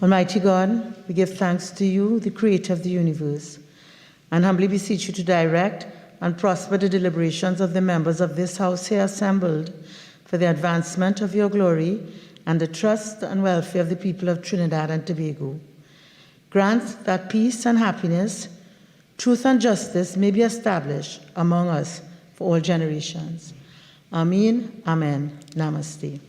Almighty God, we give thanks to you, the creator of the universe, and humbly beseech you to direct and prosper the deliberations of the members of this house here assembled for the advancement of your glory and the trust and welfare of the people of Trinidad and Tobago. Grant that peace and happiness, truth and justice may be established among us for all generations. Amen, amen, namaste.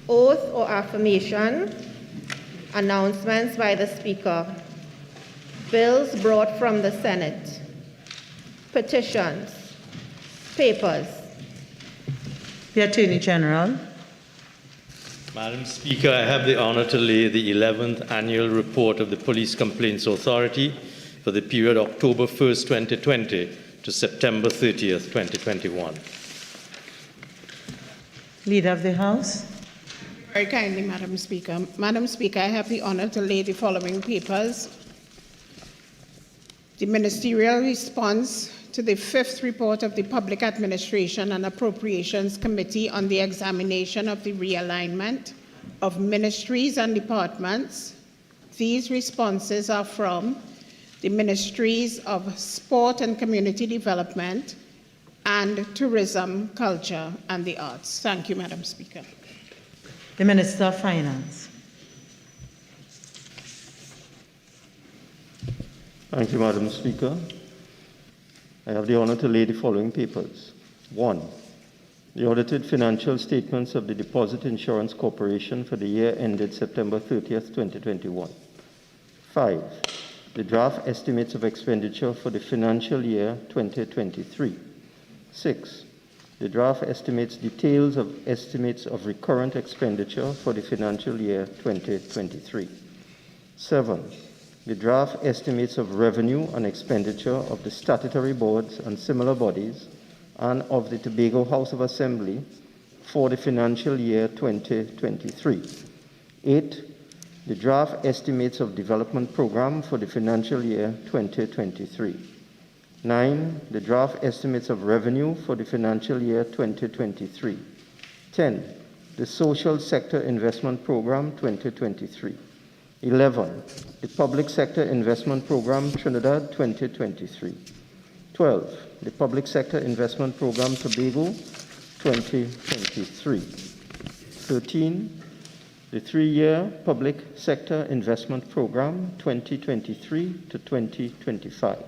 Oath or affirmation. Announcements by the Speaker. Bills brought from the Senate. Petitions. Papers. The Attorney General. Madam Speaker, I have the honor to lay the 11th Annual Report of the Police Complaints Authority for the period October 1st, 2020 to September 30th, 2021. Leader of the House. Very kindly, Madam Speaker. Madam Speaker, I have the honor to lay the following papers. The ministerial response to the 5th report of the Public Administration and Appropriations Committee on the examination of the realignment of ministries and departments. These responses are from the Ministries of Sport and Community Development and Tourism, Culture and the Arts. Thank you, Madam Speaker. The Minister of Finance. Thank you, Madam Speaker. I have the honor to lay the following papers. 1. The audited financial statements of the Deposit Insurance Corporation for the year ended September 30th, 2021. 5. The draft estimates of expenditure for the financial year 2023. 6. The draft details of estimates of recurrent expenditure for the financial year 2023. 7. The draft estimates of revenue and expenditure of the statutory boards and similar bodies and of the Tobago House of Assembly for the financial year 2023. 8. The draft estimates of development program for the financial year 2023. 9. The draft estimates of revenue for the financial year 2023. 10. The Social Sector Investment Program 2023. 11. The Public Sector Investment Program Trinidad 2023. 12. The Public Sector Investment Program Tobago 2023. 13. The 3-year Public Sector Investment Program 2023 to 2025.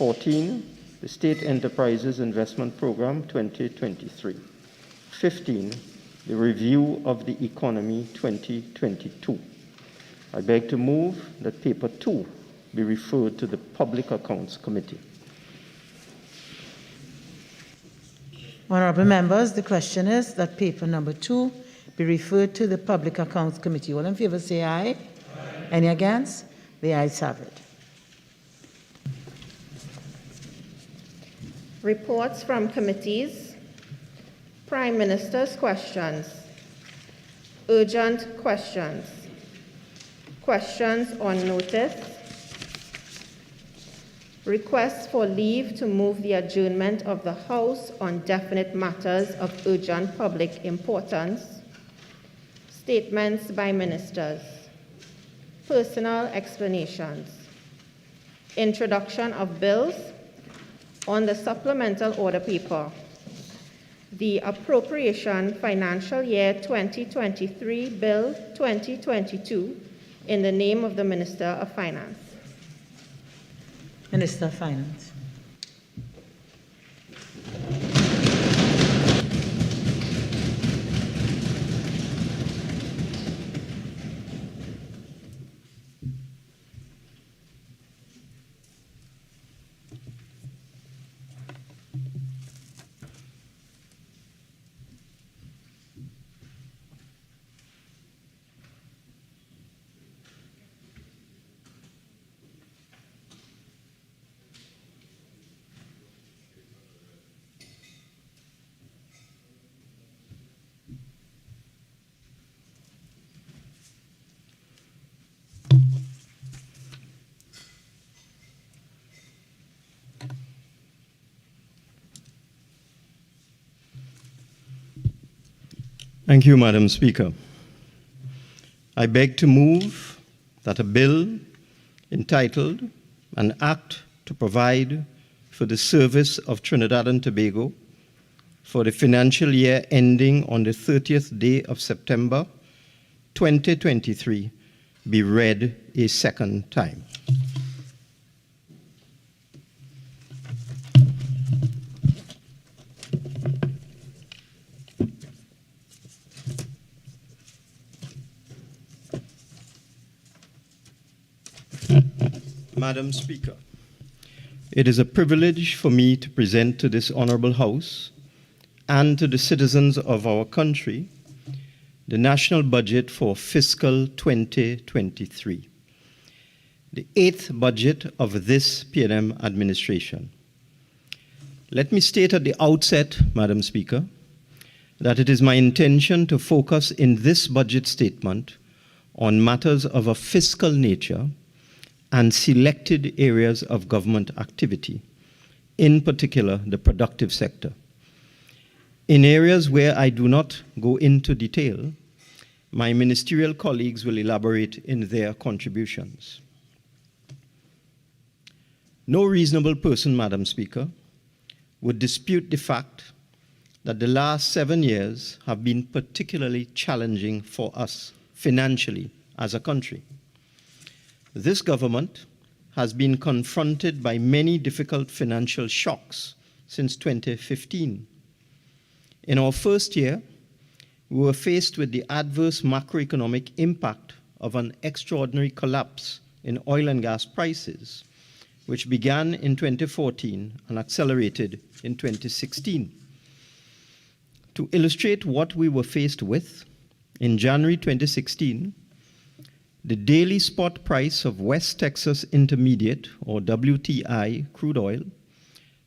14. The State Enterprises Investment Program 2023. 15. The Review of the Economy 2022. I beg to move that paper 2 be referred to the Public Accounts Committee. Honourable members, the question is that paper number 2 be referred to the Public Accounts Committee. All in favour say aye. Aye. Any against? The ayes have it. Reports from committees. Prime Minister's questions. Urgent questions. Questions on notice. Requests for leave to move the adjournment of the House on definite matters of urgent public importance. Statements by ministers. Personal explanations. Introduction of bills. On the supplemental order paper, the Appropriation Financial Year 2023 Bill 2022 in the name of the Minister of Finance. Minister of Finance. Thank you, Madam Speaker. I beg to move that a bill entitled An Act to Provide for the Service of Trinidad and Tobago for the financial year ending on the 30th day of September 2023 be read a second time. Madam Speaker, it is a privilege for me to present to this Honorable House and to the citizens of our country the national budget for fiscal 2023, the 8th budget of this PNM administration. Let me state at the outset, Madam Speaker, that it is my intention to focus in this budget statement on matters of a fiscal nature and selected areas of government activity, in particular the productive sector. In areas where I do not go into detail, my ministerial colleagues will elaborate in their contributions. No reasonable person, Madam Speaker, would dispute the fact that the last 7 years have been particularly challenging for us financially as a country. This government has been confronted by many difficult financial shocks since 2015. In our first year, we were faced with the adverse macroeconomic impact of an extraordinary collapse in oil and gas prices, which began in 2014 and accelerated in 2016. To illustrate what we were faced with, in January 2016, the daily spot price of West Texas Intermediate, or WTI, crude oil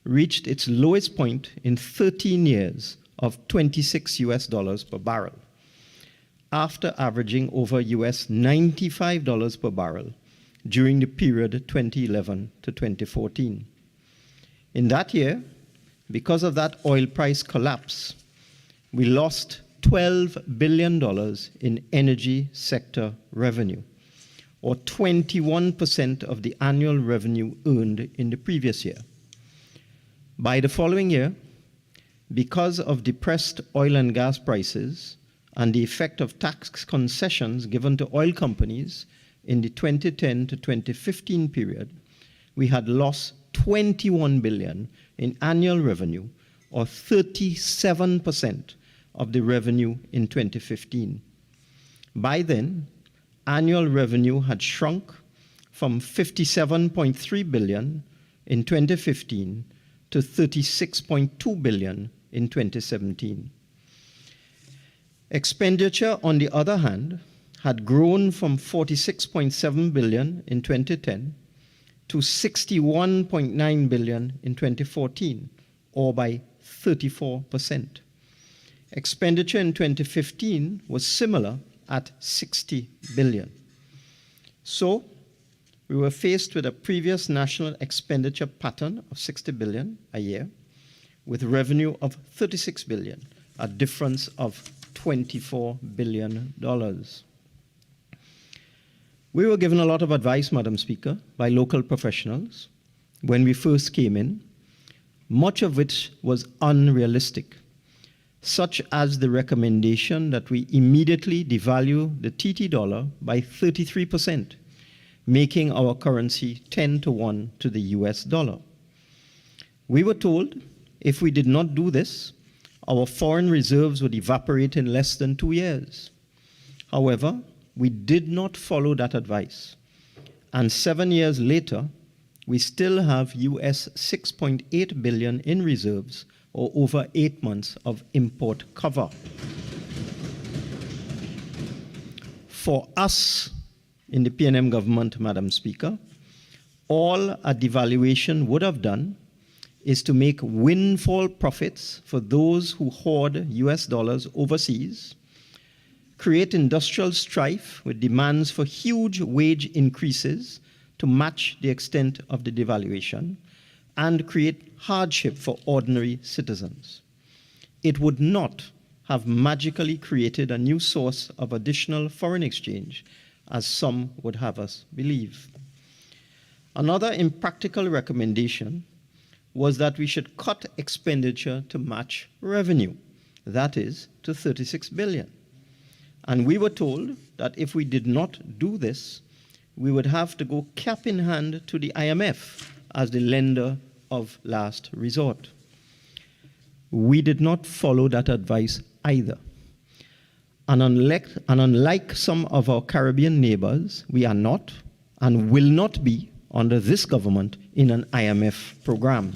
reached its lowest point in 13 years of $26 per barrel, after averaging over $95 per barrel during the period 2011 to 2014. In that year, because of that oil price collapse, we lost $12 billion in energy sector revenue, or 21% of the annual revenue earned in the previous year. By the following year, because of depressed oil and gas prices and the effect of tax concessions given to oil companies in the 2010 to 2015 period, we had lost $21 billion in annual revenue, or 37% of the revenue in 2015. By then, annual revenue had shrunk from $57.3 billion in 2015 to $36.2 billion in 2017. Expenditure, on the other hand, had grown from $46.7 billion in 2010 to $61.9 billion in 2014, or by 34%. Expenditure in 2015 was similar at $60 billion. So, we were faced with a previous national expenditure pattern of $60 billion a year, with revenue of $36 billion, a difference of $24 billion. We were given a lot of advice, Madam Speaker, by local professionals when we first came in, much of which was unrealistic, such as the recommendation that we immediately devalue the TT dollar by 33%, making our currency 10-to-1 to the US dollar. We were told if we did not do this, our foreign reserves would evaporate in less than 2 years. However, we did not follow that advice, and 7 years later, we still have US $6.8 billion in reserves, or over 8 months of import cover. For us in the PNM government, Madam Speaker, all a devaluation would have done is to make windfall profits for those who hoard US dollars overseas, create industrial strife with demands for huge wage increases to match the extent of the devaluation, and create hardship for ordinary citizens. It would not have magically created a new source of additional foreign exchange, as some would have us believe. Another impractical recommendation was that we should cut expenditure to match revenue, that is, to 36 billion. And we were told that if we did not do this, we would have to go cap in hand to the IMF as the lender of last resort. We did not follow that advice either. And unlike some of our Caribbean neighbors, we are not and will not be under this government in an IMF program.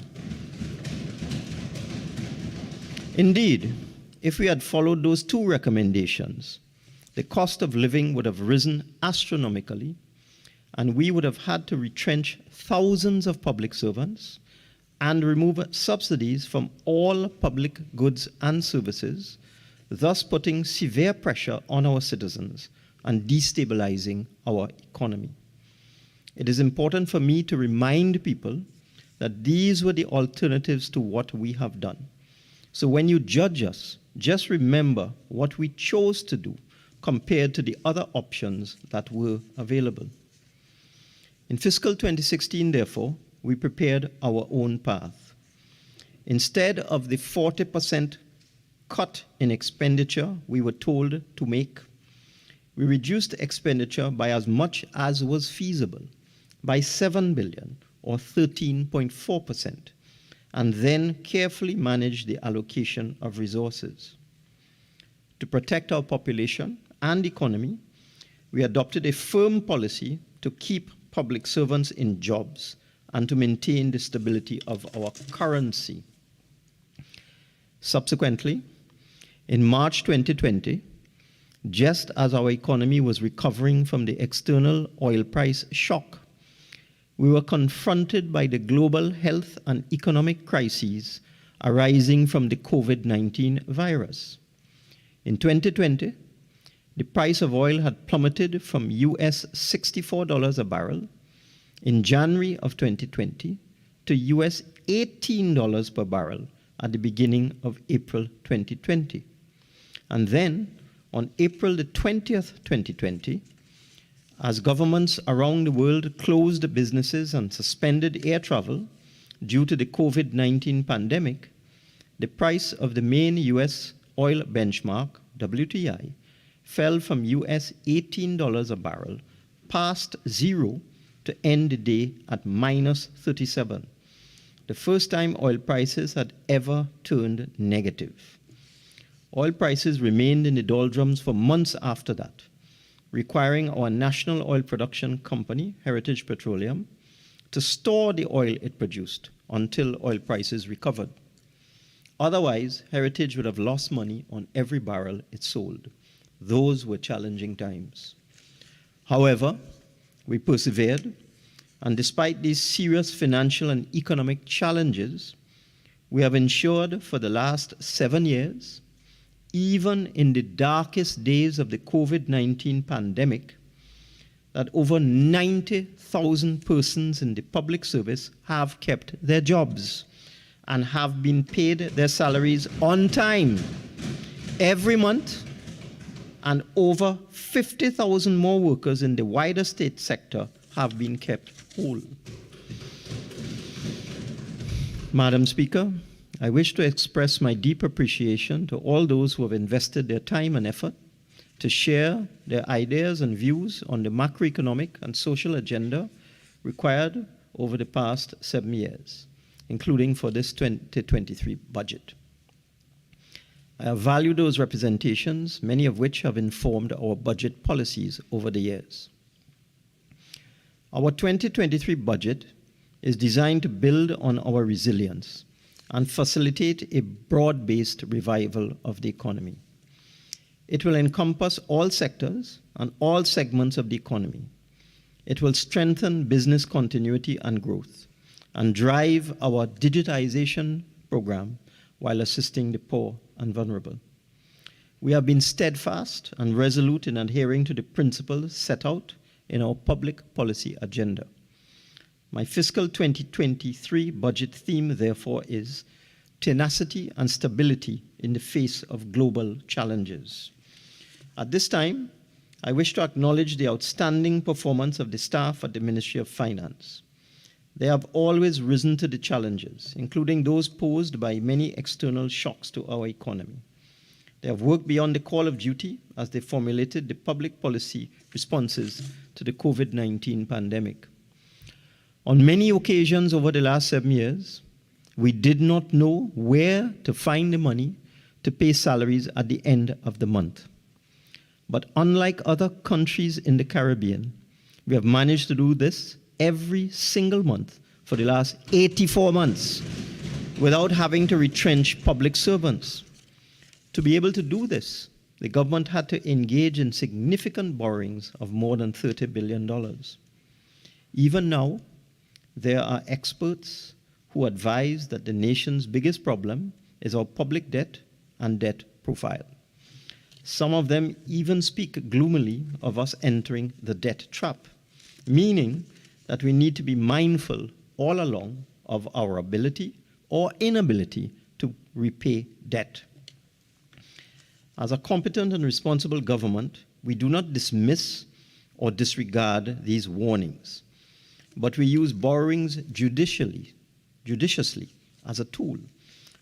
Indeed, if we had followed those two recommendations, the cost of living would have risen astronomically, and we would have had to retrench thousands of public servants and remove subsidies from all public goods and services, thus putting severe pressure on our citizens and destabilizing our economy. It is important for me to remind people that these were the alternatives to what we have done. So when you judge us, just remember what we chose to do compared to the other options that were available. In fiscal 2016, therefore, we prepared our own path. Instead of the 40% cut in expenditure we were told to make, we reduced expenditure by as much as was feasible, by 7 billion or 13.4%, and then carefully managed the allocation of resources. To protect our population and economy, we adopted a firm policy to keep public servants in jobs and to maintain the stability of our currency. Subsequently, in March 2020, just as our economy was recovering from the external oil price shock, we were confronted by the global health and economic crises arising from the COVID-19 virus. In 2020, the price of oil had plummeted from US $64 a barrel in January of 2020 to US $18 per barrel at the beginning of April 2020. And then, on April the 20th, 2020, as governments around the world closed businesses and suspended air travel due to the COVID-19 pandemic, the price of the main US oil benchmark, WTI, fell from US $18 a barrel past zero to end the day at minus 37, the first time oil prices had ever turned negative. Oil prices remained in the doldrums for months after that, requiring our national oil production company, Heritage Petroleum, to store the oil it produced until oil prices recovered. Otherwise, Heritage would have lost money on every barrel it sold. Those were challenging times. However, we persevered, and despite these serious financial and economic challenges, we have ensured for the last 7 years, even in the darkest days of the COVID-19 pandemic, that over 90,000 persons in the public service have kept their jobs and have been paid their salaries on time every month, and over 50,000 more workers in the wider state sector have been kept whole. Madam Speaker, I wish to express my deep appreciation to all those who have invested their time and effort to share their ideas and views on the macroeconomic and social agenda required over the past 7 years, including for this 2023 budget. I value those representations, many of which have informed our budget policies over the years. Our 2023 budget is designed to build on our resilience and facilitate a broad-based revival of the economy. It will encompass all sectors and all segments of the economy. It will strengthen business continuity and growth and drive our digitization program while assisting the poor and vulnerable. We have been steadfast and resolute in adhering to the principles set out in our public policy agenda. My fiscal 2023 budget theme, therefore, is tenacity, and stability in the face of global challenges. At this time, I wish to acknowledge the outstanding performance of the staff at the Ministry of Finance. They have always risen to the challenges, including those posed by many external shocks to our economy. They have worked beyond the call of duty as they formulated the public policy responses to the COVID-19 pandemic. On many occasions over the last 7 years, we did not know where to find the money to pay salaries at the end of the month. But unlike other countries in the Caribbean, we have managed to do this every single month for the last 84 months without having to retrench public servants. To be able to do this, the government had to engage in significant borrowings of more than $30 billion. Even now, there are experts who advise that the nation's biggest problem is our public debt and debt profile. Some of them even speak gloomily of us entering the debt trap, meaning that we need to be mindful all along of our ability or inability to repay debt. As a competent and responsible government, we do not dismiss or disregard these warnings, but we use borrowings judiciously as a tool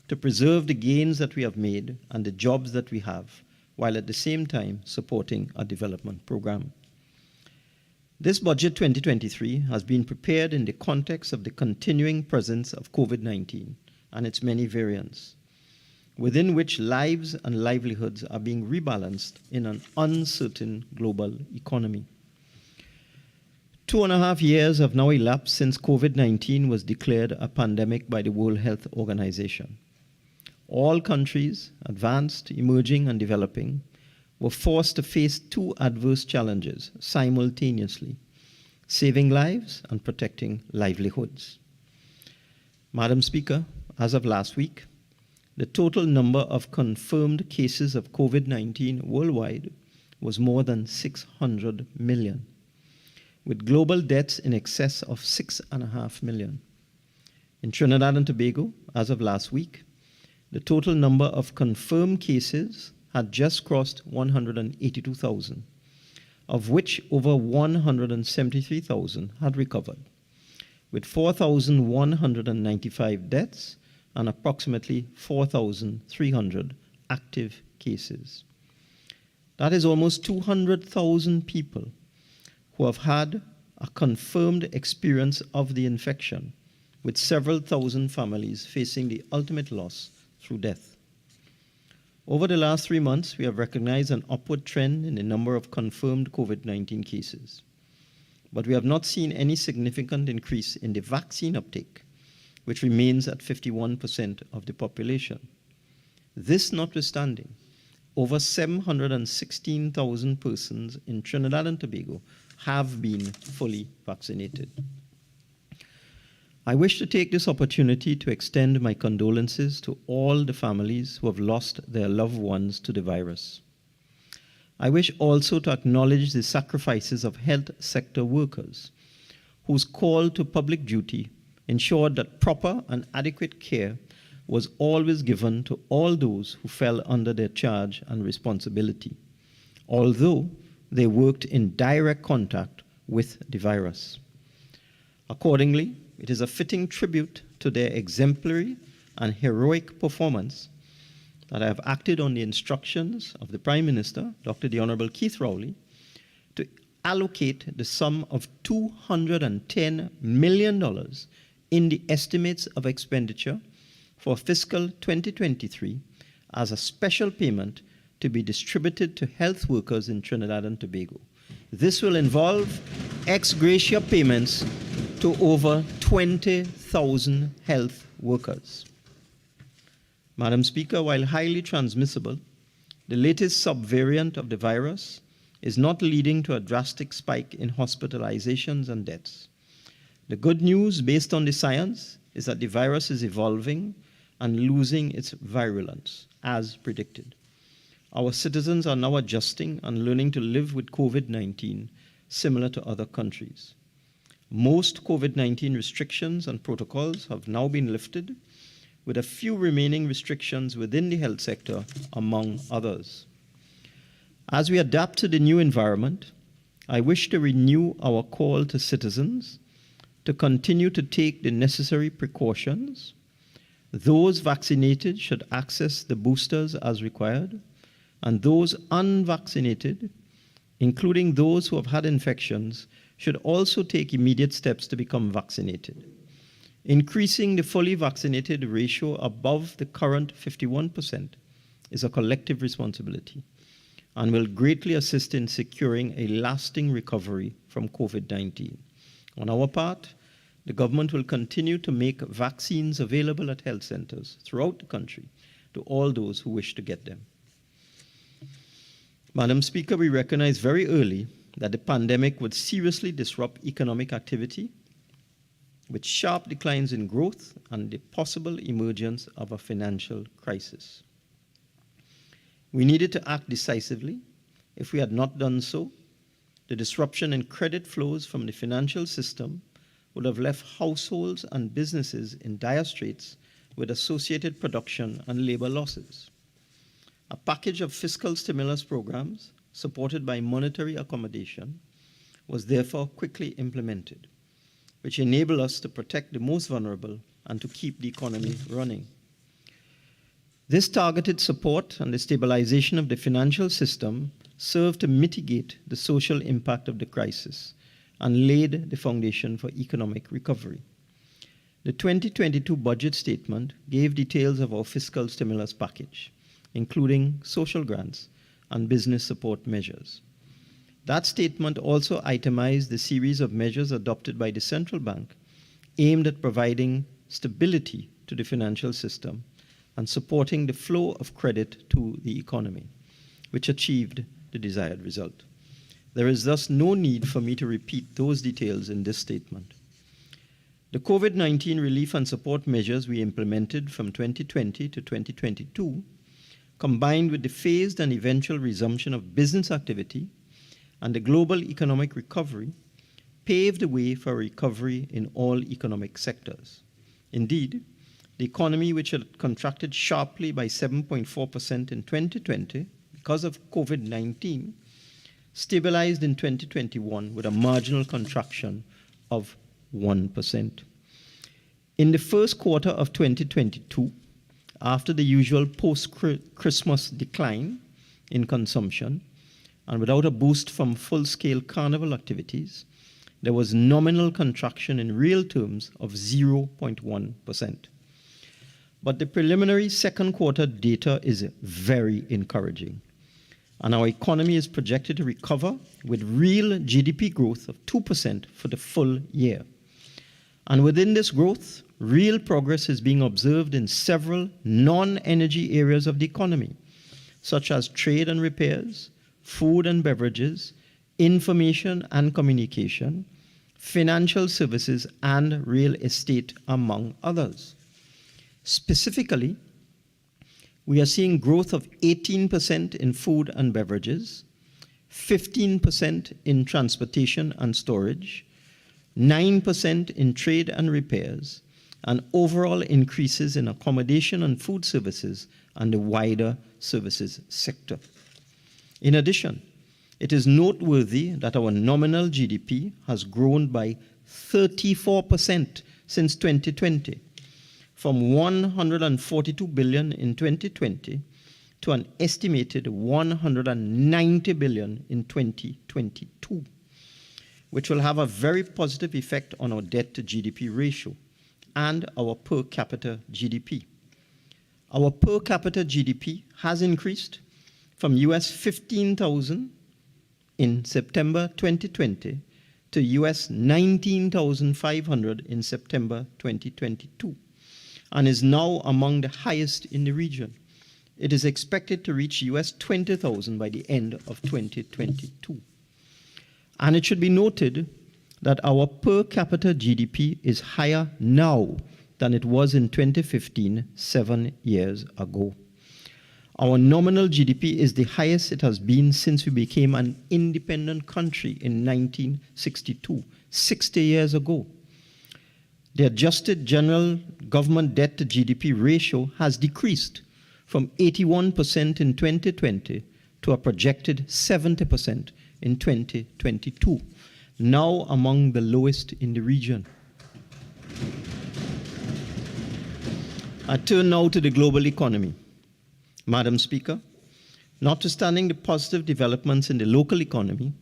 to preserve the gains that we have made and the jobs that we have, while at the same time supporting our development program. This budget 2023 has been prepared in the context of the continuing presence of COVID-19 and its many variants, within which lives and livelihoods are being rebalanced in an uncertain global economy. 2.5 years have now elapsed since COVID-19 was declared a pandemic by the World Health Organization. All countries, advanced, emerging, and developing, were forced to face two adverse challenges simultaneously: saving lives and protecting livelihoods. Madam Speaker, as of last week, the total number of confirmed cases of COVID-19 worldwide was more than 600 million, with global deaths in excess of 6.5 million. In Trinidad and Tobago, as of last week, the total number of confirmed cases had just crossed 182,000, of which over 173,000 had recovered, with 4,195 deaths and approximately 4,300 active cases. That is almost 200,000 people who have had a confirmed experience of the infection, with several thousand families facing the ultimate loss through death. Over the last 3 months, we have recognized an upward trend in the number of confirmed COVID-19 cases, but we have not seen any significant increase in the vaccine uptake, which remains at 51% of the population. This notwithstanding, over 716,000 persons in Trinidad and Tobago have been fully vaccinated. I wish to take this opportunity to extend my condolences to all the families who have lost their loved ones to the virus. I wish also to acknowledge the sacrifices of health sector workers whose call to public duty ensured that proper and adequate care was always given to all those who fell under their charge and responsibility, although they worked in direct contact with the virus. Accordingly, it is a fitting tribute to their exemplary and heroic performance that I have acted on the instructions of the Prime Minister, Dr. the Honorable Keith Rowley, to allocate the sum of $210 million in the estimates of expenditure for fiscal 2023 as a special payment to be distributed to health workers in Trinidad and Tobago. This will involve ex gratia payments to over 20,000 health workers. Madam Speaker, while highly transmissible, the latest subvariant of the virus is not leading to a drastic spike in hospitalizations and deaths. The good news, based on the science, is that the virus is evolving and losing its virulence, as predicted. Our citizens are now adjusting and learning to live with COVID-19, similar to other countries. Most COVID-19 restrictions and protocols have now been lifted, with a few remaining restrictions within the health sector, among others. As we adapt to the new environment, I wish to renew our call to citizens to continue to take the necessary precautions. Those vaccinated should access the boosters as required, and those unvaccinated, including those who have had infections, should also take immediate steps to become vaccinated. Increasing the fully vaccinated ratio above the current 51% is a collective responsibility and will greatly assist in securing a lasting recovery from COVID-19. On our part, the government will continue to make vaccines available at health centers throughout the country to all those who wish to get them. Madam Speaker, we recognized very early that the pandemic would seriously disrupt economic activity, with sharp declines in growth and the possible emergence of a financial crisis. We needed to act decisively. If we had not done so, the disruption in credit flows from the financial system would have left households and businesses in dire straits with associated production and labor losses. A package of fiscal stimulus programs supported by monetary accommodation was therefore quickly implemented, which enable us to protect the most vulnerable and to keep the economy running. This targeted support and the stabilization of the financial system served to mitigate the social impact of the crisis and laid the foundation for economic recovery. The 2022 budget statement gave details of our fiscal stimulus package, including social grants and business support measures. That statement also itemized the series of measures adopted by the central bank aimed at providing stability to the financial system and supporting the flow of credit to the economy, which achieved the desired result. There is thus no need for me to repeat those details in this statement. The COVID-19 relief and support measures we implemented from 2020 to 2022, combined with the phased and eventual resumption of business activity and the global economic recovery, paved the way for recovery in all economic sectors. Indeed, the economy, which had contracted sharply by 7.4% in 2020 because of COVID-19, stabilized in 2021 with a marginal contraction of 1%. In the first quarter of 2022, after the usual post-Christmas decline in consumption, and without a boost from full-scale carnival activities, there was nominal contraction in real terms of 0.1%. But the preliminary second quarter data is very encouraging, and our economy is projected to recover with real GDP growth of 2% for the full year. And within this growth, real progress is being observed in several non-energy areas of the economy, such as trade and repairs, food and beverages, information and communication, financial services, and real estate, among others. Specifically, we are seeing growth of 18% in food and beverages, 15% in transportation and storage, 9% in trade and repairs, and overall increases in accommodation and food services and the wider services sector. In addition, it is noteworthy that our nominal GDP has grown by 34% since 2020, from 142 billion in 2020 to an estimated 190 billion in 2022, which will have a very positive effect on our debt to GDP ratio and our per capita GDP. Our per capita GDP has increased from US 15,000 in September 2020 to US 19,500 in September 2022, and is now among the highest in the region. It is expected to reach US 20,000 by the end of 2022. And it should be noted that our per capita GDP is higher now than it was in 2015, 7 years ago. Our nominal GDP is the highest it has been since we became an independent country in 1962, 60 years ago. The adjusted general government debt to GDP ratio has decreased from 81% in 2020 to a projected 70% in 2022, now among the lowest in the region. I turn now to the global economy. Madam Speaker, notwithstanding the positive developments in the local economy,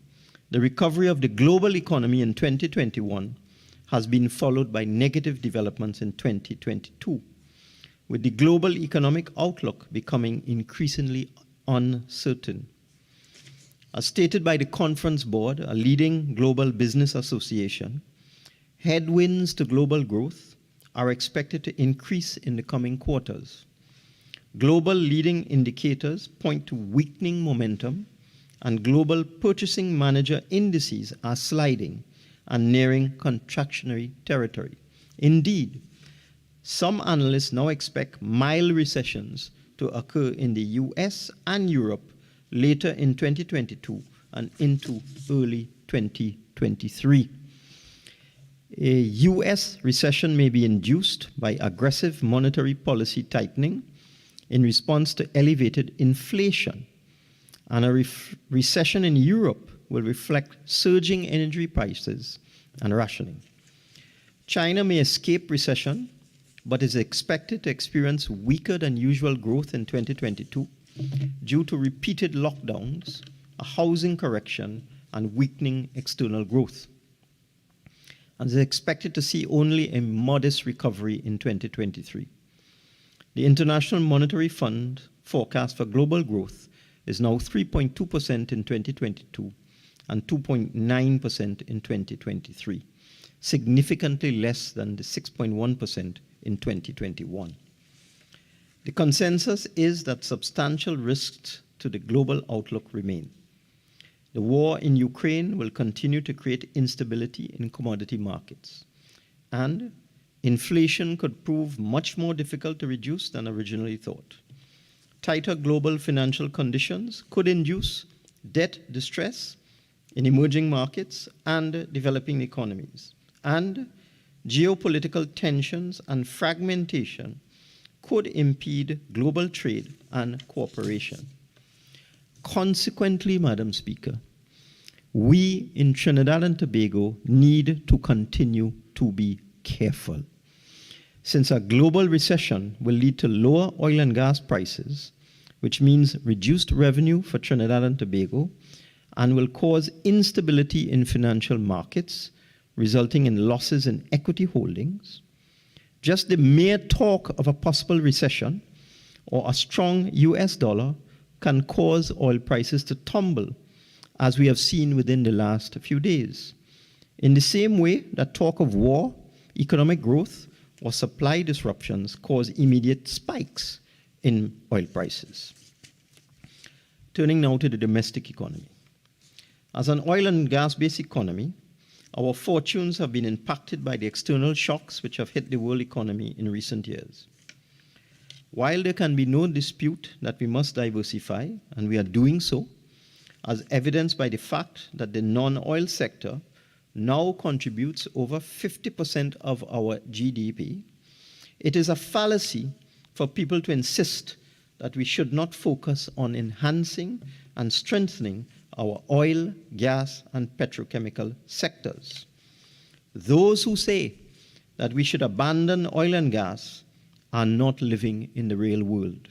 the recovery of the global economy in 2021 has been followed by negative developments in 2022, with the global economic outlook becoming increasingly uncertain. As stated by the Conference Board, a leading global business association, headwinds to global growth are expected to increase in the coming quarters. Global leading indicators point to weakening momentum, and global purchasing manager indices are sliding and nearing contractionary territory. Indeed, some analysts now expect mild recessions to occur in the US and Europe later in 2022 and into early 2023. A US recession may be induced by aggressive monetary policy tightening in response to elevated inflation, and a recession in Europe will reflect surging energy prices and rationing. China may escape recession, but is expected to experience weaker than usual growth in 2022 due to repeated lockdowns, a housing correction, and weakening external growth, and is expected to see only a modest recovery in 2023. The International Monetary Fund forecast for global growth is now 3.2% in 2022 and 2.9% in 2023, significantly less than the 6.1% in 2021. The consensus is that substantial risks to the global outlook remain. The war in Ukraine will continue to create instability in commodity markets, and inflation could prove much more difficult to reduce than originally thought. Tighter global financial conditions could induce debt distress in emerging markets and developing economies, and geopolitical tensions and fragmentation could impede global trade and cooperation. Consequently, Madam Speaker, we in Trinidad and Tobago need to continue to be careful, since a global recession will lead to lower oil and gas prices, which means reduced revenue for Trinidad and Tobago, and will cause instability in financial markets, resulting in losses in equity holdings. Just the mere talk of a possible recession or a strong US dollar can cause oil prices to tumble, as we have seen within the last few days. In the same way that talk of war, economic growth, or supply disruptions cause immediate spikes in oil prices. Turning now to the domestic economy. As an oil and gas-based economy, our fortunes have been impacted by the external shocks which have hit the world economy in recent years. While there can be no dispute that we must diversify, and we are doing so, as evidenced by the fact that the non-oil sector now contributes over 50% of our GDP, it is a fallacy for people to insist that we should not focus on enhancing and strengthening our oil, gas, and petrochemical sectors. Those who say that we should abandon oil and gas are not living in the real world,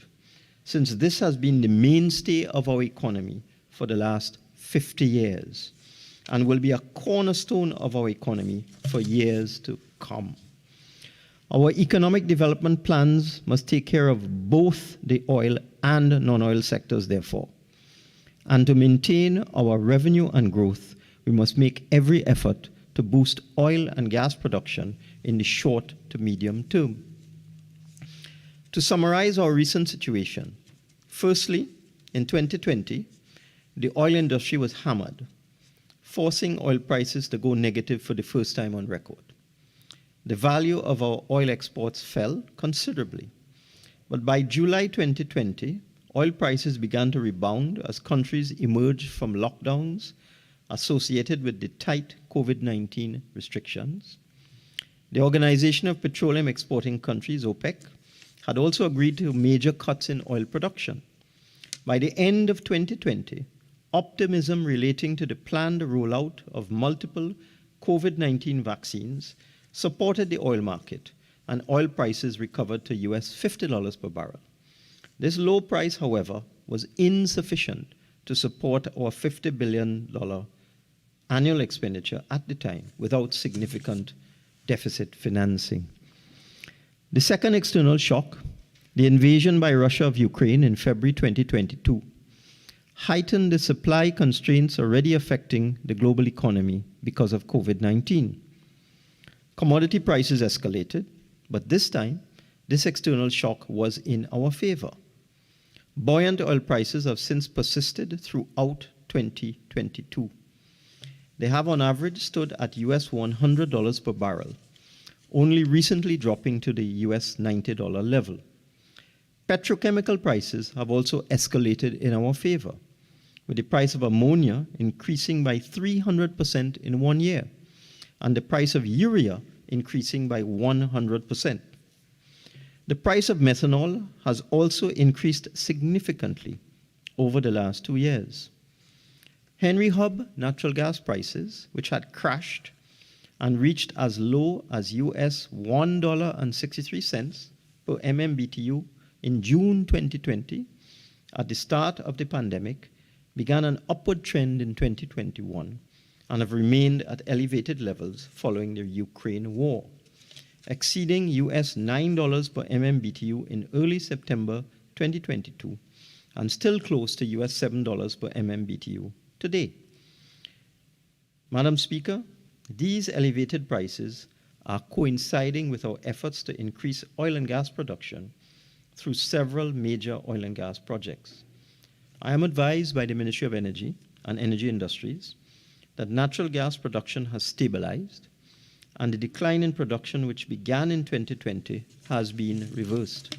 since this has been the mainstay of our economy for the last 50 years and will be a cornerstone of our economy for years to come. Our economic development plans must take care of both the oil and non-oil sectors, therefore. And to maintain our revenue and growth, we must make every effort to boost oil and gas production in the short to medium term. To summarize our recent situation, firstly, in 2020, the oil industry was hammered, forcing oil prices to go negative for the first time on record. The value of our oil exports fell considerably, but by July 2020, oil prices began to rebound as countries emerged from lockdowns associated with the tight COVID-19 restrictions. The Organization of Petroleum Exporting Countries, OPEC, had also agreed to major cuts in oil production. By the end of 2020, optimism relating to the planned rollout of multiple COVID-19 vaccines supported the oil market, and oil prices recovered to US $50 per barrel. This low price, however, was insufficient to support our $50 billion annual expenditure at the time without significant deficit financing. The second external shock, the invasion by Russia of Ukraine in February 2022, heightened the supply constraints already affecting the global economy because of COVID-19. Commodity prices escalated, but this time, this external shock was in our favor. Buoyant oil prices have since persisted throughout 2022. They have on average stood at US $100 per barrel, only recently dropping to the US $90 level. Petrochemical prices have also escalated in our favor, with the price of ammonia increasing by 300% in 1 year, and the price of urea increasing by 100%. The price of methanol has also increased significantly over the last 2 years. Henry Hub natural gas prices, which had crashed and reached as low as US $1.63 per MMBTU in June 2020, at the start of the pandemic, began an upward trend in 2021 and have remained at elevated levels following the Ukraine war, exceeding US $9 per MMBTU in early September 2022 and still close to US $7 per MMBTU today. Madam Speaker, these elevated prices are coinciding with our efforts to increase oil and gas production through several major oil and gas projects. I am advised by the Ministry of Energy and Energy Industries that natural gas production has stabilized and the decline in production which began in 2020 has been reversed.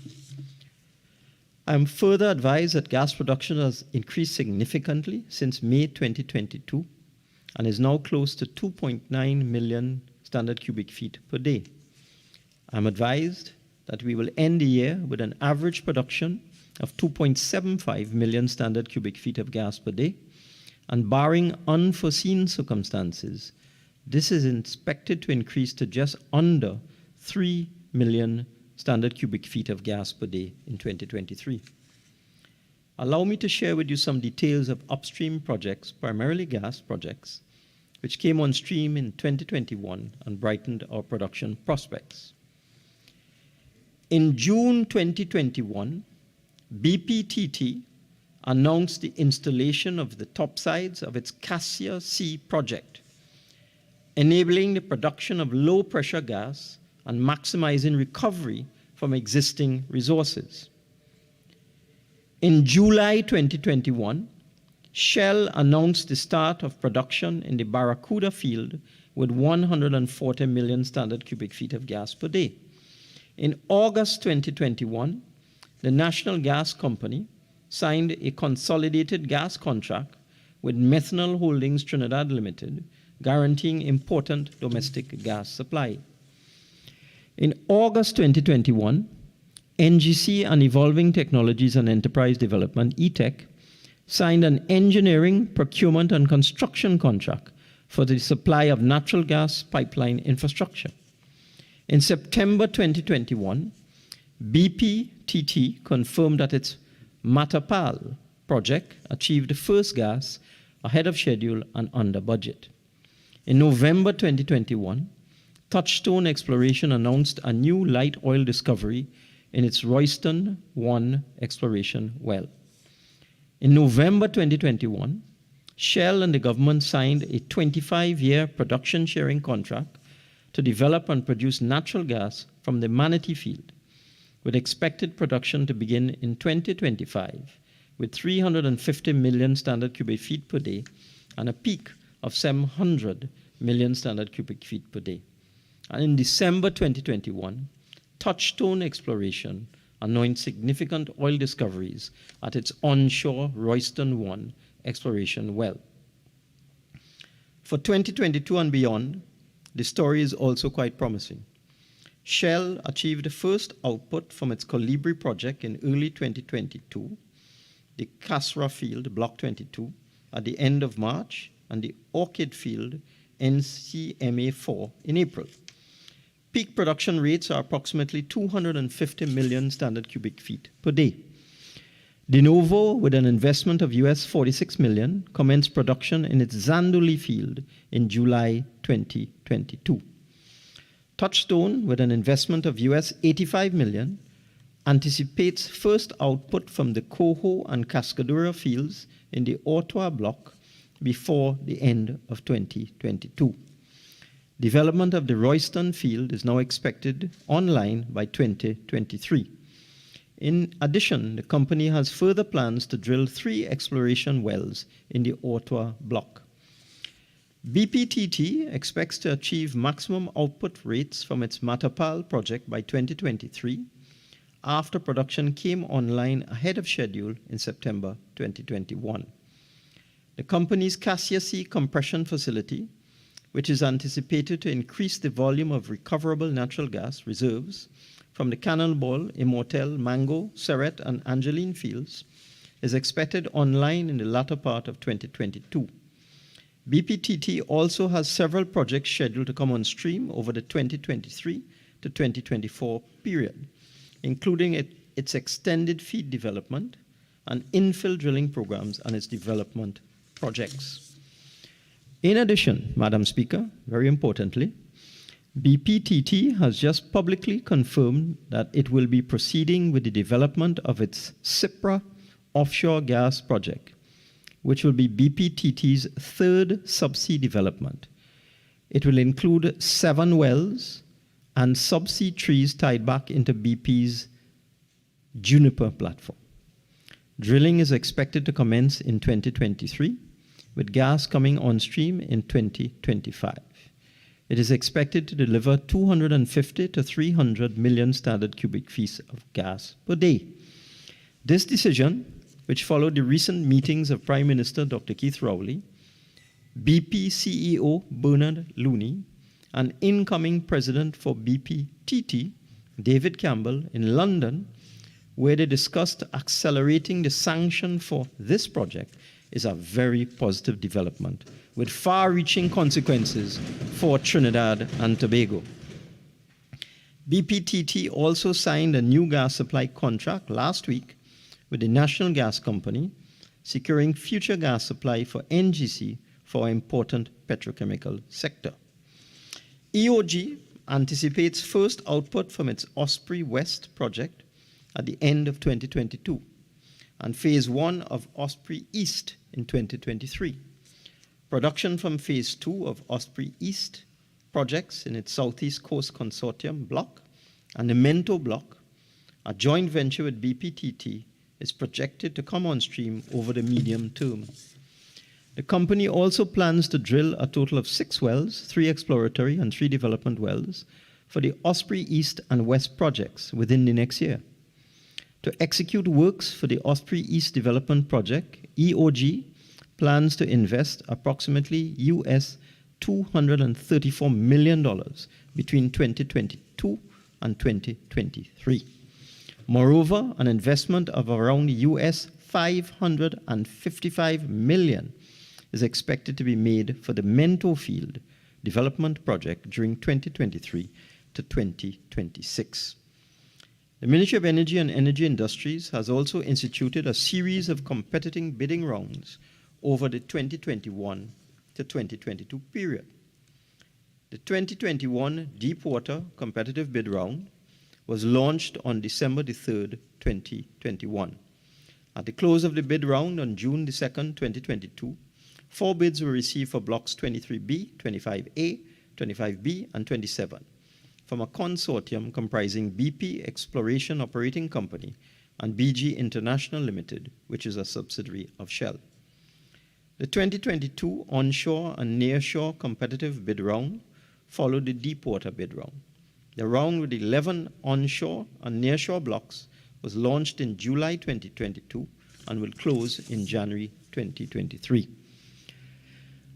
I am further advised that gas production has increased significantly since May 2022 and is now close to 2.9 million standard cubic feet per day. I am advised that we will end the year with an average production of 2.75 million standard cubic feet of gas per day, and barring unforeseen circumstances, this is expected to increase to just under 3 million standard cubic feet of gas per day in 2023. Allow me to share with you some details of upstream projects, primarily gas projects, which came on stream in 2021 and brightened our production prospects. In June 2021, BPTT announced the installation of the topsides of its Cassia C project, enabling the production of low-pressure gas and maximizing recovery from existing resources. In July 2021, Shell announced the start of production in the Barracuda field with 140 million standard cubic feet of gas per day. In August 2021, the National Gas Company signed a consolidated gas contract with Methanol Holdings Trinidad Limited, guaranteeing important domestic gas supply. In August 2021, NGC and Evolving Technologies and Enterprise Development, Ict, signed an engineering, procurement, and construction contract for the supply of natural gas pipeline infrastructure. In September 2021, BPTT confirmed that its Matapal project achieved first gas ahead of schedule and under budget. In November 2021, Touchstone Exploration announced a new light oil discovery in its Royston 1 exploration well. In November 2021, Shell and the government signed a 25-year production sharing contract to develop and produce natural gas from the Manatee field, with expected production to begin in 2025 with 350 million standard cubic feet per day and a peak of 700 million standard cubic feet per day. And in December 2021, Touchstone Exploration announced significant oil discoveries at its onshore Royston 1 exploration well. For 2022 and beyond, the story is also quite promising. Shell achieved the first output from its Colibri project in early 2022, the Casra field, Block 22, at the end of March, and the Orchid field, NCMA4, in April. Peak production rates are approximately 250 million standard cubic feet per day. De Novo, with an investment of US $46 million, commenced production in its Zanduli field in July 2022. Touchstone, with an investment of US $85 million, anticipates first output from the Coho and Cascadura fields in the Ottawa block before the end of 2022. Development of the Royston field is now expected online by 2023. In addition, the company has further plans to drill 3 exploration wells in the Ottawa block. BPTT expects to achieve maximum output rates from its Matapal project by 2023, after production came online ahead of schedule in September 2021. The company's Cassia Sea compression facility, which is anticipated to increase the volume of recoverable natural gas reserves from the Cannonball, Immortel, Mango, Serret, and Angeline fields, is expected online in the latter part of 2022. BPTT also has several projects scheduled to come on stream over the 2023 to 2024 period, including its extended feed development and infill drilling programs and its development projects. In addition, Madam Speaker, very importantly, BPTT has just publicly confirmed that it will be proceeding with the development of its CIPRA Offshore Gas Project, which will be BPTT's third subsea development. It will include 7 wells and subsea trees tied back into BP's Juniper platform. Drilling is expected to commence in 2023, with gas coming on stream in 2025. It is expected to deliver 250 to 300 million standard cubic feet of gas per day. This decision, which followed the recent meetings of Prime Minister Dr. Keith Rowley, BP CEO Bernard Looney, and incoming president for BPTT, David Campbell, in London, where they discussed accelerating the sanction for this project, is a very positive development with far-reaching consequences for Trinidad and Tobago. BPTT also signed a new gas supply contract last week with the National Gas Company, securing future gas supply for NGC for our important petrochemical sector. EOG anticipates first output from its Osprey West project at the end of 2022 and Phase 1 of Osprey East in 2023. Production from Phase 2 of Osprey East projects in its Southeast Coast Consortium block and the Mento block, a joint venture with BPTT, is projected to come on stream over the medium term. The company also plans to drill a total of 6 wells, 3 exploratory and 3 development wells, for the Osprey East and West projects within the next year. To execute works for the Osprey East development project, EOG plans to invest approximately US $234 million between 2022 and 2023. Moreover, an investment of around US $555 million is expected to be made for the Mento Field development project during 2023 to 2026. The Ministry of Energy and Energy Industries has also instituted a series of competitive bidding rounds over the 2021 to 2022 period. The 2021 Deepwater Competitive Bid Round was launched on December 3rd, 2021. At the close of the bid round on June 2nd, 2022, 4 bids were received for blocks 23B, 25A, 25B, and 27 from a consortium comprising BP Exploration Operating Company and BG International Limited, which is a subsidiary of Shell. The 2022 onshore and nearshore competitive bid round followed the deepwater bid round. The round with 11 onshore and nearshore blocks was launched in July 2022 and will close in January 2023.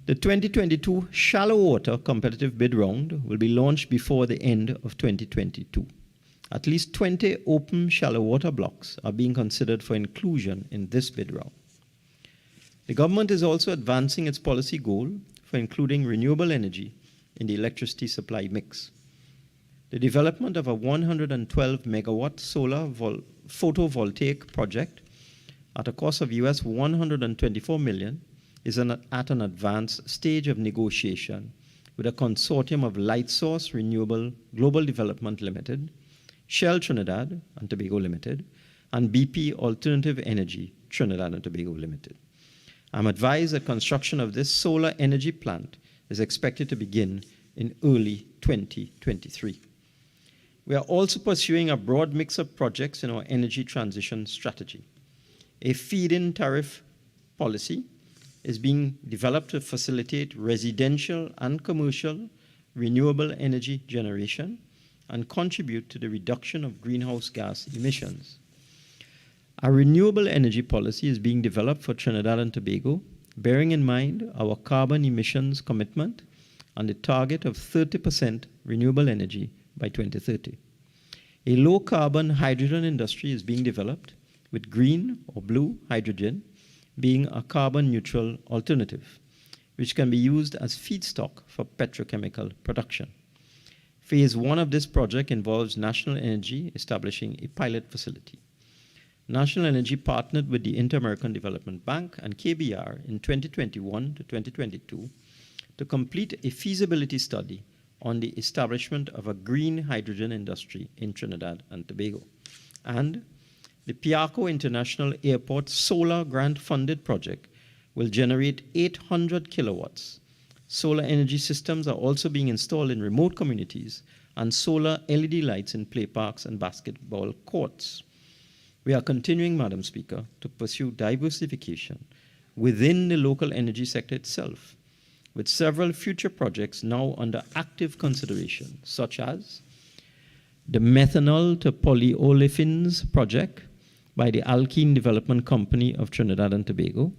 The 2022 shallow water competitive bid round will be launched before the end of 2022. At least 20 open shallow water blocks are being considered for inclusion in this bid round. The government is also advancing its policy goal for including renewable energy in the electricity supply mix. The development of a 112 megawatt solar photovoltaic project at a cost of US $124 million is at an advanced stage of negotiation with a consortium of Lightsource Renewable Global Development Limited, Shell Trinidad and Tobago Limited, and BP Alternative Energy Trinidad and Tobago Limited. I'm advised that construction of this solar energy plant is expected to begin in early 2023. We are also pursuing a broad mix of projects in our energy transition strategy. A feed-in tariff policy is being developed to facilitate residential and commercial renewable energy generation and contribute to the reduction of greenhouse gas emissions. A renewable energy policy is being developed for Trinidad and Tobago, bearing in mind our carbon emissions commitment and the target of 30% renewable energy by 2030. A low-carbon hydrogen industry is being developed, with green or blue hydrogen being a carbon-neutral alternative, which can be used as feedstock for petrochemical production. Phase 1 of this project involves National Energy establishing a pilot facility. National Energy partnered with the Inter-American Development Bank and KBR in 2021 to 2022 to complete a feasibility study on the establishment of a green hydrogen industry in Trinidad and Tobago. And the Piarco International Airport solar grant-funded project will generate 800 kilowatts. Solar energy systems are also being installed in remote communities and solar LED lights in play parks and basketball courts. We are continuing, Madam Speaker, to pursue diversification within the local energy sector itself, with several future projects now under active consideration, such as the methanol to polyolefins project by the Alkene Development Company of Trinidad and Tobago.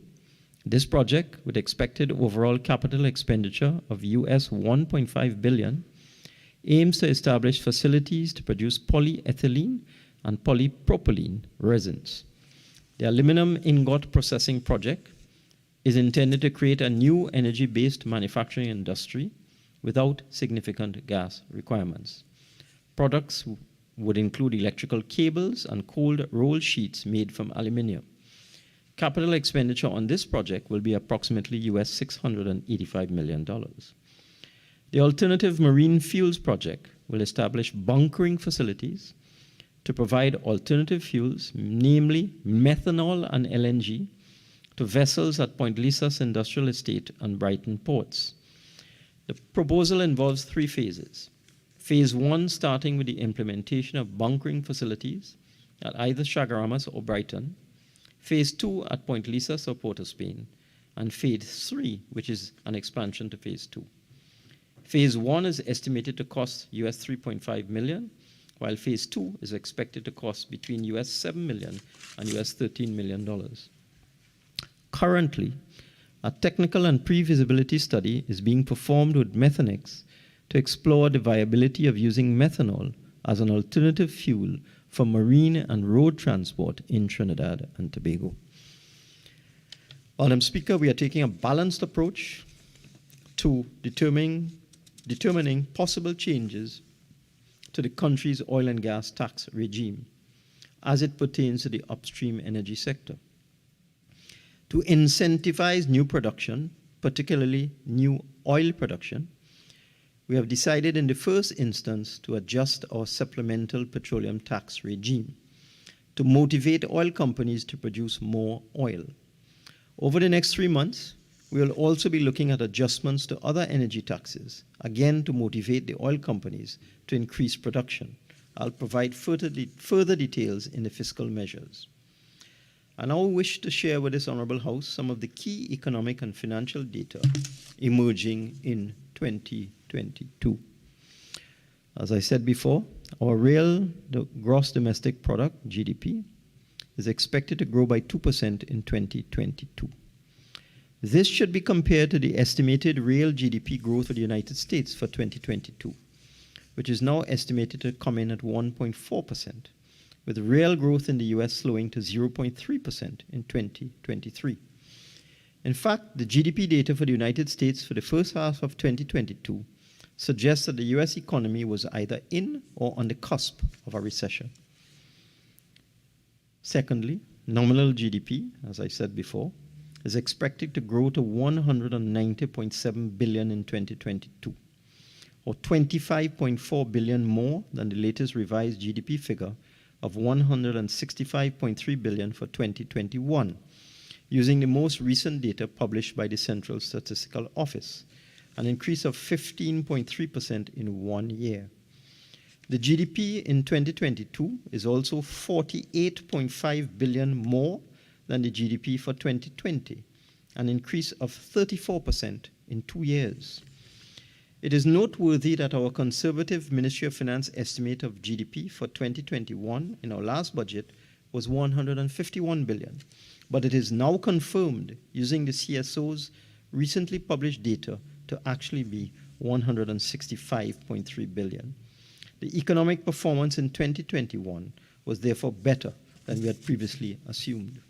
This project, with expected overall capital expenditure of US $1.5 billion, aims to establish facilities to produce polyethylene and polypropylene resins. The aluminum ingot processing project is intended to create a new energy-based manufacturing industry without significant gas requirements. Products would include electrical cables and cold roll sheets made from aluminum. Capital expenditure on this project will be approximately US $685 million. The Alternative Marine Fuels Project will establish bunkering facilities to provide alternative fuels, namely methanol and LNG, to vessels at Point Lisas Industrial Estate and Brighton ports. The proposal involves 3 phases. Phase 1 starting with the implementation of bunkering facilities at either Chagaramas or Brighton. Phase 2 at Point Lisas or Port of Spain. And Phase 3, which is an expansion to Phase 2. Phase 1 is estimated to cost US $3.5 million, while Phase 2 is expected to cost between US $7 million and US $13 million. Currently, a technical and pre-feasibility study is being performed with Methanex to explore the viability of using methanol as an alternative fuel for marine and road transport in Trinidad and Tobago. Madam Speaker, we are taking a balanced approach to determining possible changes to the country's oil and gas tax regime as it pertains to the upstream energy sector. To incentivize new production, particularly new oil production, we have decided in the first instance to adjust our supplemental petroleum tax regime to motivate oil companies to produce more oil. Over the next 3 months, we will also be looking at adjustments to other energy taxes, again to motivate the oil companies to increase production. I'll provide further details in the fiscal measures. I now wish to share with this Honourable House some of the key economic and financial data emerging in 2022. As I said before, our real gross domestic product, GDP, is expected to grow by 2% in 2022. This should be compared to the estimated real GDP growth of the United States for 2022, which is now estimated to come in at 1.4%, with real growth in the US slowing to 0.3% in 2023. In fact, the GDP data for the United States for the first half of 2022 suggests that the US economy was either in or on the cusp of a recession. Secondly, nominal GDP, as I said before, is expected to grow to $190.7 billion in 2022, or $25.4 billion more than the latest revised GDP figure of $165.3 billion for 2021, using the most recent data published by the Central Statistical Office, an increase of 15.3% in 1 year. The GDP in 2022 is also $48.5 billion more than the GDP for 2020, an increase of 34% in 2 years. It is noteworthy that our conservative Ministry of Finance estimate of GDP for 2021 in our last budget was $151 billion, but it is now confirmed using the CSO's recently published data to actually be $165.3 billion. The economic performance in 2021 was therefore better than we had previously assumed.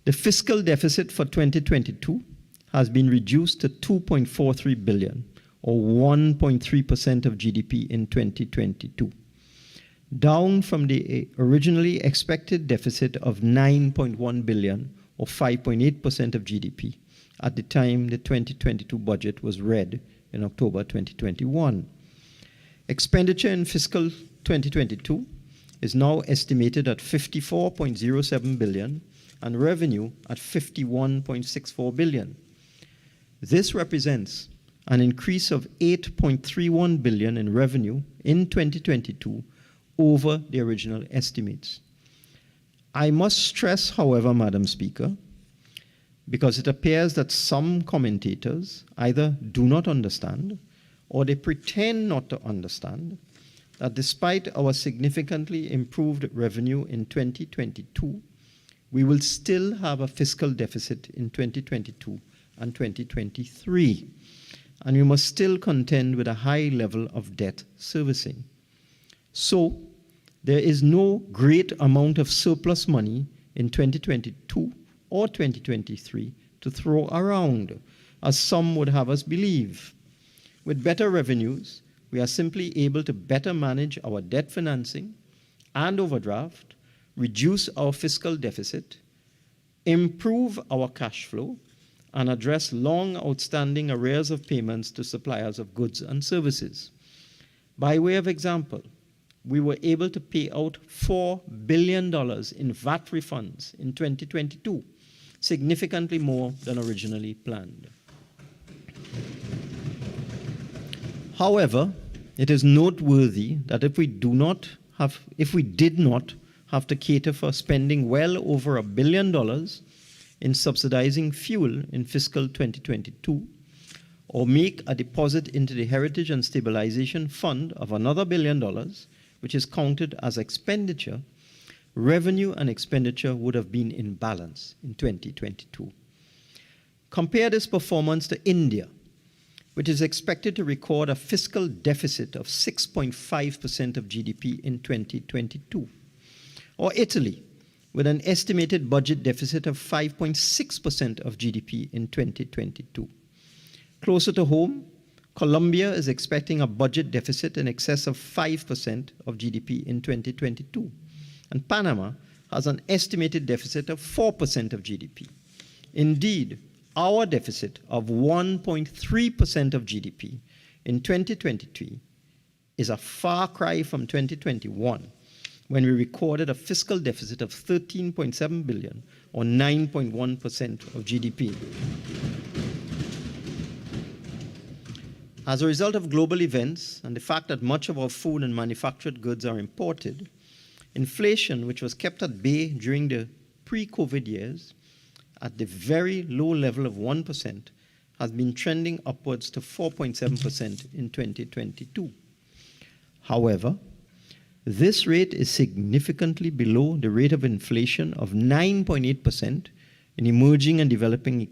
The fiscal deficit for 2022 has been reduced to $2.43 billion, or 1.3% of GDP in 2022, down from the originally expected deficit of $9.1 billion, or 5.8% of GDP, at the time the 2022 budget was read in October 2021. Expenditure in fiscal 2022 is now estimated at $54.07 billion and revenue at $51.64 billion. This represents an increase of $8.31 billion in revenue in 2022 over the original estimates. I must stress, however, Madam Speaker, because it appears that some commentators either do not understand or they pretend not to understand that despite our significantly improved revenue in 2022, we will still have a fiscal deficit in 2022 and 2023, and we must still contend with a high level of debt servicing. So, there is no great amount of surplus money in 2022 or 2023 to throw around, as some would have us believe. With better revenues, we are simply able to better manage our debt financing and overdraft, reduce our fiscal deficit, improve our cash flow, and address long outstanding arrears of payments to suppliers of goods and services. By way of example, we were able to pay out $4 billion in VAT refunds in 2022, significantly more than originally planned. However, it is noteworthy that if we did not have to cater for spending well over $1 billion in subsidizing fuel in fiscal 2022, or make a deposit into the Heritage and Stabilization Fund of another $1 billion, which is counted as expenditure, revenue and expenditure would have been in balance in 2022. Compare this performance to India, which is expected to record a fiscal deficit of 6.5% of GDP in 2022, or Italy, with an estimated budget deficit of 5.6% of GDP in 2022. Closer to home, Colombia is expecting a budget deficit in excess of 5% of GDP in 2022, and Panama has an estimated deficit of 4% of GDP. Indeed, our deficit of 1.3% of GDP in 2023 is a far cry from 2021, when we recorded a fiscal deficit of $13.7 billion, or 9.1% of GDP. As a result of global events and the fact that much of our food and manufactured goods are imported, inflation, which was kept at bay during the pre-COVID years at the very low level of 1%, has been trending upwards to 4.7% in 2022. However, this rate is significantly below the rate of inflation of 9.8% in emerging and developing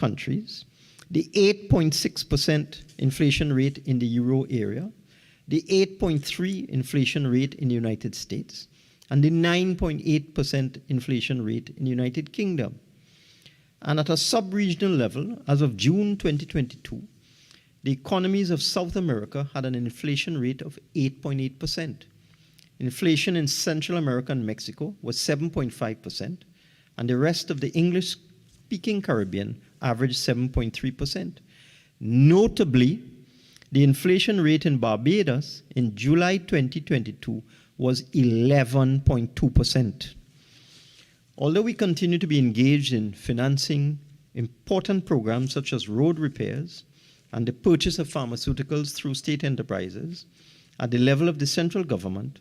countries, the 8.6% inflation rate in the euro area, the 8.3% inflation rate in the United States, and the 9.8% inflation rate in the United Kingdom. And at a sub-regional level, as of June 2022, the economies of South America had an inflation rate of 8.8%. Inflation in Central America and Mexico was 7.5%, and the rest of the English-speaking Caribbean averaged 7.3%. Notably, the inflation rate in Barbados in July 2022 was 11.2%. Although we continue to be engaged in financing important programs such as road repairs and the purchase of pharmaceuticals through state enterprises, at the level of the central government,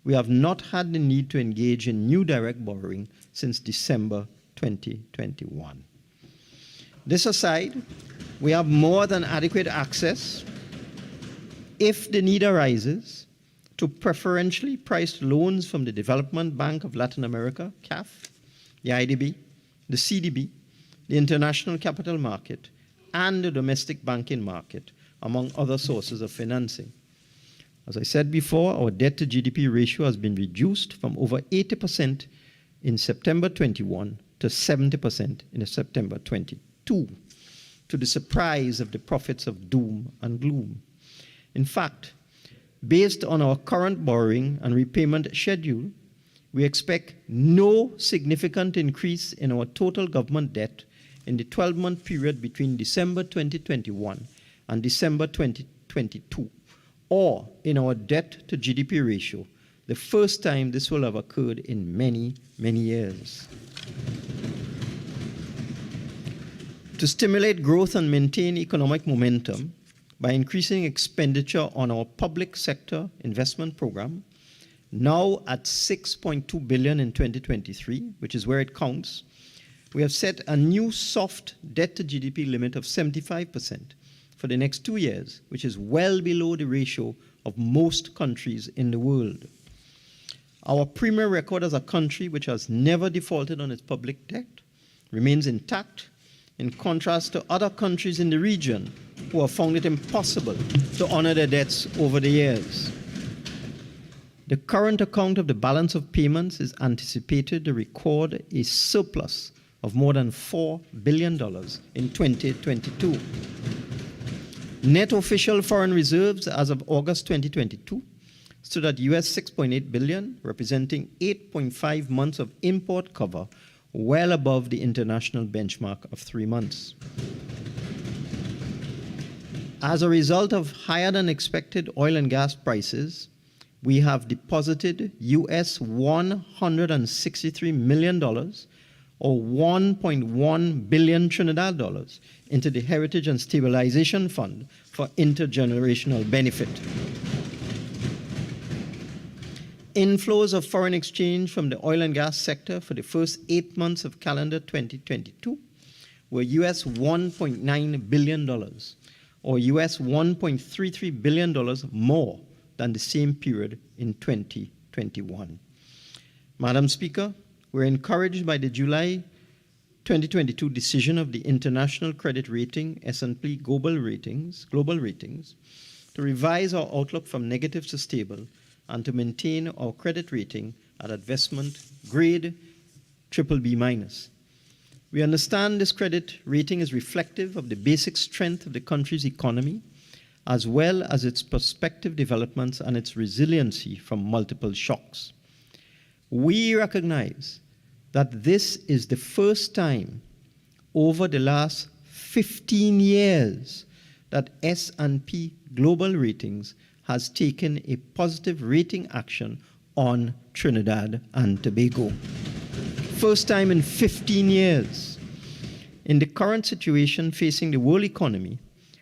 we have not had the need to engage in new direct borrowing since December 2021. This aside, we have more than adequate access, if the need arises, to preferentially priced loans from the Development Bank of Latin America, CAF, the IDB, the CDB, the International Capital Market, and the domestic banking market, among other sources of financing. As I said before, our debt to GDP ratio has been reduced from over 80% in September 21 to 70% in September 22, to the surprise of the prophets of doom and gloom. In fact, based on our current borrowing and repayment schedule, we expect no significant increase in our total government debt in the 12-month period between December 2021 and December 2022, or in our debt to GDP ratio, the first time this will have occurred in many, many years. To stimulate growth and maintain economic momentum by increasing expenditure on our public sector investment program, now at $6.2 billion in 2023, which is where it counts, we have set a new soft debt to GDP limit of 75% for the next 2 years, which is well below the ratio of most countries in the world. Our premier record as a country which has never defaulted on its public debt remains intact, in contrast to other countries in the region who have found it impossible to honor their debts over the years. The current account of the balance of payments is anticipated to record a surplus of more than $4 billion in 2022. Net official foreign reserves as of August 2022 stood at US $6.8 billion, representing 8.5 months of import cover, well above the international benchmark of 3 months. As a result of higher than expected oil and gas prices, we have deposited US $163 million, or 1.1 billion Trinidad dollars, into the Heritage and Stabilization Fund for intergenerational benefit. Inflows of foreign exchange from the oil and gas sector for the first 8 months of calendar 2022 were US $1.9 billion, or US $1.33 billion more than the same period in 2021. Madam Speaker, we're encouraged by the July 2022 decision of the international credit rating, S&P Global Ratings, to revise our outlook from negative to stable and to maintain our credit rating at investment grade BBB-. We understand this credit rating is reflective of the basic strength of the country's economy, as well as its prospective developments and its resiliency from multiple shocks. We recognize that this is the first time over the last 15 years that S&P Global Ratings has taken a positive rating action on Trinidad and Tobago. First time in 15 years. In the current situation facing the world economy,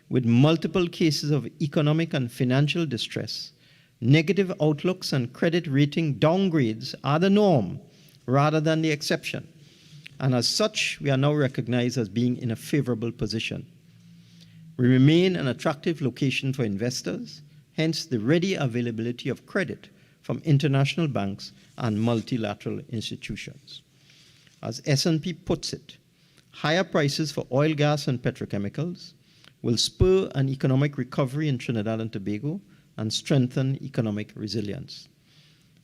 with multiple cases of economic and financial distress, negative outlooks and credit rating downgrades are the norm rather than the exception. And as such, we are now recognized as being in a favorable position. We remain an attractive location for investors, hence the ready availability of credit from international banks and multilateral institutions. As S&P puts it, higher prices for oil, gas, and petrochemicals will spur an economic recovery in Trinidad and Tobago and strengthen economic resilience.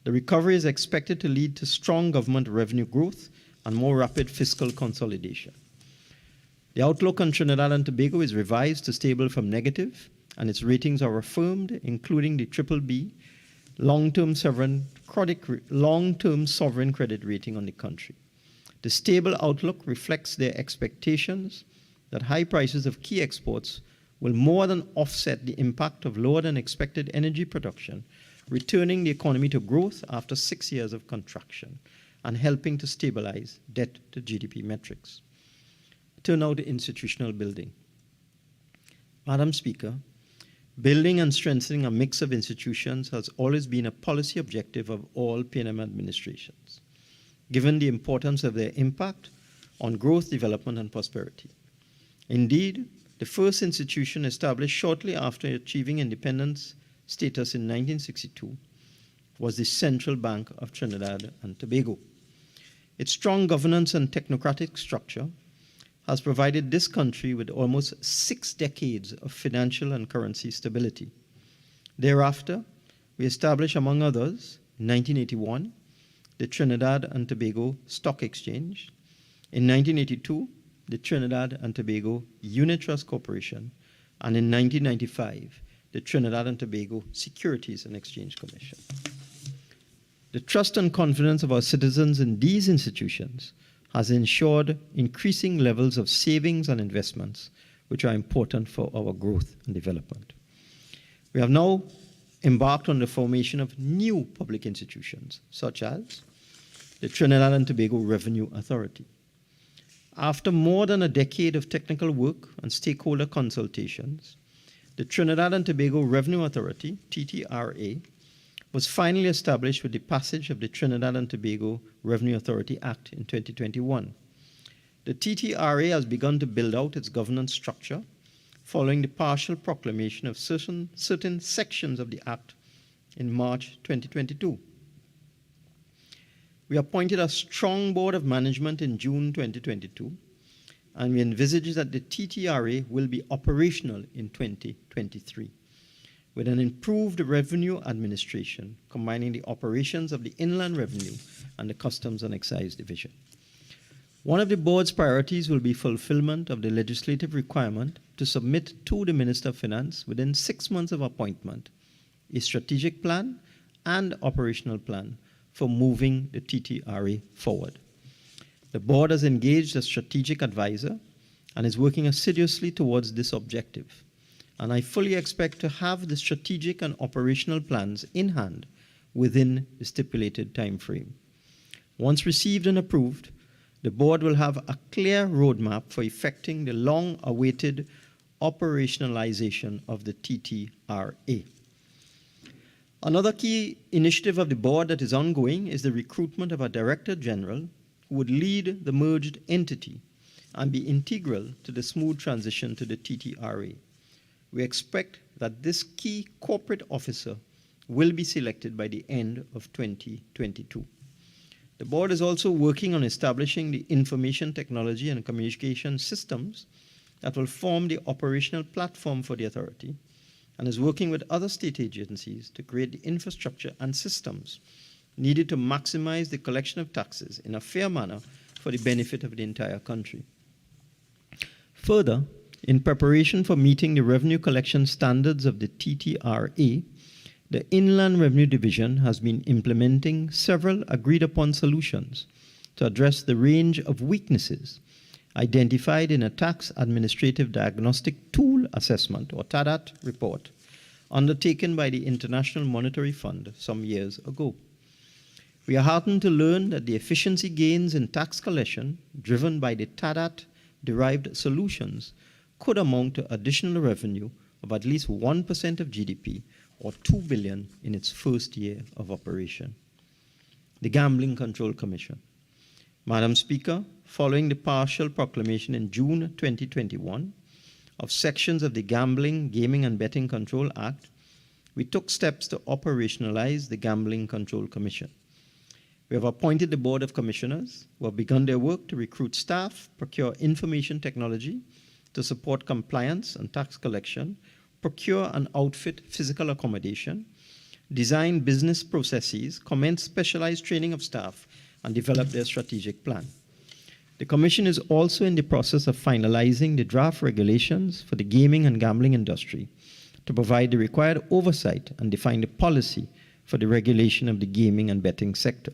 The recovery is expected to lead to strong government revenue growth and more rapid fiscal consolidation. The outlook on Trinidad and Tobago is revised to stable from negative, and its ratings are affirmed, including the BBB long-term sovereign credit rating on the country. The stable outlook reflects their expectations that high prices of key exports will more than offset the impact of lower than expected energy production, returning the economy to growth after 6 years of contraction and helping to stabilize debt to GDP metrics. Turn now to institutional building. Madam Speaker, building and strengthening a mix of institutions has always been a policy objective of all PNM administrations, given the importance of their impact on growth, development, and prosperity. Indeed, the first institution established shortly after achieving independence status in 1962 was the Central Bank of Trinidad and Tobago. Its strong governance and technocratic structure has provided this country with almost 6 decades of financial and currency stability. Thereafter, we established, among others, in 1981, the Trinidad and Tobago Stock Exchange, in 1982, the Trinidad and Tobago Unit Trust Corporation, and in 1995, the Trinidad and Tobago Securities and Exchange Commission. The trust and confidence of our citizens in these institutions has ensured increasing levels of savings and investments, which are important for our growth and development. We have now embarked on the formation of new public institutions, such as the Trinidad and Tobago Revenue Authority. After more than a decade of technical work and stakeholder consultations, the Trinidad and Tobago Revenue Authority, TTRA, was finally established with the passage of the Trinidad and Tobago Revenue Authority Act in 2021. The TTRA has begun to build out its governance structure following the partial proclamation of certain sections of the Act in March 2022. We appointed a strong board of management in June 2022, and we envisage that the TTRA will be operational in 2023. With an improved revenue administration, combining the operations of the Inland Revenue and the Customs and Excise Division. One of the board's priorities will be fulfillment of the legislative requirement to submit to the Minister of Finance within 6 months of appointment a strategic plan and operational plan for moving the TTRA forward. The board has engaged a strategic advisor and is working assiduously towards this objective. And I fully expect to have the strategic and operational plans in hand within the stipulated time frame. Once received and approved, the board will have a clear roadmap for effecting the long-awaited operationalization of the TTRA. Another key initiative of the board that is ongoing is the recruitment of a Director General who would lead the merged entity and be integral to the smooth transition to the TTRA. We expect that this key corporate officer will be selected by the end of 2022. The board is also working on establishing the information technology and communication systems that will form the operational platform for the authority, and is working with other state agencies to create the infrastructure and systems needed to maximize the collection of taxes in a fair manner for the benefit of the entire country. Further, in preparation for meeting the revenue collection standards of the TTRA, the Inland Revenue Division has been implementing several agreed-upon solutions to address the range of weaknesses identified in a Tax Administrative Diagnostic Tool Assessment, or TADAT, report undertaken by the International Monetary Fund some years ago. We are heartened to learn that the efficiency gains in tax collection driven by the TADAT-derived solutions could amount to additional revenue of at least 1% of GDP, or $2 billion in its first year of operation. The Gambling Control Commission. Madam Speaker, following the partial proclamation in June 2021 of sections of the Gambling, Gaming and Betting Control Act, we took steps to operationalize the Gambling Control Commission. We have appointed the Board of Commissioners who have begun their work to recruit staff, procure information technology to support compliance and tax collection, procure and outfit physical accommodation, design business processes, commence specialized training of staff, and develop their strategic plan. The Commission is also in the process of finalizing the draft regulations for the gaming and gambling industry to provide the required oversight and define the policy for the regulation of the gaming and betting sector.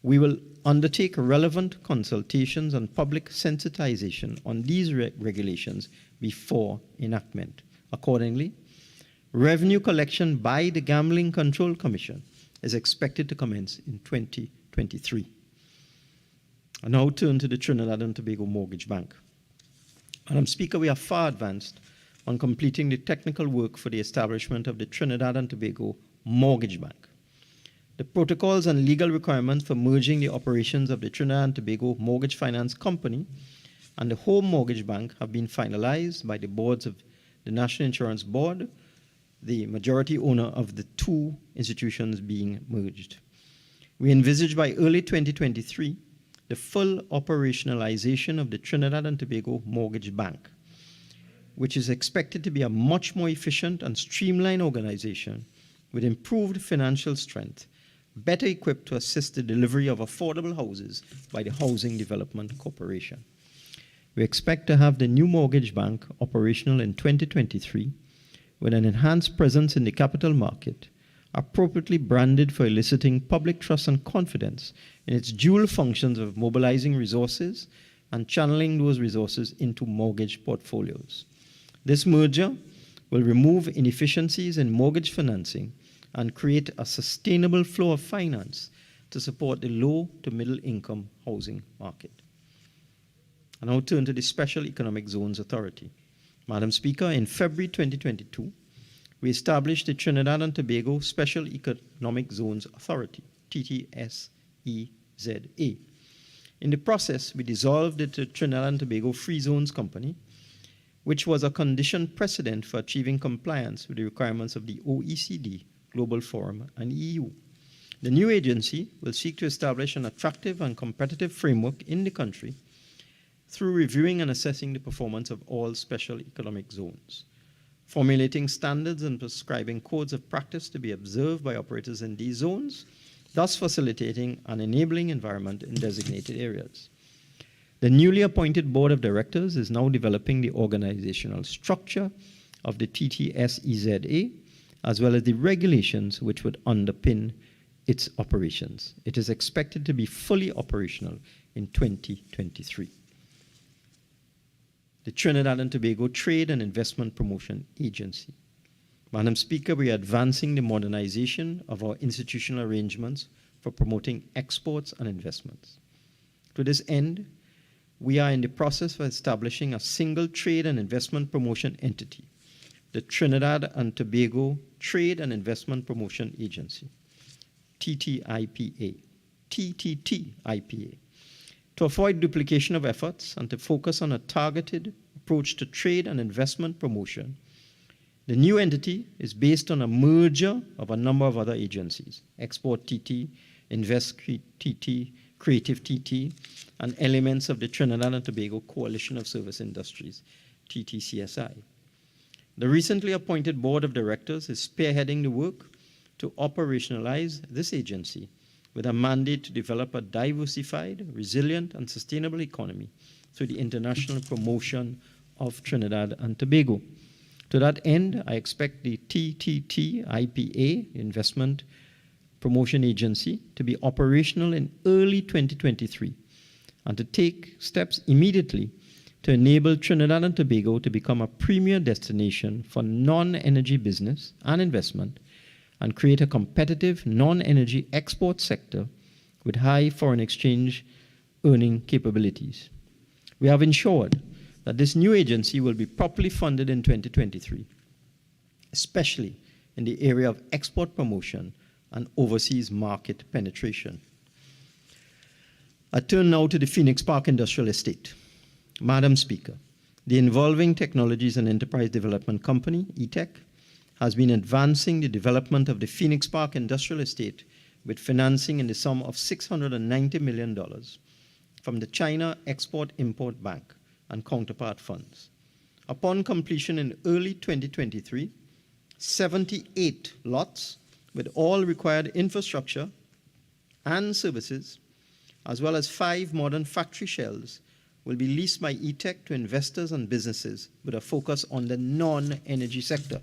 We will undertake relevant consultations and public sensitization on these regulations before enactment. Accordingly, revenue collection by the Gambling Control Commission is expected to commence in 2023. I now turn to the Trinidad and Tobago Mortgage Bank. Madam Speaker, we are far advanced on completing the technical work for the establishment of the Trinidad and Tobago Mortgage Bank. The protocols and legal requirements for merging the operations of the Trinidad and Tobago Mortgage Finance Company and the Home Mortgage Bank have been finalized by the boards of the National Insurance Board, the majority owner of the two institutions being merged. We envisage by early 2023 the full operationalization of the Trinidad and Tobago Mortgage Bank, which is expected to be a much more efficient and streamlined organization with improved financial strength, better equipped to assist the delivery of affordable houses by the Housing Development Corporation. We expect to have the new mortgage bank operational in 2023 with an enhanced presence in the capital market, appropriately branded for eliciting public trust and confidence in its dual functions of mobilizing resources and channeling those resources into mortgage portfolios. This merger will remove inefficiencies in mortgage financing and create a sustainable flow of finance to support the low to middle income housing market. I now turn to the Special Economic Zones Authority. Madam Speaker, in February 2022, we established the Trinidad and Tobago Special Economic Zones Authority, TTSEZA. In the process, we dissolved the Trinidad and Tobago Free Zones Company, which was a condition precedent for achieving compliance with the requirements of the OECD, Global Forum, and EU. The new agency will seek to establish an attractive and competitive framework in the country through reviewing and assessing the performance of all special economic zones, formulating standards and prescribing codes of practice to be observed by operators in these zones, thus facilitating an enabling environment in designated areas. The newly appointed Board of Directors is now developing the organizational structure of the TTSEZA, as well as the regulations which would underpin its operations. It is expected to be fully operational in 2023. The Trinidad and Tobago Trade and Investment Promotion Agency. Madam Speaker, we are advancing the modernization of our institutional arrangements for promoting exports and investments. To this end, we are in the process of establishing a single trade and investment promotion entity, the Trinidad and Tobago Trade and Investment Promotion Agency, TTIPA. To avoid duplication of efforts and to focus on a targeted approach to trade and investment promotion, the new entity is based on a merger of a number of other agencies, Export TT, Invest TT, Creative TT, and elements of the Trinidad and Tobago Coalition of Service Industries, TTCSI. The recently appointed Board of Directors is spearheading the work to operationalize this agency with a mandate to develop a diversified, resilient, and sustainable economy through the international promotion of Trinidad and Tobago. To that end, I expect the TTTIPA, Investment Promotion Agency, to be operational in early 2023 and to take steps immediately to enable Trinidad and Tobago to become a premier destination for non-energy business and investment and create a competitive non-energy export sector with high foreign exchange earning capabilities. We have ensured that this new agency will be properly funded in 2023, especially in the area of export promotion and overseas market penetration. I turn now to the Phoenix Park Industrial Estate. Madam Speaker, the Involving Technologies and Enterprise Development Company, Ict, has been advancing the development of the Phoenix Park Industrial Estate with financing in the sum of $690 million from the China Export-Import Bank and counterpart funds. Upon completion in early 2023, 78 lots with all required infrastructure and services, as well as 5 modern factory shells, will be leased by Ict to investors and businesses with a focus on the non-energy sector.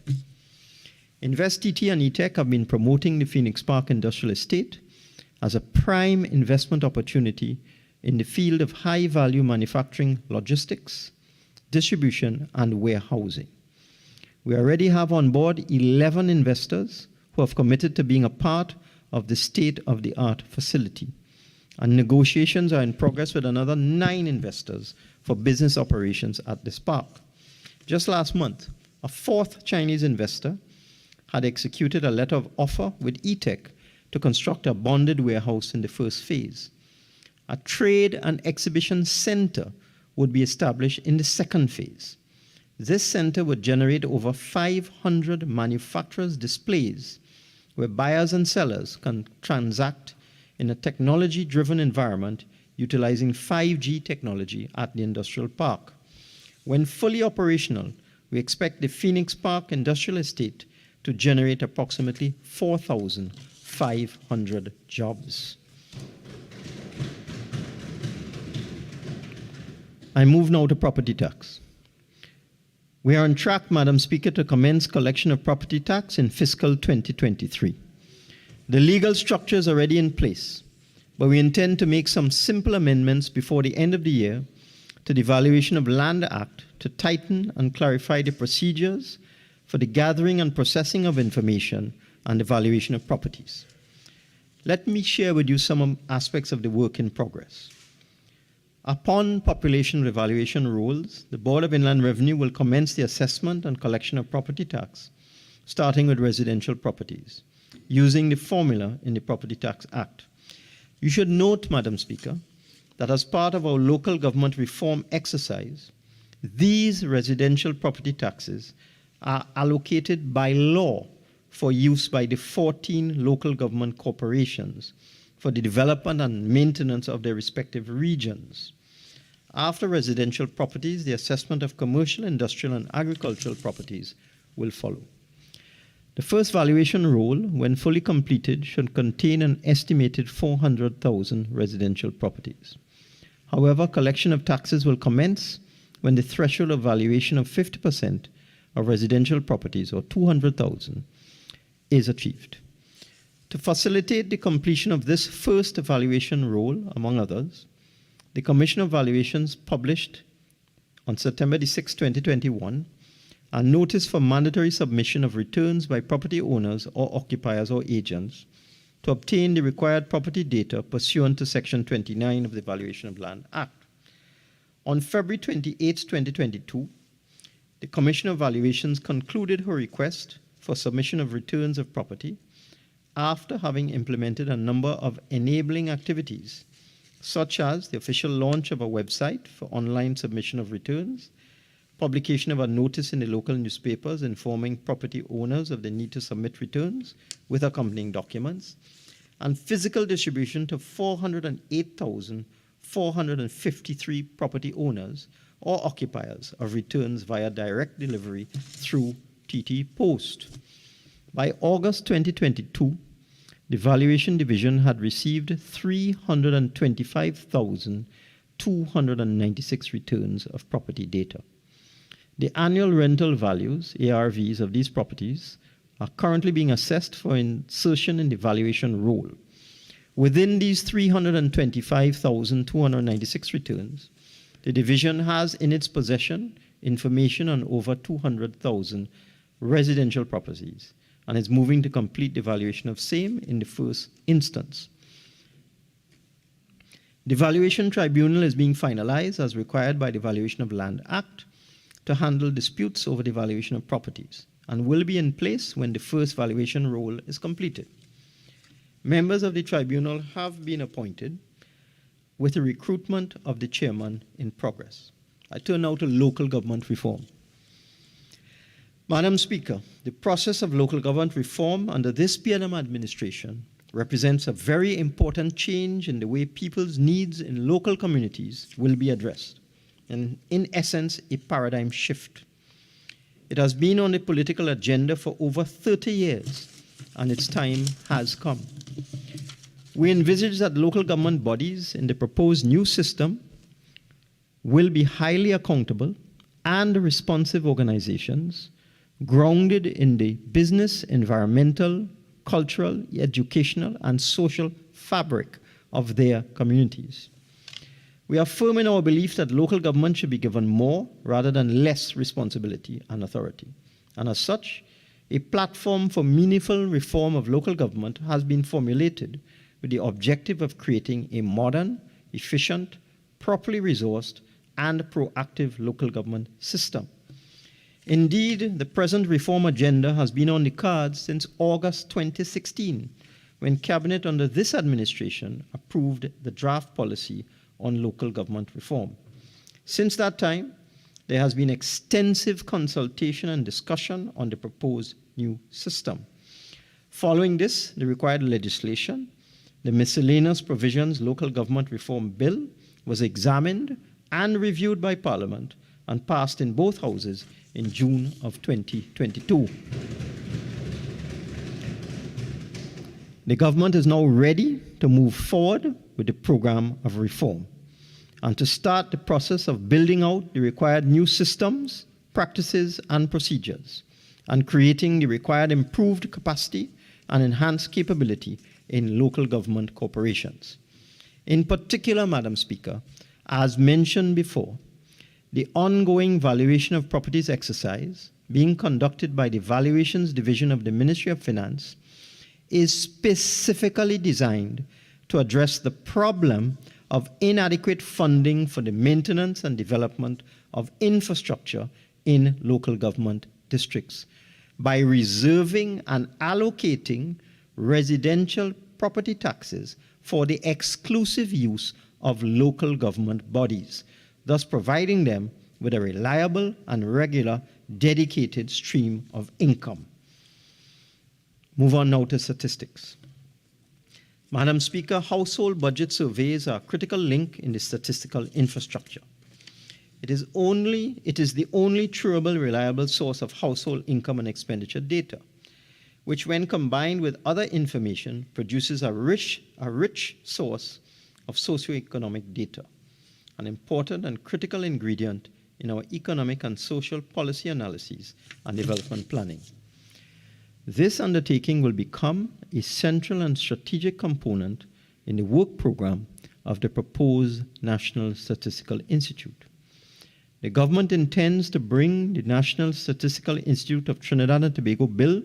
InvestTT and Ict have been promoting the Phoenix Park Industrial Estate as a prime investment opportunity in the field of high-value manufacturing, logistics, distribution, and warehousing. We already have on board 11 investors who have committed to being a part of the state-of-the-art facility, and negotiations are in progress with another 9 investors for business operations at this park. Just last month, a 4th Chinese investor had executed a letter of offer with Ict to construct a bonded warehouse in the first phase. A trade and exhibition center would be established in the second phase. This center would generate over 500 manufacturers' displays where buyers and sellers can transact in a technology-driven environment utilizing 5G technology at the industrial park. When fully operational, we expect the Phoenix Park Industrial Estate to generate approximately 4,500 jobs. I move now to property tax. We are on track, Madam Speaker, to commence collection of property tax in fiscal 2023. The legal structure is already in place, but we intend to make some simple amendments before the end of the year to the Valuation of Land Act to tighten and clarify the procedures for the gathering and processing of information and the valuation of properties. Let me share with you some aspects of the work in progress. Upon population revaluation rules, the Board of Inland Revenue will commence the assessment and collection of property tax, starting with residential properties, using the formula in the Property Tax Act. You should note, Madam Speaker, that as part of our local government reform exercise, these residential property taxes are allocated by law for use by the 14 local government corporations for the development and maintenance of their respective regions. After residential properties, the assessment of commercial, industrial, and agricultural properties will follow. The first valuation roll, when fully completed, should contain an estimated 400,000 residential properties. However, collection of taxes will commence when the threshold of valuation of 50% of residential properties, or 200,000, is achieved. To facilitate the completion of this first valuation roll, among others, the Commission of Valuations published on September 6, 2021, a notice for mandatory submission of returns by property owners or occupiers or agents to obtain the required property data pursuant to Section 29 of the Valuation of Land Act. On February 28, 2022, the Commission of Valuations concluded her request for submission of returns of property after having implemented a number of enabling activities, such as the official launch of a website for online submission of returns, publication of a notice in the local newspapers informing property owners of the need to submit returns with accompanying documents, and physical distribution to 408,453 property owners or occupiers of returns via direct delivery through TT Post. By August 2022, the Valuation Division had received 325,296 returns of property data. The annual rental values, ARVs, of these properties are currently being assessed for insertion in the valuation roll. Within these 325,296 returns, the division has in its possession information on over 200,000 residential properties and is moving to complete the valuation of same in the first instance. The Valuation Tribunal is being finalized as required by the Valuation of Land Act to handle disputes over the valuation of properties and will be in place when the first valuation roll is completed. Members of the tribunal have been appointed with the recruitment of the chairman in progress. I turn now to local government reform. Madam Speaker, the process of local government reform under this PNM administration represents a very important change in the way people's needs in local communities will be addressed, and in essence, a paradigm shift. It has been on the political agenda for over 30 years, and its time has come. We envisage that local government bodies in the proposed new system will be highly accountable and responsive organizations grounded in the business, environmental, cultural, educational, and social fabric of their communities. We are firm in our belief that local government should be given more rather than less responsibility and authority. And as such, a platform for meaningful reform of local government has been formulated with the objective of creating a modern, efficient, properly resourced, and proactive local government system. Indeed, the present reform agenda has been on the cards since August 2016, when Cabinet under this administration approved the draft policy on local government reform. Since that time, there has been extensive consultation and discussion on the proposed new system. Following this, the required legislation, the Miscellaneous Provisions Local Government Reform Bill, was examined and reviewed by Parliament and passed in both houses in June of 2022. The government is now ready to move forward with the program of reform and to start the process of building out the required new systems, practices, and procedures, and creating the required improved capacity and enhanced capability in local government corporations. In particular, Madam Speaker, as mentioned before, the ongoing valuation of properties exercise being conducted by the Valuations Division of the Ministry of Finance is specifically designed to address the problem of inadequate funding for the maintenance and development of infrastructure in local government districts by reserving and allocating residential property taxes for the exclusive use of local government bodies, thus providing them with a reliable and regular dedicated stream of income. Move on now to statistics. Madam Speaker, household budget surveys are a critical link in the statistical infrastructure. It is the only trueable, reliable source of household income and expenditure data, which when combined with other information produces a rich source of socioeconomic data, an important and critical ingredient in our economic and social policy analyses and development planning. This undertaking will become a central and strategic component in the work program of the proposed National Statistical Institute. The government intends to bring the National Statistical Institute of Trinidad and Tobago bill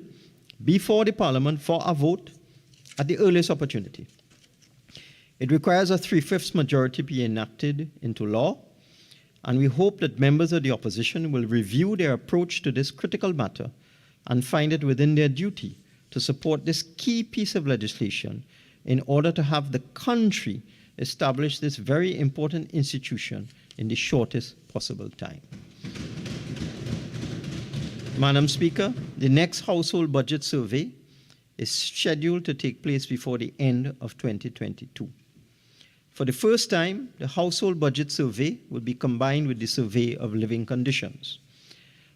before the Parliament for a vote at the earliest opportunity. It requires a 3/5 majority be enacted into law, and we hope that members of the opposition will review their approach to this critical matter and find it within their duty to support this key piece of legislation in order to have the country establish this very important institution in the shortest possible time. Madam Speaker, the next household budget survey is scheduled to take place before the end of 2022. For the first time, the household budget survey will be combined with the survey of living conditions.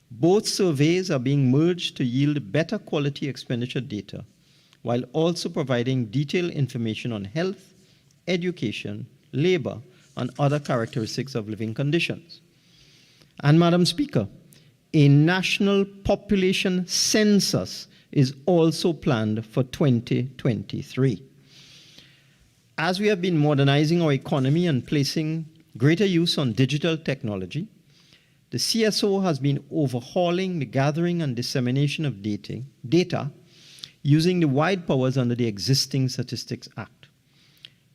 Both surveys are being merged to yield better quality expenditure data, while also providing detailed information on health, education, labor, and other characteristics of living conditions. And Madam Speaker, a national population census is also planned for 2023. As we have been modernizing our economy and placing greater use on digital technology, the CSO has been overhauling the gathering and dissemination of data using the wide powers under the existing Statistics Act.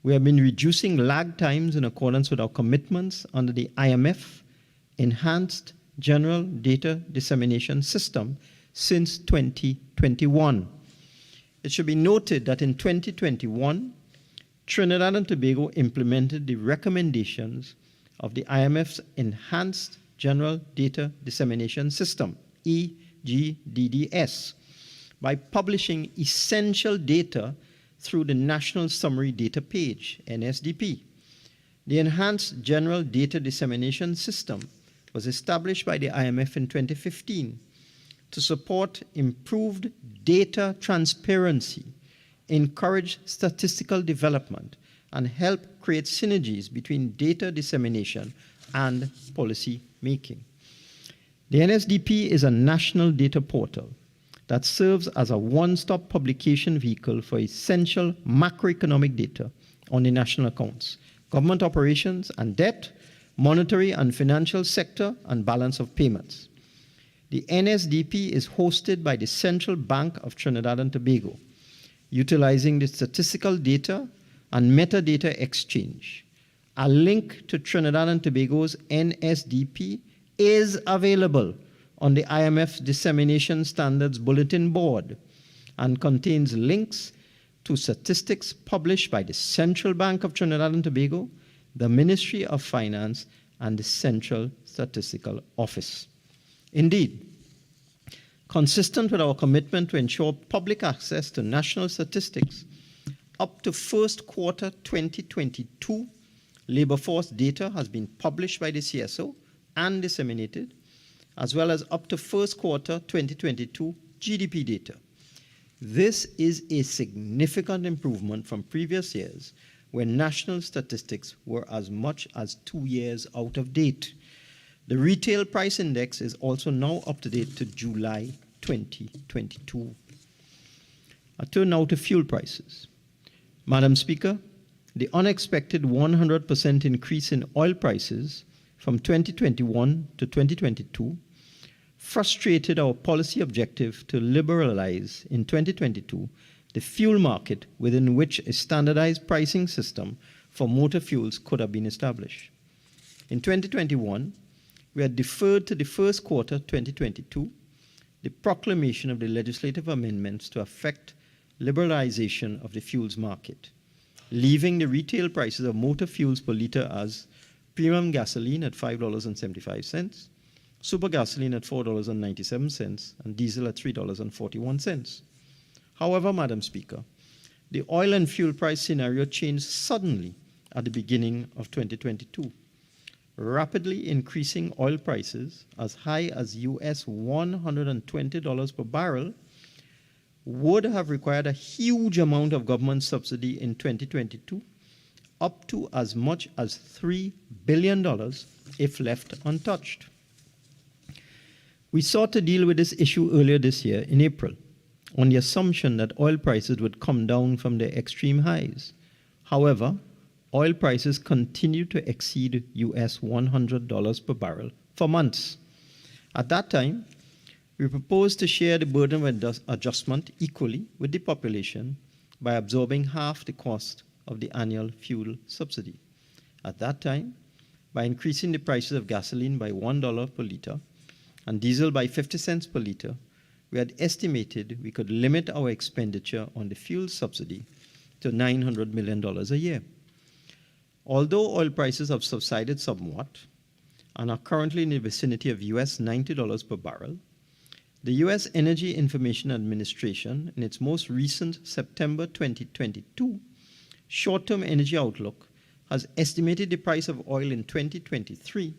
We have been reducing lag times in accordance with our commitments under the IMF Enhanced General Data Dissemination System since 2021. It should be noted that in 2021, Trinidad and Tobago implemented the recommendations of the IMF's Enhanced General Data Dissemination System, EGDDS, by publishing essential data through the National Summary Data Page, NSDP. The Enhanced General Data Dissemination System was established by the IMF in 2015 to support improved data transparency, encourage statistical development, and help create synergies between data dissemination and policy making. The NSDP is a national data portal that serves as a one-stop publication vehicle for essential macroeconomic data on the national accounts, government operations and debt, monetary and financial sector, and balance of payments. The NSDP is hosted by the Central Bank of Trinidad and Tobago, utilizing the statistical data and metadata exchange. A link to Trinidad and Tobago's NSDP is available on the IMF Dissemination Standards Bulletin Board and contains links to statistics published by the Central Bank of Trinidad and Tobago, the Ministry of Finance, and the Central Statistical Office. Indeed, consistent with our commitment to ensure public access to national statistics, up to first quarter 2022, labor force data has been published by the CSO and disseminated, as well as up to first quarter 2022 GDP data. This is a significant improvement from previous years when national statistics were as much as 2 years out of date. The retail price index is also now up to date to July 2022. I turn now to fuel prices. Madam Speaker, the unexpected 100% increase in oil prices from 2021 to 2022 frustrated our policy objective to liberalize in 2022 the fuel market within which a standardized pricing system for motor fuels could have been established. In 2021, we had deferred to the first quarter 2022 the proclamation of the legislative amendments to affect liberalization of the fuels market, leaving the retail prices of motor fuels per litre as premium gasoline at $5.75, super gasoline at $4.97, and diesel at $3.41. However, Madam Speaker, the oil and fuel price scenario changed suddenly at the beginning of 2022. Rapidly increasing oil prices as high as US $120 per barrel would have required a huge amount of government subsidy in 2022, up to as much as $3 billion if left untouched. We sought to deal with this issue earlier this year in April on the assumption that oil prices would come down from their extreme highs. However, oil prices continued to exceed US $100 per barrel for months. At that time, we proposed to share the burden of adjustment equally with the population by absorbing half the cost of the annual fuel subsidy. At that time, by increasing the prices of gasoline by $1 per litre and diesel by 50 cents per litre, we had estimated we could limit our expenditure on the fuel subsidy to $900 million a year. Although oil prices have subsided somewhat and are currently in the vicinity of US $90 per barrel, the US Energy Information Administration, in its most recent September 2022 short-term energy outlook, has estimated the price of oil in 2023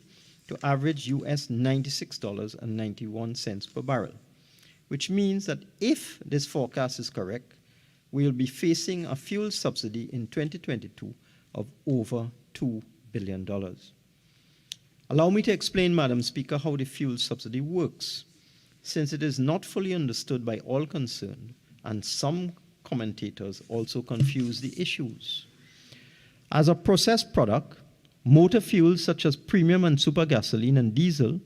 to average US $96.91 per barrel, which means that if this forecast is correct, we will be facing a fuel subsidy in 2022 of over $2 billion. Allow me to explain, Madam Speaker, how the fuel subsidy works, since it is not fully understood by all concerned, and some commentators also confuse the issues. As a processed product, motor fuels such as premium and super gasoline and diesel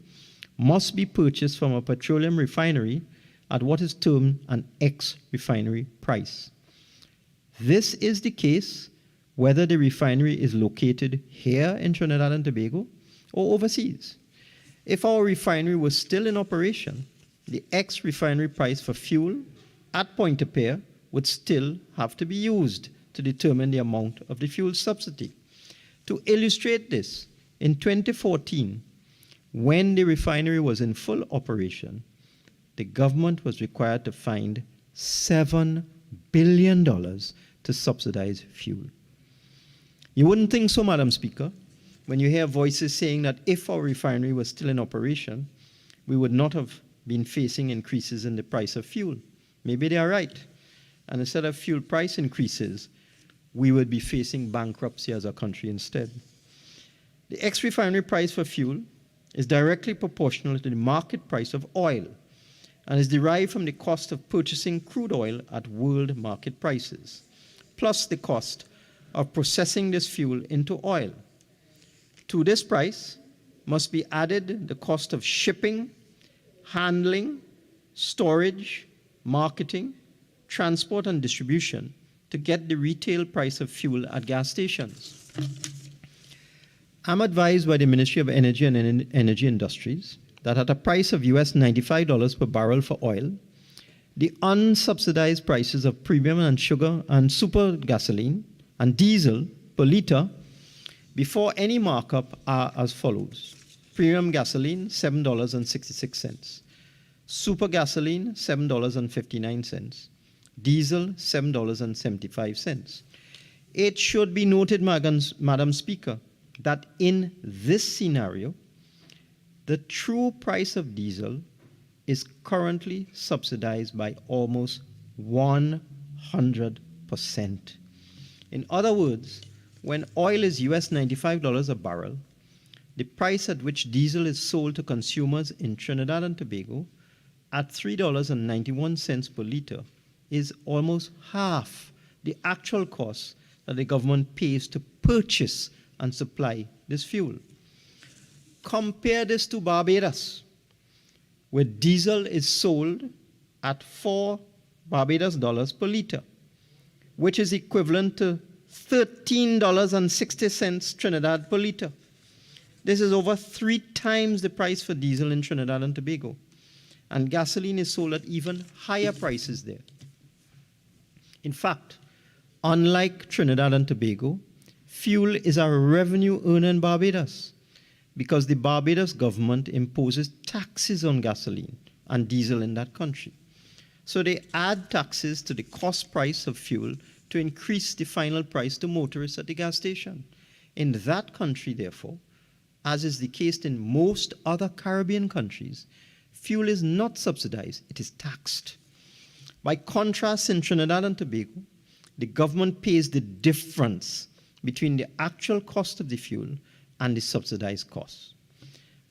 must be purchased from a petroleum refinery at what is termed an ex-refinery price. This is the case whether the refinery is located here in Trinidad and Tobago or overseas. If our refinery was still in operation, the ex-refinery price for fuel at point of pair would still have to be used to determine the amount of the fuel subsidy. To illustrate this, in 2014, when the refinery was in full operation, the government was required to find $7 billion to subsidize fuel. You wouldn't think so, Madam Speaker, when you hear voices saying that if our refinery was still in operation, we would not have been facing increases in the price of fuel. Maybe they are right. And instead of fuel price increases, we would be facing bankruptcy as a country instead. The ex-refinery price for fuel is directly proportional to the market price of oil and is derived from the cost of purchasing crude oil at world market prices, plus the cost of processing this fuel into oil. To this price must be added the cost of shipping, handling, storage, marketing, transport, and distribution to get the retail price of fuel at gas stations. I'm advised by the Ministry of Energy and Energy Industries that at a price of US $95 per barrel for oil, the unsubsidized prices of premium and sugar and super gasoline and diesel per liter before any markup are as follows. Premium gasoline, $7.66. Super gasoline, $7.59. Diesel, $7.75. It should be noted, Madam Speaker, that in this scenario, the true price of diesel is currently subsidized by almost 100%. In other words, when oil is US $95 a barrel, the price at which diesel is sold to consumers in Trinidad and Tobago at $3.91 per liter is almost half the actual cost that the government pays to purchase and supply this fuel. Compare this to Barbados, where diesel is sold at 4 Barbados dollars per liter, which is equivalent to $13.60 Trinidad per liter. This is over 3 times the price for diesel in Trinidad and Tobago, and gasoline is sold at even higher prices there. In fact, unlike Trinidad and Tobago, fuel is a revenue earner in Barbados because the Barbados government imposes taxes on gasoline and diesel in that country. So they add taxes to the cost price of fuel to increase the final price to motorists at the gas station. In that country, therefore, as is the case in most other Caribbean countries, fuel is not subsidized, it is taxed. By contrast, in Trinidad and Tobago, the government pays the difference between the actual cost of the fuel and the subsidized cost.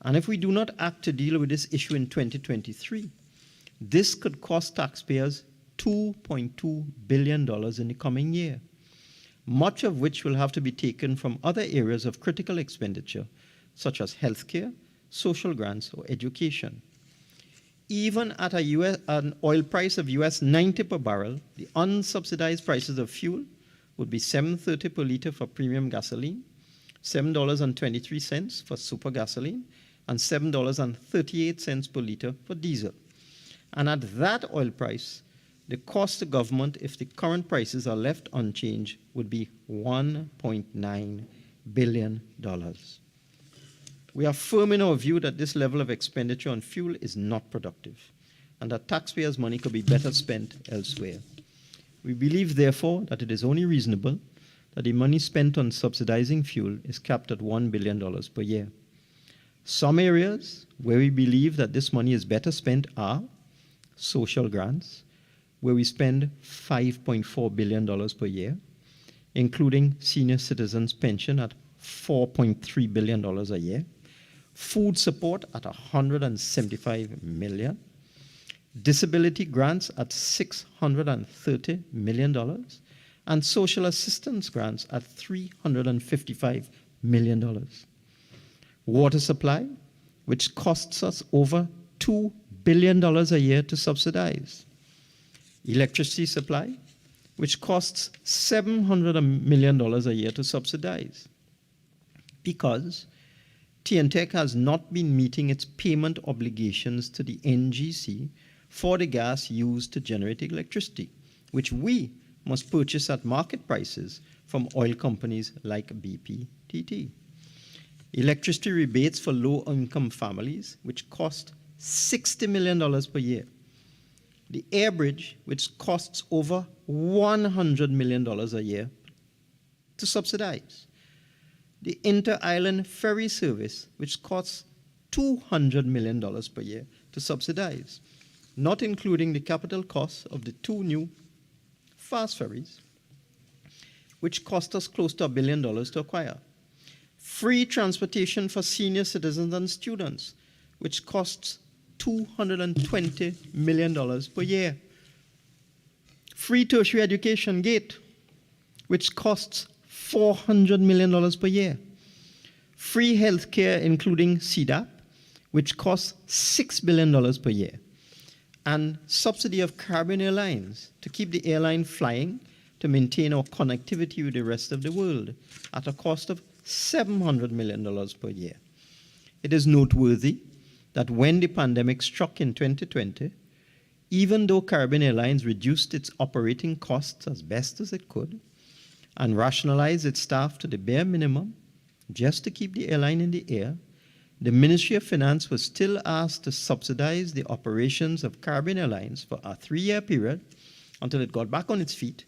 And if we do not act to deal with this issue in 2023, this could cost taxpayers $2.2 billion in the coming year, much of which will have to be taken from other areas of critical expenditure, such as healthcare, social grants, or education. Even at an oil price of US 90 per barrel, the unsubsidized prices of fuel would be $7.30 per liter for premium gasoline, $7.23 for super gasoline, and $7.38 per liter for diesel. And at that oil price, the cost to government, if the current prices are left unchanged, would be $1.9 billion. We are firm in our view that this level of expenditure on fuel is not productive and that taxpayers' money could be better spent elsewhere. We believe, therefore, that it is only reasonable that the money spent on subsidizing fuel is capped at $1 billion per year. Some areas where we believe that this money is better spent are social grants, where we spend $5.4 billion per year, including senior citizens' pension at $4.3 billion a year, food support at $175 million, disability grants at $630 million, and social assistance grants at $355 million. Water supply, which costs us over $2 billion a year to subsidize. Electricity supply, which costs $700 million a year to subsidize. Because TNTEC has not been meeting its payment obligations to the NGC for the gas used to generate electricity, which we must purchase at market prices from oil companies like BP/TT. Electricity rebates for low-income families, which cost $60 million per year. the air bridge, which costs over $100 million a year to subsidize, the inter-island ferry service, which costs $200 million per year to subsidize, not including the capital costs of the 2 new fast ferries, which cost us close to $1 billion to acquire. Free transportation for senior citizens and students, which costs $220 million per year. Free tertiary education gate, which costs $400 million per year. Free healthcare, including CDAP, which costs $6 billion per year. And subsidy of Caribbean Airlines to keep the airline flying to maintain our connectivity with the rest of the world at a cost of $700 million per year. It is noteworthy that when the pandemic struck in 2020, even though Caribbean Airlines reduced its operating costs as best as it could and rationalized its staff to the bare minimum just to keep the airline in the air, the Ministry of Finance was still asked to subsidize the operations of Caribbean Airlines for a 3-year period until it got back on its feet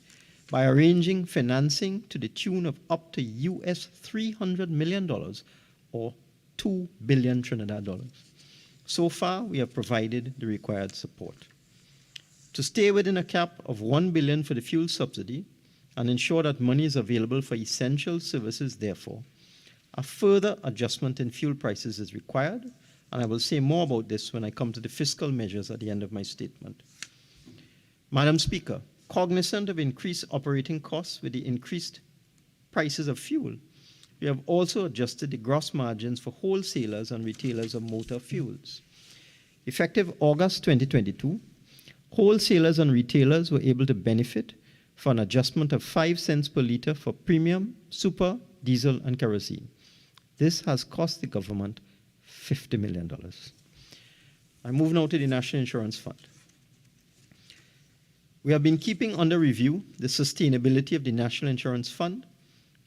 by arranging financing to the tune of up to US $300 million or 2 billion Trinidad dollars. So far, we have provided the required support. To stay within a cap of $1 billion for the fuel subsidy and ensure that money is available for essential services, therefore, a further adjustment in fuel prices is required, and I will say more about this when I come to the fiscal measures at the end of my statement. Madam Speaker, cognizant of increased operating costs with the increased prices of fuel, we have also adjusted the gross margins for wholesalers and retailers of motor fuels. Effective August 2022, wholesalers and retailers were able to benefit for an adjustment of 5 cents per litre for premium, super, diesel, and kerosene. This has cost the government $50 million. I move now to the National Insurance Fund. We have been keeping under review the sustainability of the National Insurance Fund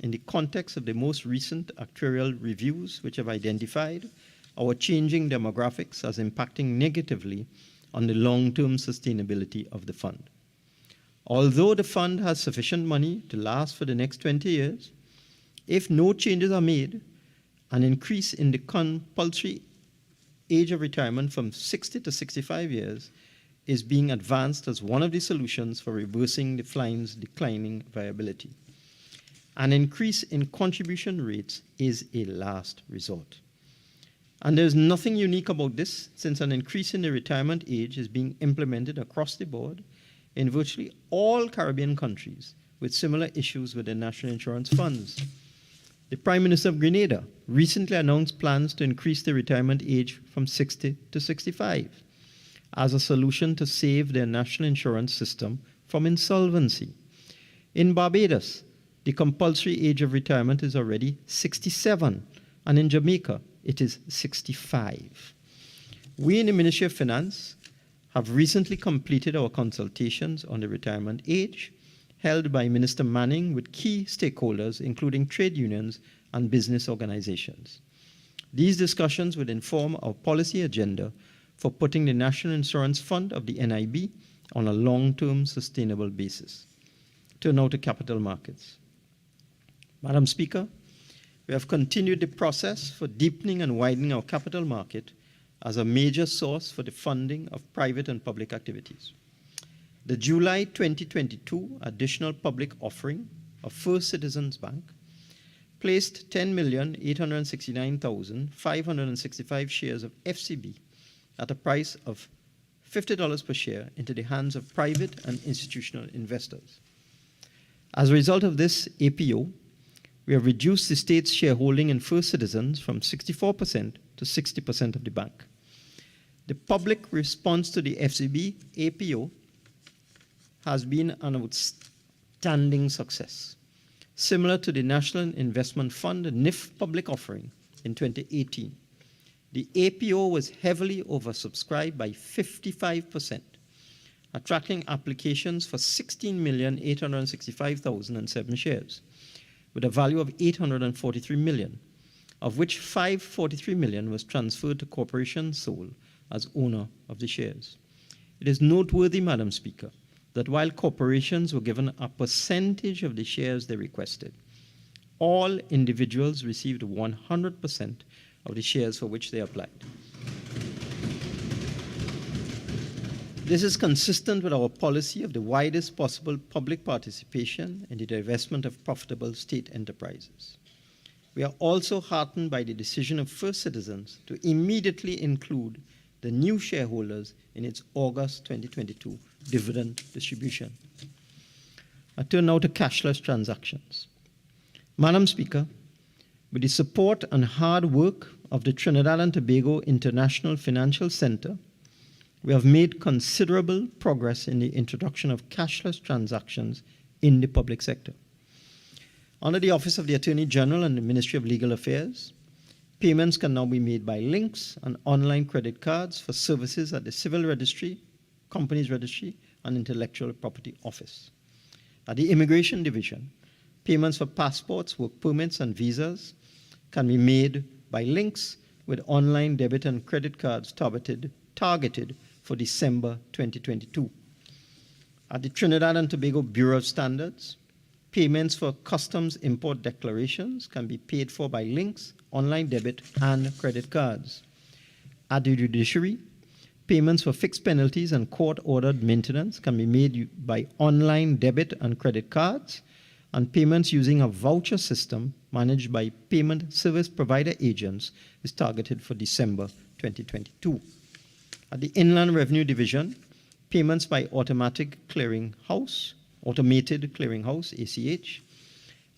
in the context of the most recent actuarial reviews, which have identified our changing demographics as impacting negatively on the long-term sustainability of the fund. Although the fund has sufficient money to last for the next 20 years, if no changes are made, an increase in the compulsory age of retirement from 60 to 65 years is being advanced as one of the solutions for reversing the find's declining viability. An increase in contribution rates is a last resort. And there's nothing unique about this, since an increase in the retirement age is being implemented across the board in virtually all Caribbean countries with similar issues with their national insurance funds. The Prime Minister of Grenada recently announced plans to increase the retirement age from 60 to 65 as a solution to save their national insurance system from insolvency. In Barbados, the compulsory age of retirement is already 67, and in Jamaica, it is 65. We in the Ministry of Finance have recently completed our consultations on the retirement age, held by Minister Manning with key stakeholders, including trade unions and business organizations. These discussions will inform our policy agenda for putting the National Insurance Fund of the NIB on a long-term sustainable basis. Turn now to capital markets. Madam Speaker, we have continued the process for deepening and widening our capital market as a major source for the funding of private and public activities. The July 2022 additional public offering of First Citizens Bank placed 10,869,565 shares of FCB at a price of $50 per share into the hands of private and institutional investors. As a result of this APO, we have reduced the state's shareholding in First Citizens from 64% to 60% of the bank. The public response to the FCB APO has been an outstanding success, similar to the National Investment Fund NIF public offering in 2018. The APO was heavily oversubscribed by 55%, attracting applications for 16,865,007 shares, with a value of $843 million, of which $543 million was transferred to Corporation Seoul as owner of the shares. It is noteworthy, Madam Speaker, that while corporations were given a percentage of the shares they requested, all individuals received 100% of the shares for which they applied. This is consistent with our policy of the widest possible public participation in the divestment of profitable state enterprises. We are also heartened by the decision of First Citizens to immediately include the new shareholders in its August 2022 dividend distribution. I turn now to cashless transactions. Madam Speaker, with the support and hard work of the Trinidad and Tobago International Financial Center, we have made considerable progress in the introduction of cashless transactions in the public sector. Under the Office of the Attorney General and the Ministry of Legal Affairs, payments can now be made by links and online credit cards for services at the Civil Registry, Companies Registry, and Intellectual Property Office. At the Immigration Division, payments for passports, work permits, and visas can be made by links with online debit and credit cards targeted for December 2022. At the Trinidad and Tobago Bureau of Standards, payments for customs import declarations can be paid for by links, online debit, and credit cards. At the Judiciary, payments for fixed penalties and court-ordered maintenance can be made by online debit and credit cards, and payments using a voucher system managed by payment service provider agents is targeted for December 2022. At the Inland Revenue Division, payments by automated clearinghouse, ACH,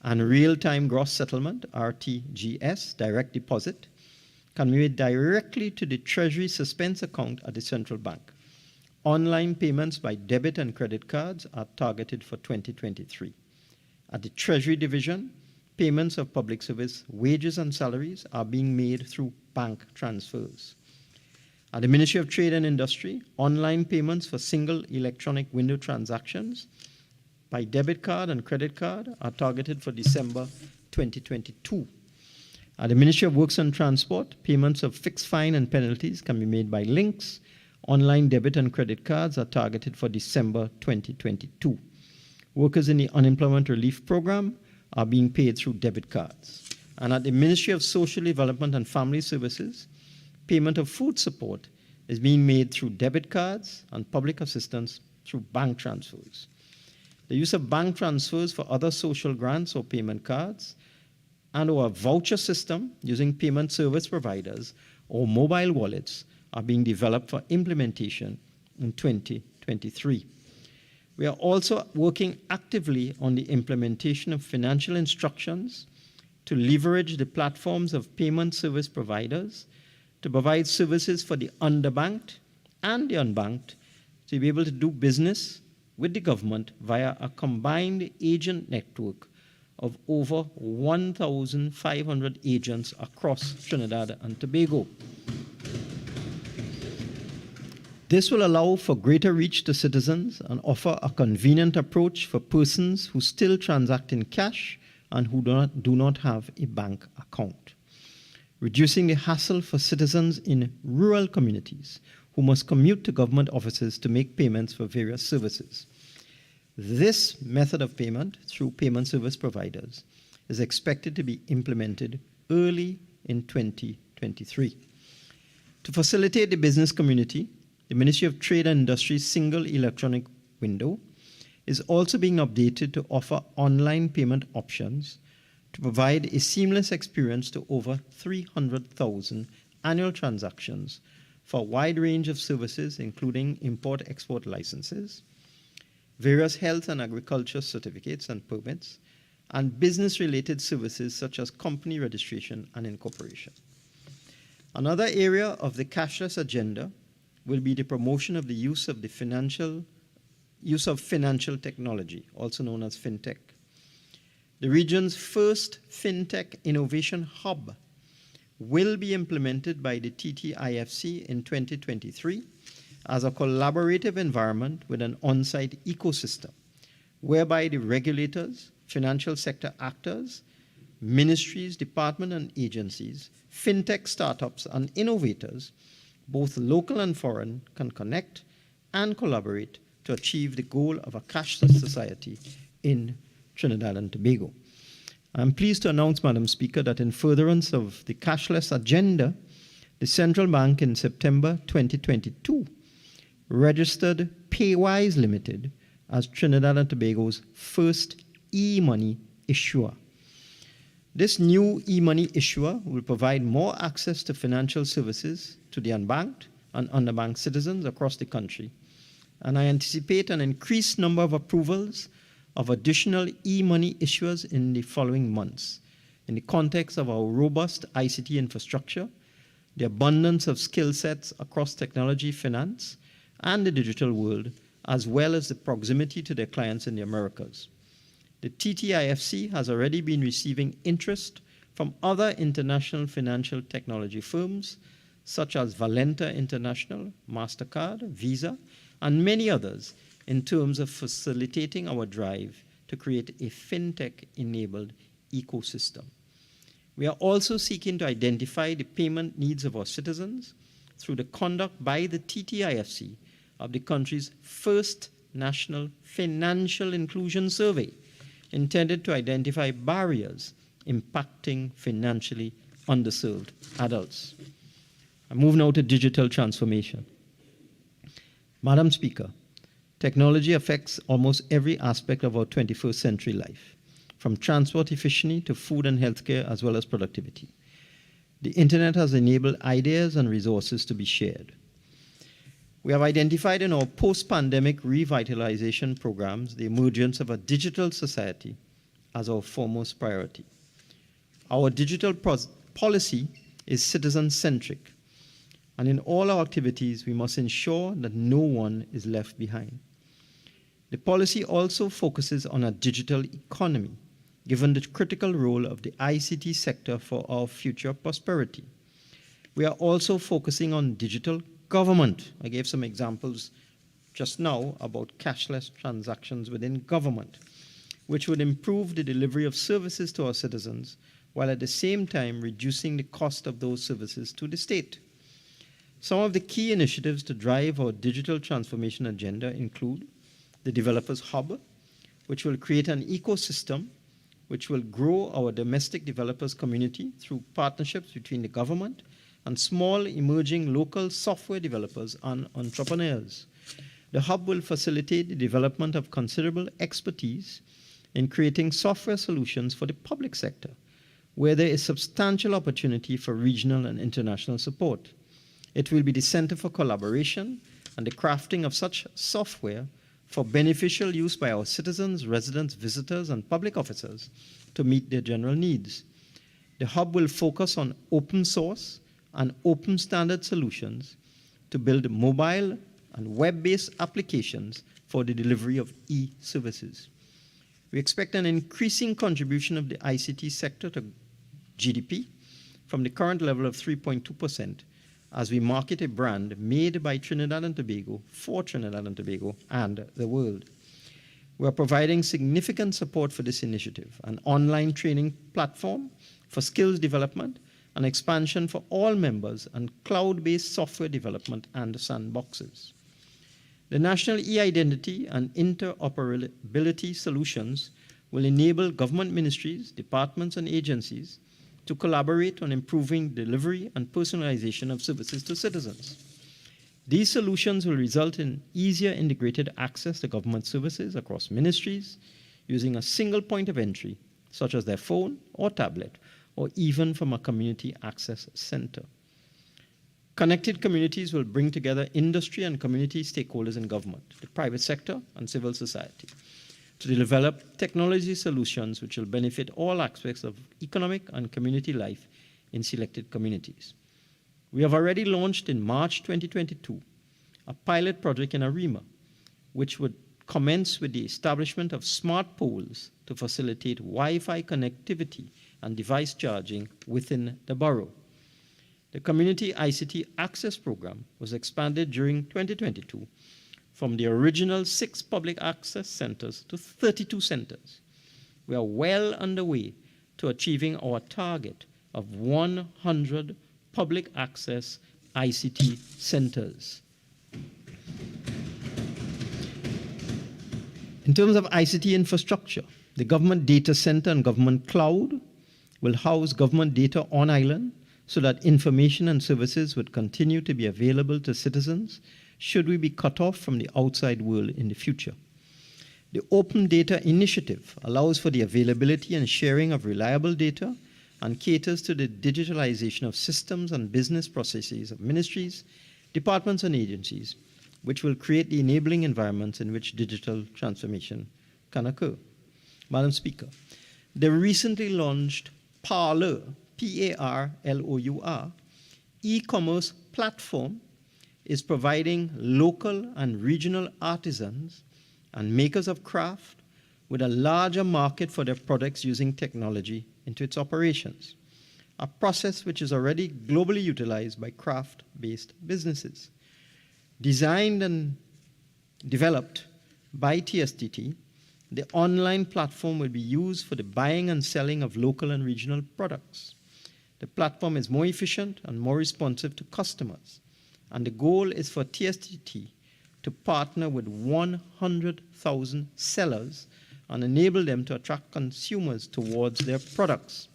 and real-time gross settlement, RTGS, direct deposit, can be made directly to the Treasury suspense account at the central bank. Online payments by debit and credit cards are targeted for 2023. At the Treasury Division, payments of public service wages and salaries are being made through bank transfers. At the Ministry of Trade and Industry, online payments for single electronic window transactions by debit card and credit card are targeted for December 2022. At the Ministry of Works and Transport, payments of fixed fine and penalties can be made by links. Online debit and credit cards are targeted for December 2022. Workers in the Unemployment Relief Program are being paid through debit cards. And at the Ministry of Social Development and Family Services, payment of food support is being made through debit cards and public assistance through bank transfers. The use of bank transfers for other social grants or payment cards and or a voucher system using payment service providers or mobile wallets are being developed for implementation in 2023. We are also working actively on the implementation of financial instructions to leverage the platforms of payment service providers to provide services for the underbanked and the unbanked to be able to do business with the government via a combined agent network of over 1,500 agents across Trinidad and Tobago. This will allow for greater reach to citizens and offer a convenient approach for persons who still transact in cash and who do not have a bank account, reducing the hassle for citizens in rural communities who must commute to government offices to make payments for various services. This method of payment through payment service providers is expected to be implemented early in 2023. To facilitate the business community, the Ministry of Trade and Industry's single electronic window is also being updated to offer online payment options to provide a seamless experience to over 300,000 annual transactions for a wide range of services, including import-export licenses, various health and agriculture certificates and permits, and business-related services such as company registration and incorporation. Another area of the cashless agenda will be the promotion of the use of financial technology, also known as fintech. The region's first fintech innovation hub will be implemented by the TTIFC in 2023 as a collaborative environment with an on-site ecosystem, whereby the regulators, financial sector actors, ministries, departments, and agencies, fintech startups, and innovators, both local and foreign, can connect and collaborate to achieve the goal of a cashless society in Trinidad and Tobago. I'm pleased to announce, Madam Speaker, that in furtherance of the cashless agenda, the Central Bank in September 2022 registered Paywise Limited as Trinidad and Tobago's first e-money issuer. This new e-money issuer will provide more access to financial services to the unbanked and underbanked citizens across the country. And I anticipate an increased number of approvals of additional e-money issuers in the following months, in the context of our robust ICT infrastructure, the abundance of skill sets across technology, finance, and the digital world, as well as the proximity to their clients in the Americas. The TTIFC has already been receiving interest from other international financial technology firms, such as Valenta International, MasterCard, Visa, and many others, in terms of facilitating our drive to create a fintech-enabled ecosystem. We are also seeking to identify the payment needs of our citizens through the conduct by the TTIFC of the country's first national financial inclusion survey, intended to identify barriers impacting financially underserved adults. I move now to digital transformation. Madam Speaker, technology affects almost every aspect of our 21st century life, from transport efficiency to food and healthcare, as well as productivity. The internet has enabled ideas and resources to be shared. We have identified in our post-pandemic revitalization programs the emergence of a digital society as our foremost priority. Our digital policy is citizen-centric, and in all our activities, we must ensure that no one is left behind. The policy also focuses on a digital economy, given the critical role of the ICT sector for our future prosperity. We are also focusing on digital government. I gave some examples just now about cashless transactions within government, which would improve the delivery of services to our citizens, while at the same time reducing the cost of those services to the state. Some of the key initiatives to drive our digital transformation agenda include the Developers Hub, which will create an ecosystem which will grow our domestic developers community through partnerships between the government and small emerging local software developers and entrepreneurs. The hub will facilitate the development of considerable expertise in creating software solutions for the public sector, where there is substantial opportunity for regional and international support. It will be the center for collaboration and the crafting of such software for beneficial use by our citizens, residents, visitors, and public officers to meet their general needs. The hub will focus on open source and open standard solutions to build mobile and web-based applications for the delivery of e-services. We expect an increasing contribution of the ICT sector to GDP from the current level of 3.2% as we market a brand made by Trinidad and Tobago for Trinidad and Tobago and the world. We are providing significant support for this initiative, an online training platform for skills development and expansion for all members, and cloud-based software development and sandboxes. The National E-Identity and Interoperability Solutions will enable government ministries, departments, and agencies to collaborate on improving delivery and personalization of services to citizens. These solutions will result in easier integrated access to government services across ministries using a single point of entry, such as their phone or tablet, or even from a community access center. Connected communities will bring together industry and community stakeholders in government, the private sector, and civil society to develop technology solutions which will benefit all aspects of economic and community life in selected communities. We have already launched in March 2022 a pilot project in Arima, which would commence with the establishment of smart poles to facilitate Wi-Fi connectivity and device charging within the borough. The Community ICT Access Program was expanded during 2022 from the original 6 public access centers to 32 centers. We are well underway to achieving our target of 100 public access ICT centers. In terms of ICT infrastructure, the government data center and government cloud will house government data on island so that information and services would continue to be available to citizens should we be cut off from the outside world in the future. The Open Data Initiative allows for the availability and sharing of reliable data and caters to the digitalization of systems and business processes of ministries, departments, and agencies, which will create the enabling environments in which digital transformation can occur. Madam Speaker, the recently launched Parlor, P-A-R-L-O-U-R, e-commerce platform is providing local and regional artisans and makers of craft with a larger market for their products using technology into its operations, a process which is already globally utilized by craft-based businesses. Designed and developed by TSTT, the online platform will be used for the buying and selling of local and regional products. The platform is more efficient and more responsive to customers, and the goal is for TSTT to partner with 100,000 sellers and enable them to attract consumers towards their products.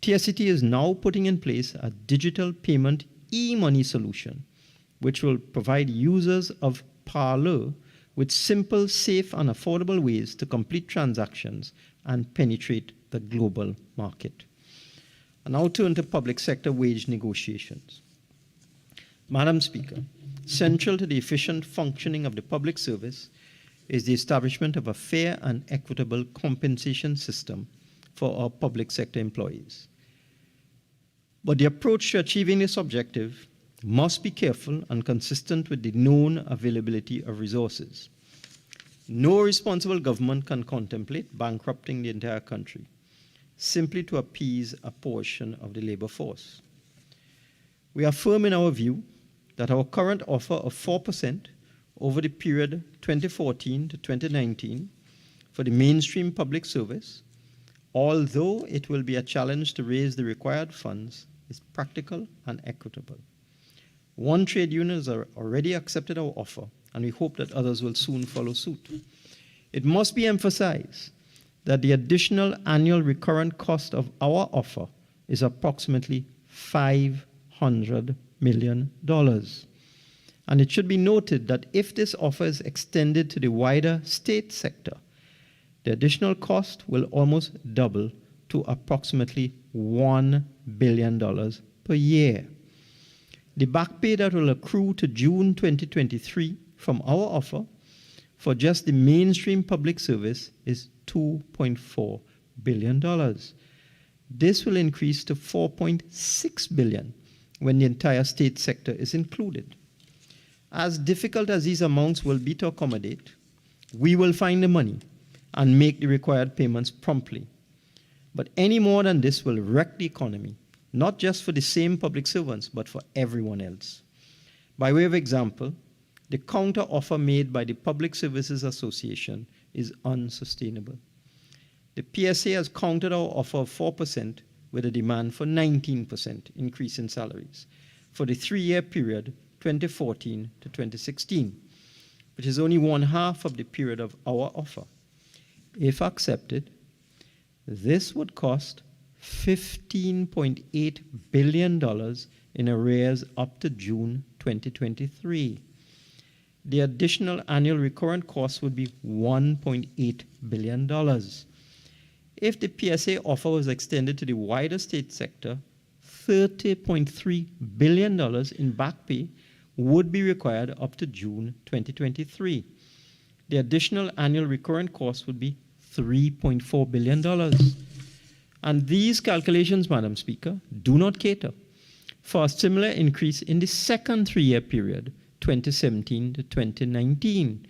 TSTT is now putting in place a digital payment e-money solution, which will provide users of Parlor with simple, safe, and affordable ways to complete transactions and penetrate the global market. I now turn to public sector wage negotiations. Madam Speaker, central to the efficient functioning of the public service is the establishment of a fair and equitable compensation system for our public sector employees. But the approach to achieving this objective must be careful and consistent with the known availability of resources. No responsible government can contemplate bankrupting the entire country simply to appease a portion of the labor force. We are firm in our view that our current offer of 4% over the period 2014 to 2019 for the mainstream public service, although it will be a challenge to raise the required funds, is practical and equitable. One trade union has already accepted our offer, and we hope that others will soon follow suit. It must be emphasized that the additional annual recurrent cost of our offer is approximately $500 million. And it should be noted that if this offer is extended to the wider state sector, the additional cost will almost double to approximately $1 billion per year. The back pay that will accrue to June 2023 from our offer for just the mainstream public service is $2.4 billion. This will increase to $4.6 billion when the entire state sector is included. As difficult as these amounts will be to accommodate, we will find the money and make the required payments promptly. But any more than this will wreck the economy, not just for the same public servants, but for everyone else. By way of example, the counter offer made by the Public Services Association is unsustainable. The PSA has countered our offer of 4% with a demand for 19% increase in salaries for the 3-year period 2014 to 2016, which is only 1/2 of the period of our offer. If accepted, this would cost $15.8 billion in arrears up to June 2023. The additional annual recurrent cost would be $1.8 billion. If the PSA offer was extended to the wider state sector, $30.3 billion in back pay would be required up to June 2023. The additional annual recurrent cost would be $3.4 billion. And these calculations, Madam Speaker, do not cater for a similar increase in the second 3-year period, 2017 to 2019,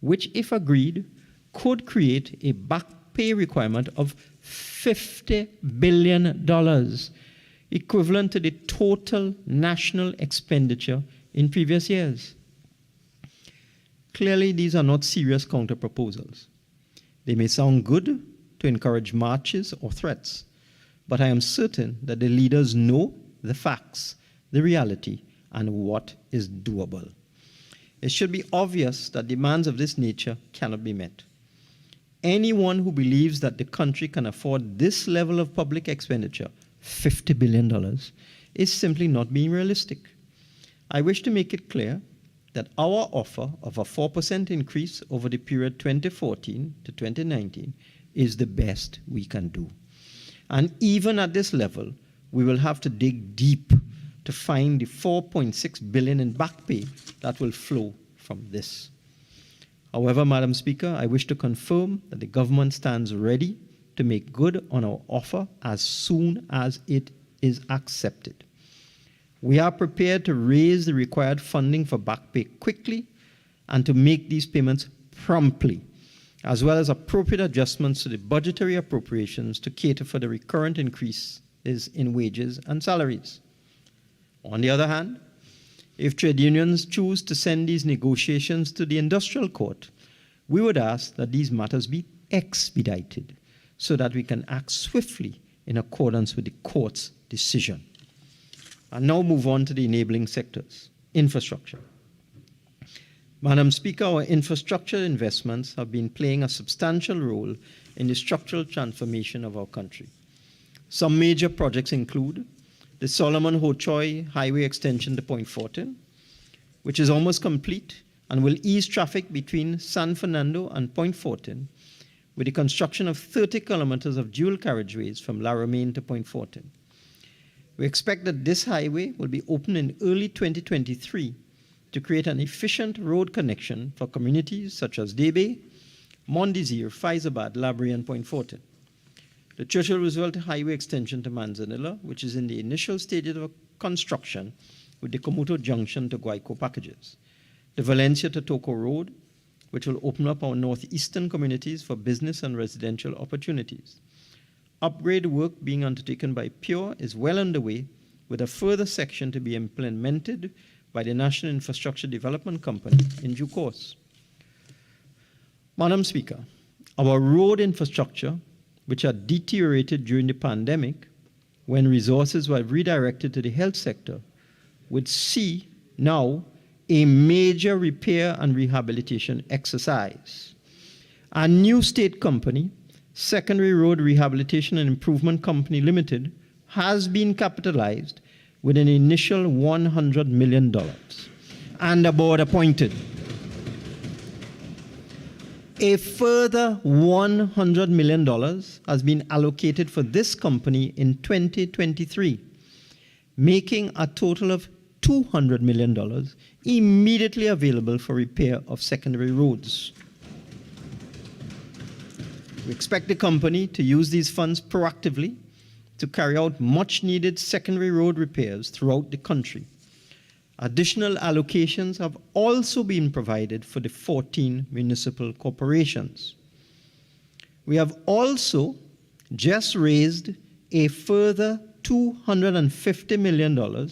which, if agreed, could create a back pay requirement of $50 billion, equivalent to the total national expenditure in previous years. Clearly, these are not serious counter-proposals. They may sound good to encourage marches or threats, but I am certain that the leaders know the facts, the reality, and what is doable. It should be obvious that demands of this nature cannot be met. anyone who believes that the country can afford this level of public expenditure, $50 billion, is simply not being realistic. I wish to make it clear that our offer of a 4% increase over the period 2014 to 2019 is the best we can do. And even at this level, we will have to dig deep to find the $4.6 billion in back pay that will flow from this. However, Madam Speaker, I wish to confirm that the government stands ready to make good on our offer as soon as it is accepted. We are prepared to raise the required funding for back pay quickly and to make these payments promptly, as well as appropriate adjustments to the budgetary appropriations to cater for the recurrent increases in wages and salaries. On the other hand, if trade unions choose to send these negotiations to the industrial court, we would ask that these matters be expedited so that we can act swiftly in accordance with the court's decision. And now move on to the enabling sectors. Infrastructure. Madam Speaker, our infrastructure investments have been playing a substantial role in the structural transformation of our country. Some major projects include the Solomon Hochoy Highway extension to Point Fortin, which is almost complete and will ease traffic between San Fernando and Point Fortin, with the construction of 30 kilometers of dual carriageways from La Romaine to Point Fortin. We expect that this highway will be open in early 2023 to create an efficient road connection for communities such as Debe, Mont Desir, Faizabad, Labrie, and Point Fortin. The Churchill Roosevelt Highway extension to Manzanilla, which is in the initial stages of construction with the Komuto Junction to Guayco packages. The Valencia to Toco Road, which will open up our northeastern communities for business and residential opportunities. Upgrade work being undertaken by Pure is well underway, with a further section to be implemented by the National Infrastructure Development Company in due course. Madam Speaker, our road infrastructure, which had deteriorated during the pandemic when resources were redirected to the health sector, would see now a major repair and rehabilitation exercise. A new state company, Secondary Road Rehabilitation and Improvement Company Limited, has been capitalized with an initial $100 million and a board appointed. A further $100 million has been allocated for this company in 2023, making a total of $200 million immediately available for repair of secondary roads. We expect the company to use these funds proactively to carry out much-needed secondary road repairs throughout the country. Additional allocations have also been provided for the 14 municipal corporations. We have also just raised a further $250 million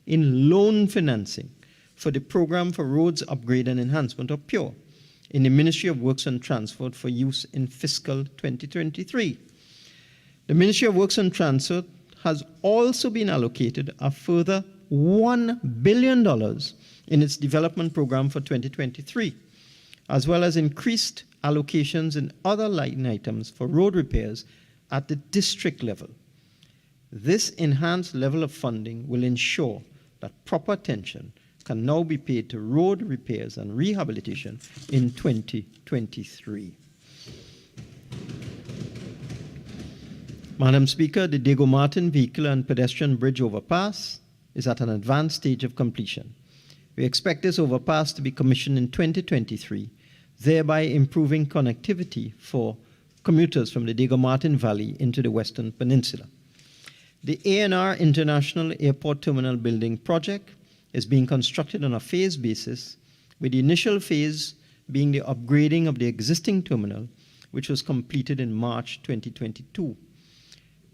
in loan financing for the Program for Roads Upgrade and Enhancement, or PURE, in the Ministry of Works and Transport for use in fiscal 2023. The Ministry of Works and Transport has also been allocated a further $1 billion in its development program for 2023, as well as increased allocations in other line items for road repairs at the district level. This enhanced level of funding will ensure that proper attention can now be paid to road repairs and rehabilitation in 2023. Madam Speaker, the Diego Martin Vehicular and Pedestrian Bridge Overpass is at an advanced stage of completion. We expect this overpass to be commissioned in 2023, thereby improving connectivity for commuters from the Diego Martin Valley into the Western Peninsula. The ANR International Airport Terminal Building Project is being constructed on a phased basis, with the initial phase being the upgrading of the existing terminal, which was completed in March 2022.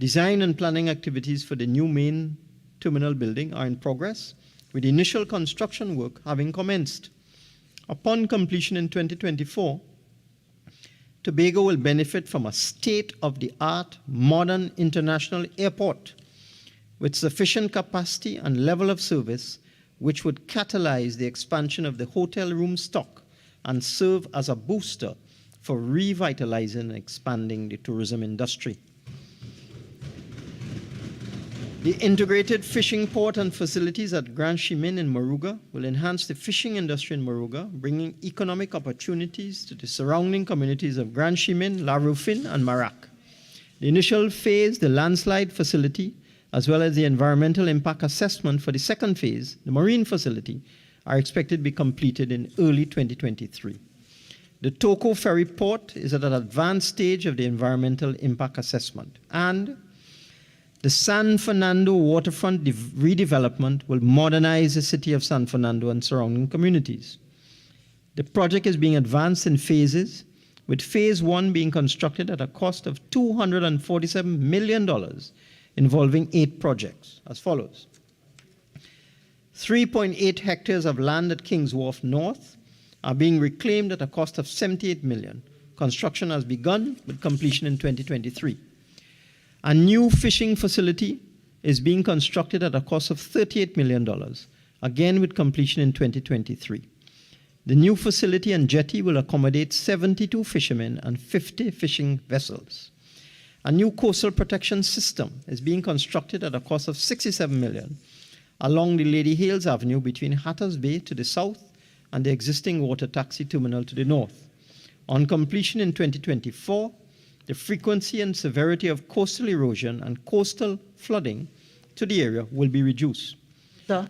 Design and planning activities for the new main terminal building are in progress, with initial construction work having commenced. Upon completion in 2024, Tobago will benefit from a state-of-the-art modern international airport with sufficient capacity and level of service, which would catalyze the expansion of the hotel room stock and serve as a booster for revitalizing and expanding the tourism industry. The integrated fishing port and facilities at Grand Chimin in Moruga will enhance the fishing industry in Moruga, bringing economic opportunities to the surrounding communities of Grand Chimin, La Rufin, and Marak. The initial phase, the landslide facility, as well as the environmental impact assessment for the second phase, the marine facility, are expected to be completed in early 2023. The Toko Ferry Port is at an advanced stage of the environmental impact assessment, and the San Fernando waterfront redevelopment will modernize the city of San Fernando and surrounding communities. The project is being advanced in phases, with phase 1 being constructed at a cost of $247 million, involving 8 projects, as follows. 3.8 hectares of land at Kings Wharf North are being reclaimed at a cost of $78 million. Construction has begun, with completion in 2023. A new fishing facility is being constructed at a cost of $38 million, again with completion in 2023. The new facility and jetty will accommodate 72 fishermen and 50 fishing vessels. A new coastal protection system is being constructed at a cost of $67 million along the Lady Hales Avenue between Hatters Bay to the south and the existing water taxi terminal to the north. On completion in 2024, the frequency and severity of coastal erosion and coastal flooding to the area will be reduced. Sir,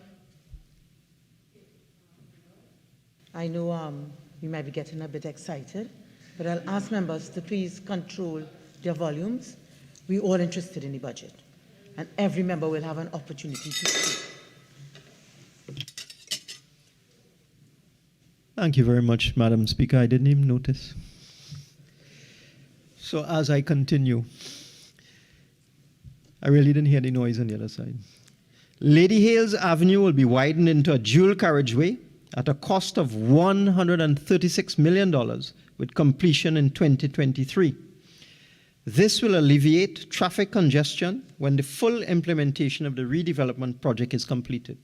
I know we might be getting a bit excited, but I'll ask members to please control their volumes. We're all interested in the budget, and every member will have an opportunity to speak. Thank you very much, Madam Speaker. I didn't even notice. So as I continue, I really didn't hear the noise on the other side. Lady Hales Avenue will be widened into a dual carriageway at a cost of $136 million, with completion in 2023. This will alleviate traffic congestion when the full implementation of the redevelopment project is completed.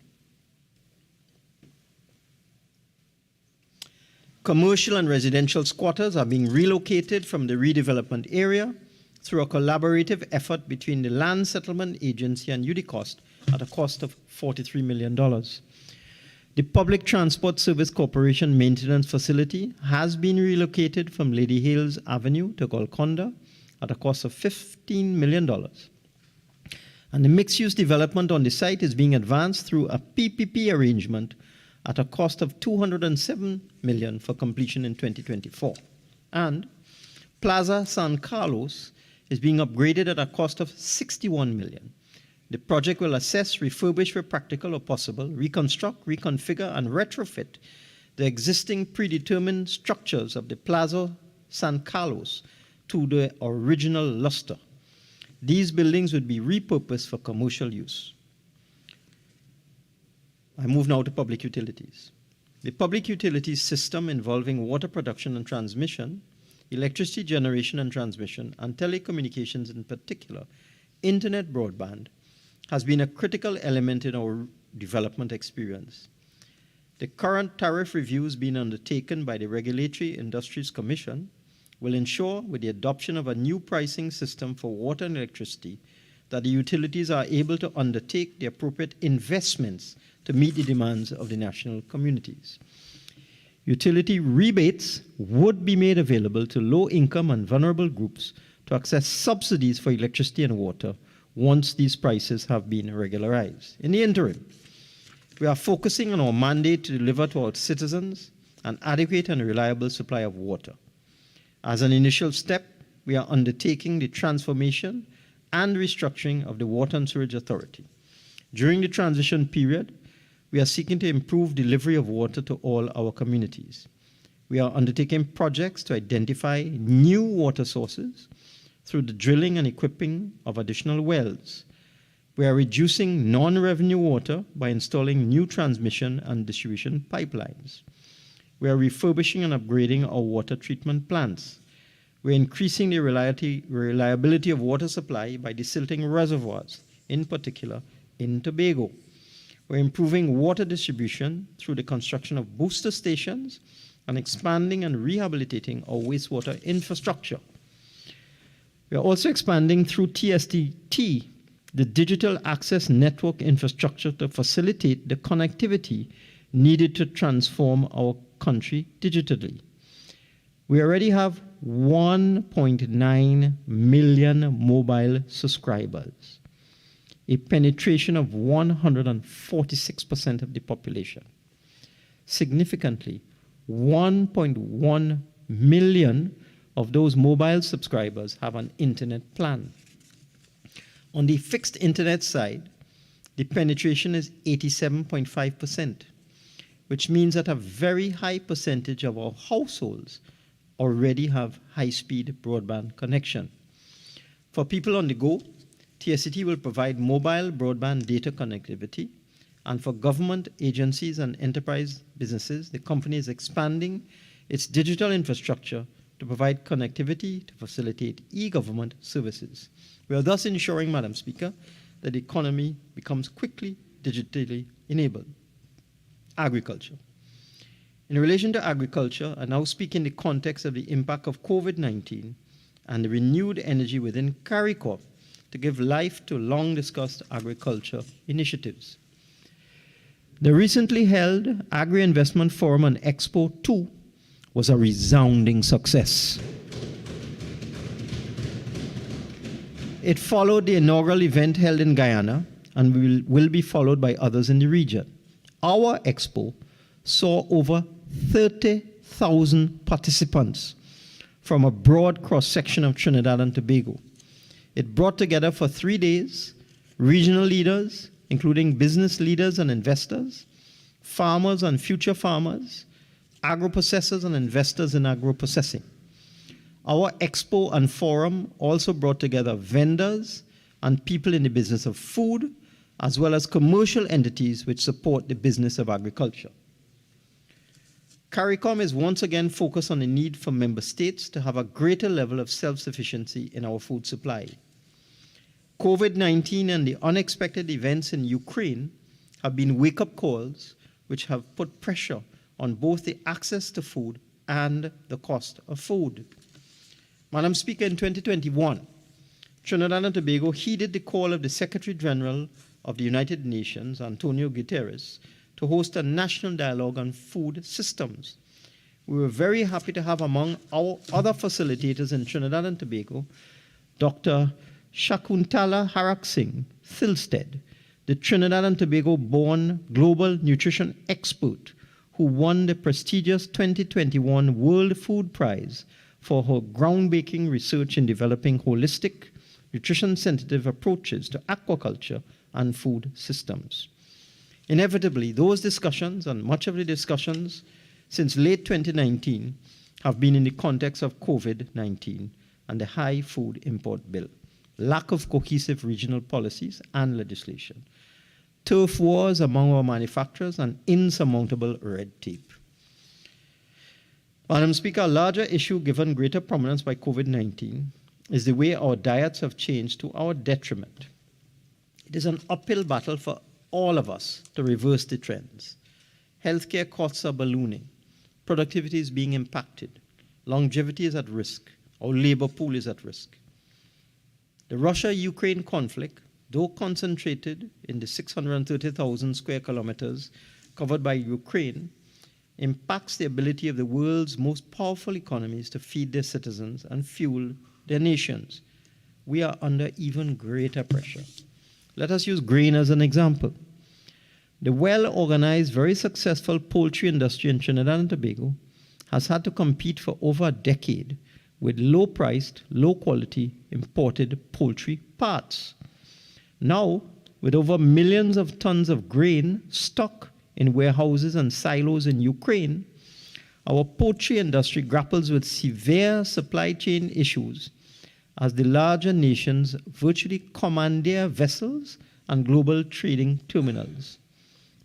Commercial and residential squatters are being relocated from the redevelopment area through a collaborative effort between the Land Settlement Agency and UDCOST at a cost of $43 million. The Public Transport Service Corporation maintenance facility has been relocated from Lady Hales Avenue to Golconda at a cost of $15 million. And the mixed-use development on the site is being advanced through a PPP arrangement at a cost of $207 million for completion in 2024. And Plaza San Carlos is being upgraded at a cost of $61 million. The project will assess, refurbish where practical or possible, reconstruct, reconfigure, and retrofit the existing predetermined structures of the Plaza San Carlos to the original luster. These buildings would be repurposed for commercial use. I move now to public utilities. The public utilities system involving water production and transmission, electricity generation and transmission, and telecommunications in particular, internet broadband, has been a critical element in our development experience. The current tariff reviews being undertaken by the Regulatory Industries Commission will ensure, with the adoption of a new pricing system for water and electricity, that the utilities are able to undertake the appropriate investments to meet the demands of the national communities. Utility rebates would be made available to low-income and vulnerable groups to access subsidies for electricity and water once these prices have been regularized. In the interim, we are focusing on our mandate to deliver to our citizens an adequate and reliable supply of water. As an initial step, we are undertaking the transformation and restructuring of the Water and Sewerage Authority. During the transition period, we are seeking to improve delivery of water to all our communities. We are undertaking projects to identify new water sources through the drilling and equipping of additional wells. We are reducing non-revenue water by installing new transmission and distribution pipelines. We are refurbishing and upgrading our water treatment plants. We're increasing the reliability of water supply by desilting reservoirs, in particular in Tobago. We're improving water distribution through the construction of booster stations and expanding and rehabilitating our wastewater infrastructure. We are also expanding through TSTT the digital access network infrastructure to facilitate the connectivity needed to transform our country digitally. We already have 1.9 million mobile subscribers, a penetration of 146% of the population. Significantly, 1.1 million of those mobile subscribers have an internet plan. On the fixed internet side, the penetration is 87.5%, which means that a very high percentage of our households already have high-speed broadband connection. For people on the go, TSCT will provide mobile broadband data connectivity, and for government agencies and enterprise businesses, the company is expanding its digital infrastructure to provide connectivity to facilitate e-government services. We are thus ensuring, Madam Speaker, that the economy becomes quickly digitally enabled. Agriculture. In relation to agriculture, I now speak in the context of the impact of COVID-19 and the renewed energy within CARICOM to give life to long-discussed agriculture initiatives. The recently held Agri-Investment Forum and Expo 2 was a resounding success. It followed the inaugural event held in Guyana and will be followed by others in the region. Our expo saw over 30,000 participants from a broad cross-section of Trinidad and Tobago. It brought together for 3 days regional leaders, including business leaders and investors, farmers and future farmers, agro-processors and investors in agro-processing. Our expo and forum also brought together vendors and people in the business of food, as well as commercial entities which support the business of agriculture. CARICOM is once again focused on the need for member states to have a greater level of self-sufficiency in our food supply. COVID-19 and the unexpected events in Ukraine have been wake-up calls which have put pressure on both the access to food and the cost of food. Madam Speaker, in 2021, Trinidad and Tobago heeded the call of the Secretary General of the United Nations, Antonio Guterres, to host a national dialogue on food systems. We were very happy to have among our other facilitators in Trinidad and Tobago, Dr. Shakuntala Haraksingh Thilsted, the Trinidad and Tobago-born global nutrition expert who won the prestigious 2021 World Food Prize for her groundbreaking research in developing holistic, nutrition-sensitive approaches to aquaculture and food systems. Inevitably, those discussions and much of the discussions since late 2019 have been in the context of COVID-19 and the high food import bill, lack of cohesive regional policies and legislation, turf wars among our manufacturers, and insurmountable red tape. Madam Speaker, a larger issue given greater prominence by COVID-19 is the way our diets have changed to our detriment. It is an uphill battle for all of us to reverse the trends. Healthcare costs are ballooning. Productivity is being impacted. Longevity is at risk. Our labor pool is at risk. The Russia-Ukraine conflict, though concentrated in the 630,000 square kilometers covered by Ukraine, impacts the ability of the world's most powerful economies to feed their citizens and fuel their nations. We are under even greater pressure. Let us use grain as an example. The well-organized, very successful poultry industry in Trinidad and Tobago has had to compete for over a decade with low-priced, low-quality imported poultry parts. Now, with over millions of tons of grain stuck in warehouses and silos in Ukraine, our poultry industry grapples with severe supply chain issues as the larger nations virtually commandeer vessels and global trading terminals.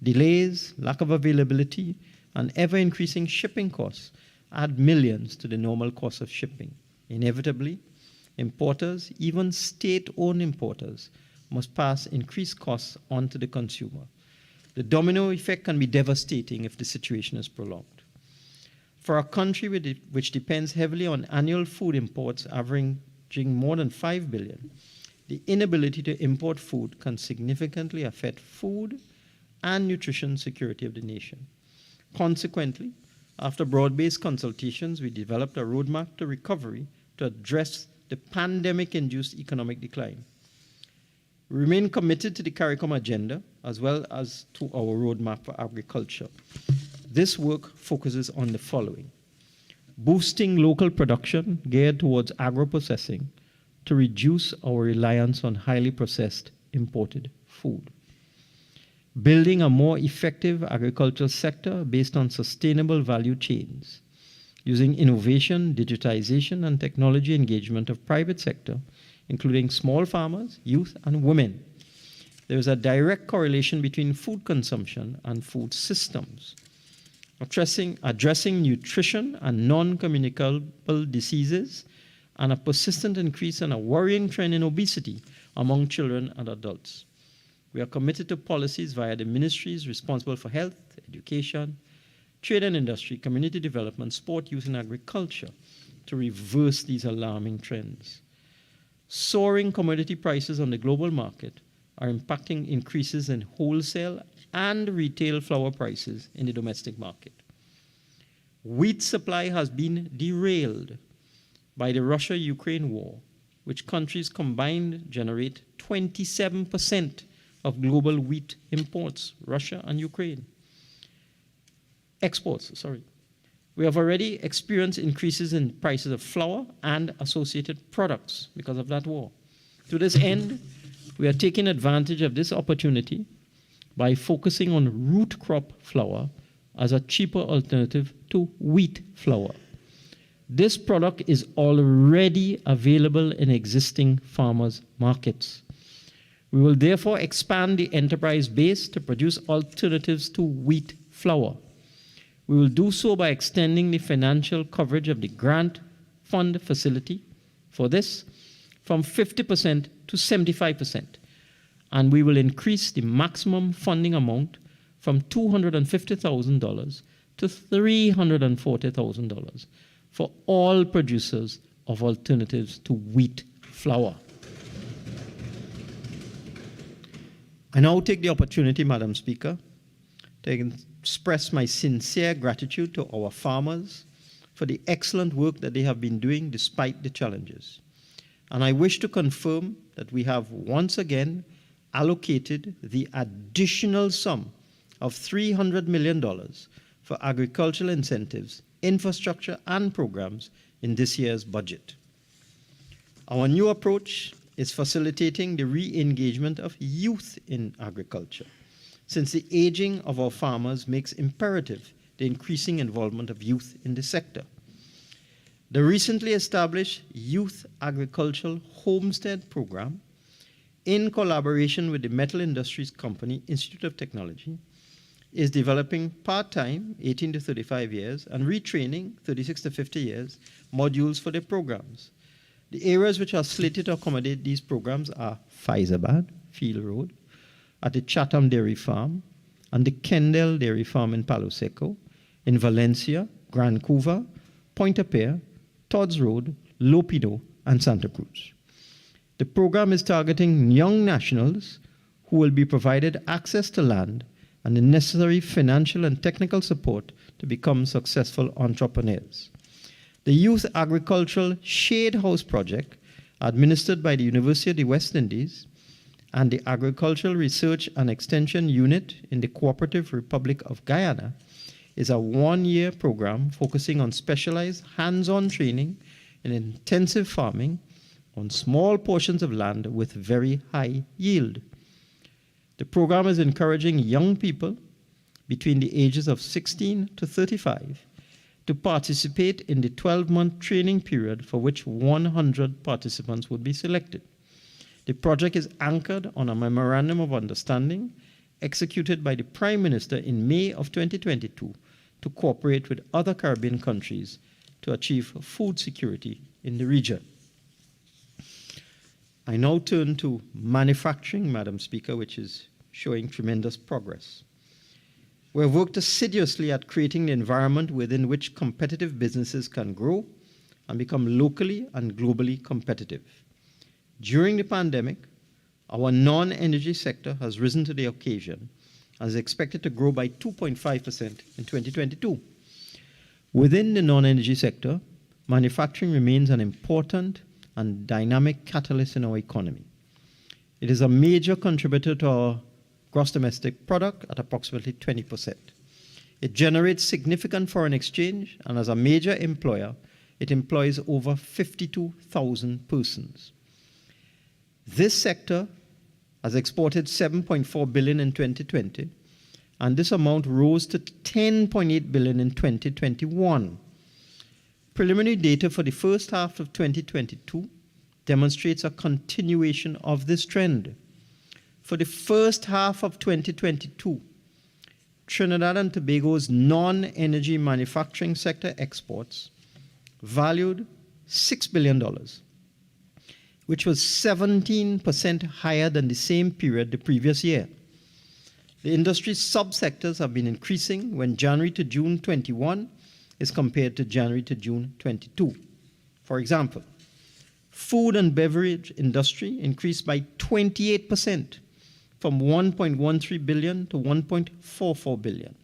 Delays, lack of availability, and ever-increasing shipping costs add millions to the normal cost of shipping. Inevitably, importers, even state-owned importers, must pass increased costs on to the consumer. The domino effect can be devastating if the situation is prolonged. For a country which depends heavily on annual food imports averaging more than 5 billion, the inability to import food can significantly affect food and nutrition security of the nation. Consequently, after broad-based consultations, we developed a roadmap to recovery to address the pandemic-induced economic decline. We remain committed to the CARICOM agenda as well as to our roadmap for agriculture. This work focuses on the following: boosting local production geared towards agro-processing to reduce our reliance on highly processed imported food. Building a more effective agricultural sector based on sustainable value chains, using innovation, digitization, and technology engagement of private sector, including small farmers, youth, and women. There is a direct correlation between food consumption and food systems. Addressing nutrition and non-communicable diseases, and a persistent increase and a worrying trend in obesity among children and adults. We are committed to policies via the ministries responsible for health, education, trade and industry, community development, sport, youth, and agriculture to reverse these alarming trends. Soaring commodity prices on the global market are impacting increases in wholesale and retail flour prices in the domestic market. Wheat supply has been derailed by the Russia-Ukraine war, which countries combined generate 27% of global wheat imports, Russia and Ukraine. We have already experienced increases in prices of flour and associated products because of that war. To this end, we are taking advantage of this opportunity by focusing on root crop flour as a cheaper alternative to wheat flour. This product is already available in existing farmers' markets. We will therefore expand the enterprise base to produce alternatives to wheat flour. We will do so by extending the financial coverage of the grant fund facility for this from 50% to 75%, and we will increase the maximum funding amount from $250,000 to $340,000 for all producers of alternatives to wheat flour. I now take the opportunity, Madam Speaker, to express my sincere gratitude to our farmers for the excellent work that they have been doing despite the challenges. And I wish to confirm that we have once again allocated the additional sum of $300 million for agricultural incentives, infrastructure, and programs in this year's budget. Our new approach is facilitating the re-engagement of youth in agriculture, since the aging of our farmers makes imperative the increasing involvement of youth in the sector. The recently established Youth Agricultural Homestead Program, in collaboration with the Metal Industries Company Institute of Technology, is developing part-time, 18 to 35 years, and retraining, 36 to 50 years, modules for the programs. The areas which are slated to accommodate these programs are Faizabad, Field Road, at the Chatham Dairy Farm, and the Kendall Dairy Farm in Palo Seco, in Valencia, Grand Couva, Pointe-a-Pierre, Todd's Road, Lopino, and Santa Cruz. The program is targeting young nationals who will be provided access to land and the necessary financial and technical support to become successful entrepreneurs. The Youth Agricultural Shade House Project, administered by the University of the West Indies and the Agricultural Research and Extension Unit in the Cooperative Republic of Guyana, is a one-year program focusing on specialized hands-on training in intensive farming on small portions of land with very high yield. The program is encouraging young people between the ages of 16 to 35 to participate in the 12-month training period for which 100 participants would be selected. The project is anchored on a memorandum of understanding executed by the Prime Minister in May of 2022 to cooperate with other Caribbean countries to achieve food security in the region. I now turn to manufacturing, Madam Speaker, which is showing tremendous progress. We have worked assiduously at creating the environment within which competitive businesses can grow and become locally and globally competitive. During the pandemic, our non-energy sector has risen to the occasion and is expected to grow by 2.5% in 2022. Within the non-energy sector, manufacturing remains an important and dynamic catalyst in our economy. It is a major contributor to our gross domestic product at approximately 20%. It generates significant foreign exchange, and as a major employer, it employs over 52,000 persons. This sector has exported $7.4 billion in 2020, and this amount rose to $10.8 billion in 2021. Preliminary data for the first half of 2022 demonstrates a continuation of this trend. For the first half of 2022, Trinidad and Tobago's non-energy manufacturing sector exports valued $6 billion, which was 17% higher than the same period the previous year. The industry's subsectors have been increasing when January to June 21 is compared to January to June 22. For example, food and beverage industry increased by 28% from $1.13 billion to $1.44 billion.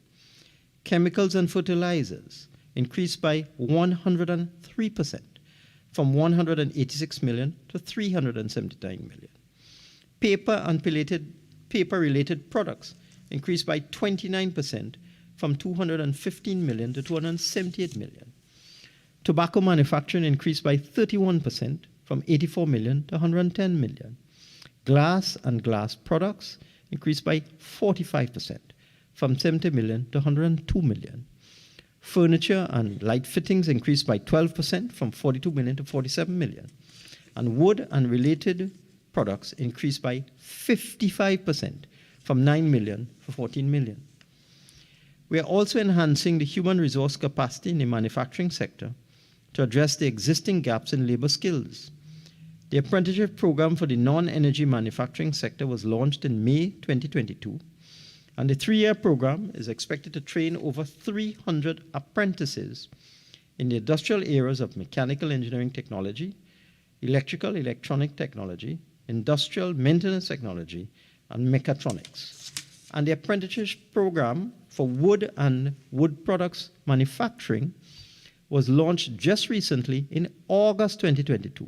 Chemicals and fertilizers increased by 103% from $186 million to $379 million. Paper and paper-related products increased by 29% from $215 million to $278 million. Tobacco manufacturing increased by 31% from $84 million to $110 million. Glass and glass products increased by 45% from $70 million to $102 million. Furniture and light fittings increased by 12% from $42 million to $47 million. And wood and related products increased by 55% from $9 million to $14 million. We are also enhancing the human resource capacity in the manufacturing sector to address the existing gaps in labor skills. The apprenticeship program for the non-energy manufacturing sector was launched in May 2022, and the 3-year program is expected to train over 300 apprentices in the industrial areas of mechanical engineering technology, electrical electronic technology, industrial maintenance technology, and mechatronics. And the apprenticeship program for wood and wood products manufacturing was launched just recently in August 2022.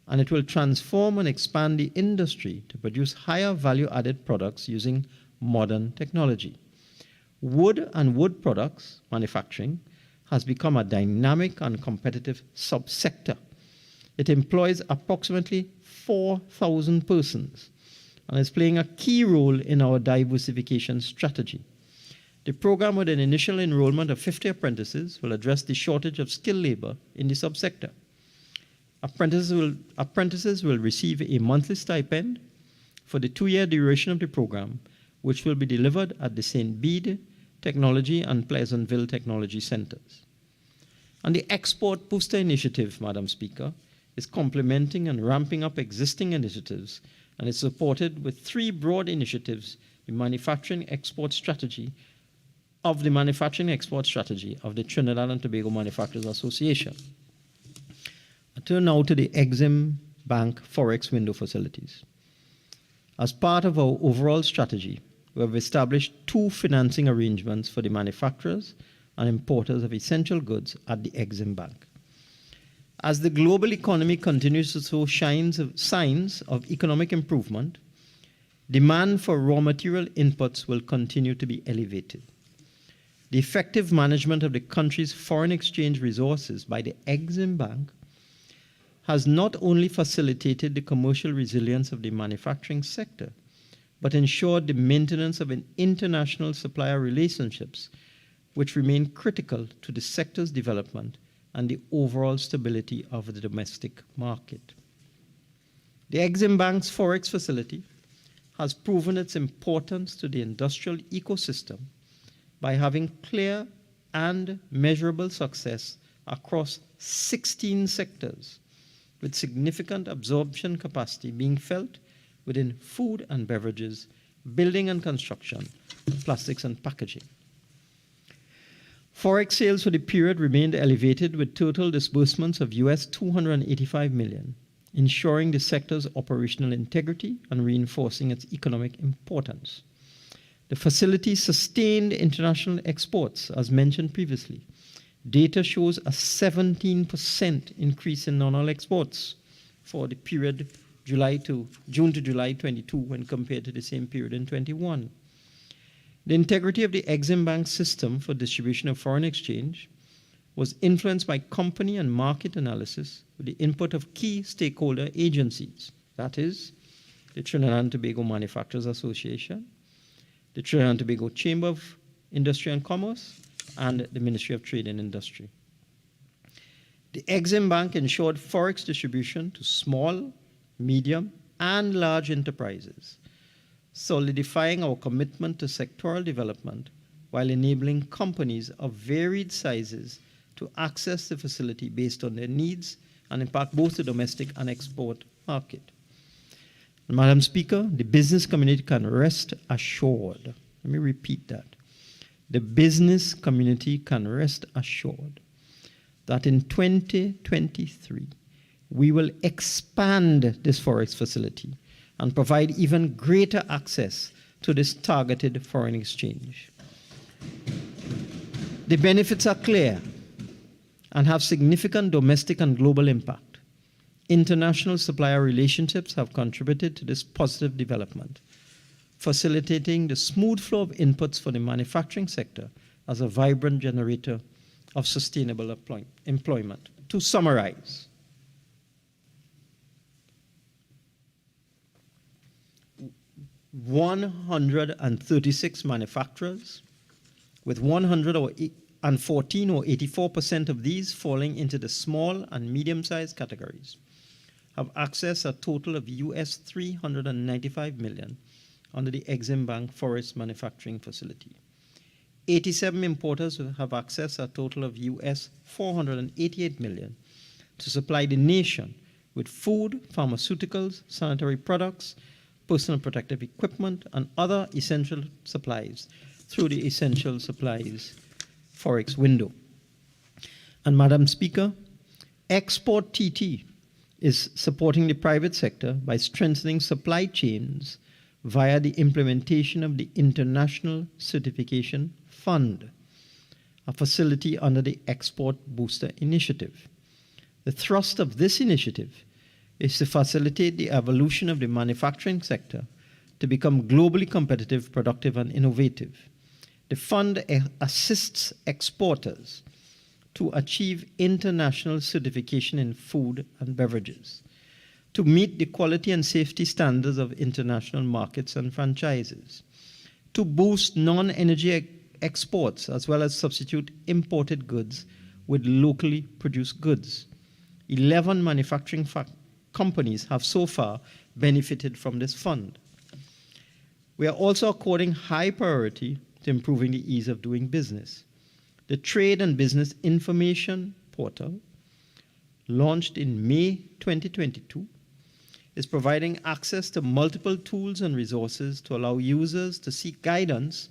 And it will transform and expand the industry to produce higher value-added products using modern technology. Wood and wood products manufacturing has become a dynamic and competitive subsector. It employs approximately 4,000 persons and is playing a key role in our diversification strategy. The program, with an initial enrollment of 50 apprentices, will address the shortage of skilled labor in the subsector. Apprentices will receive a monthly stipend for the 2-year duration of the program, which will be delivered at the St. Bede Technology and Pleasantville Technology Centers. And the Export Booster Initiative, Madam Speaker, is complementing and ramping up existing initiatives, and is supported with 3 broad initiatives: the manufacturing export strategy of the Trinidad and Tobago Manufacturers Association. I turn now to the Exim Bank Forex window facilities. As part of our overall strategy, we have established 2 financing arrangements for the manufacturers and importers of essential goods at the Exim Bank. As the global economy continues to show signs of economic improvement, demand for raw material inputs will continue to be elevated. The effective management of the country's foreign exchange resources by the Exim Bank has not only facilitated the commercial resilience of the manufacturing sector, but ensured the maintenance of international supplier relationships, which remain critical to the sector's development and the overall stability of the domestic market. The Exim Bank's Forex facility has proven its importance to the industrial ecosystem by having clear and measurable success across 16 sectors, with significant absorption capacity being felt within food and beverages, building and construction, plastics and packaging. Forex sales for the period remained elevated with total disbursements of US $285 million, ensuring the sector's operational integrity and reinforcing its economic importance. The facility sustained international exports, as mentioned previously. Data shows a 17% increase in non-oil exports for the period June to July 22 when compared to the same period in 21. The integrity of the Exim Bank system for distribution of foreign exchange was influenced by company and market analysis with the input of key stakeholder agencies, that is, the Trinidad and Tobago Manufacturers Association, the Trinidad and Tobago Chamber of Industry and Commerce, and the Ministry of Trade and Industry. The Exim Bank ensured Forex distribution to small, medium, and large enterprises, solidifying our commitment to sectoral development while enabling companies of varied sizes to access the facility based on their needs and impact both the domestic and export market. Madam Speaker, the business community can rest assured. Let me repeat that. The business community can rest assured that in 2023, we will expand this Forex facility and provide even greater access to this targeted foreign exchange. The benefits are clear and have significant domestic and global impact. International supplier relationships have contributed to this positive development, facilitating the smooth flow of inputs for the manufacturing sector as a vibrant generator of sustainable employment. To summarize, 136 manufacturers, with 114 or 84% of these falling into the small and medium-sized categories, have accessed a total of US $395 million under the Exim Bank Forest Manufacturing Facility. 87 importers have accessed a total of US $488 million to supply the nation with food, pharmaceuticals, sanitary products, personal protective equipment, and other essential supplies through the Essential Supplies Forex window. And Madam Speaker, Export TT is supporting the private sector by strengthening supply chains via the implementation of the International Certification Fund, a facility under the Export Booster Initiative. The thrust of this initiative is to facilitate the evolution of the manufacturing sector to become globally competitive, productive, and innovative. The fund assists exporters to achieve international certification in food and beverages, to meet the quality and safety standards of international markets and franchises, to boost non-energy exports as well as substitute imported goods with locally produced goods. 11 manufacturing companies have so far benefited from this fund. We are also according high priority to improving the ease of doing business. The Trade and Business Information Portal, launched in May 2022, is providing access to multiple tools and resources to allow users to seek guidance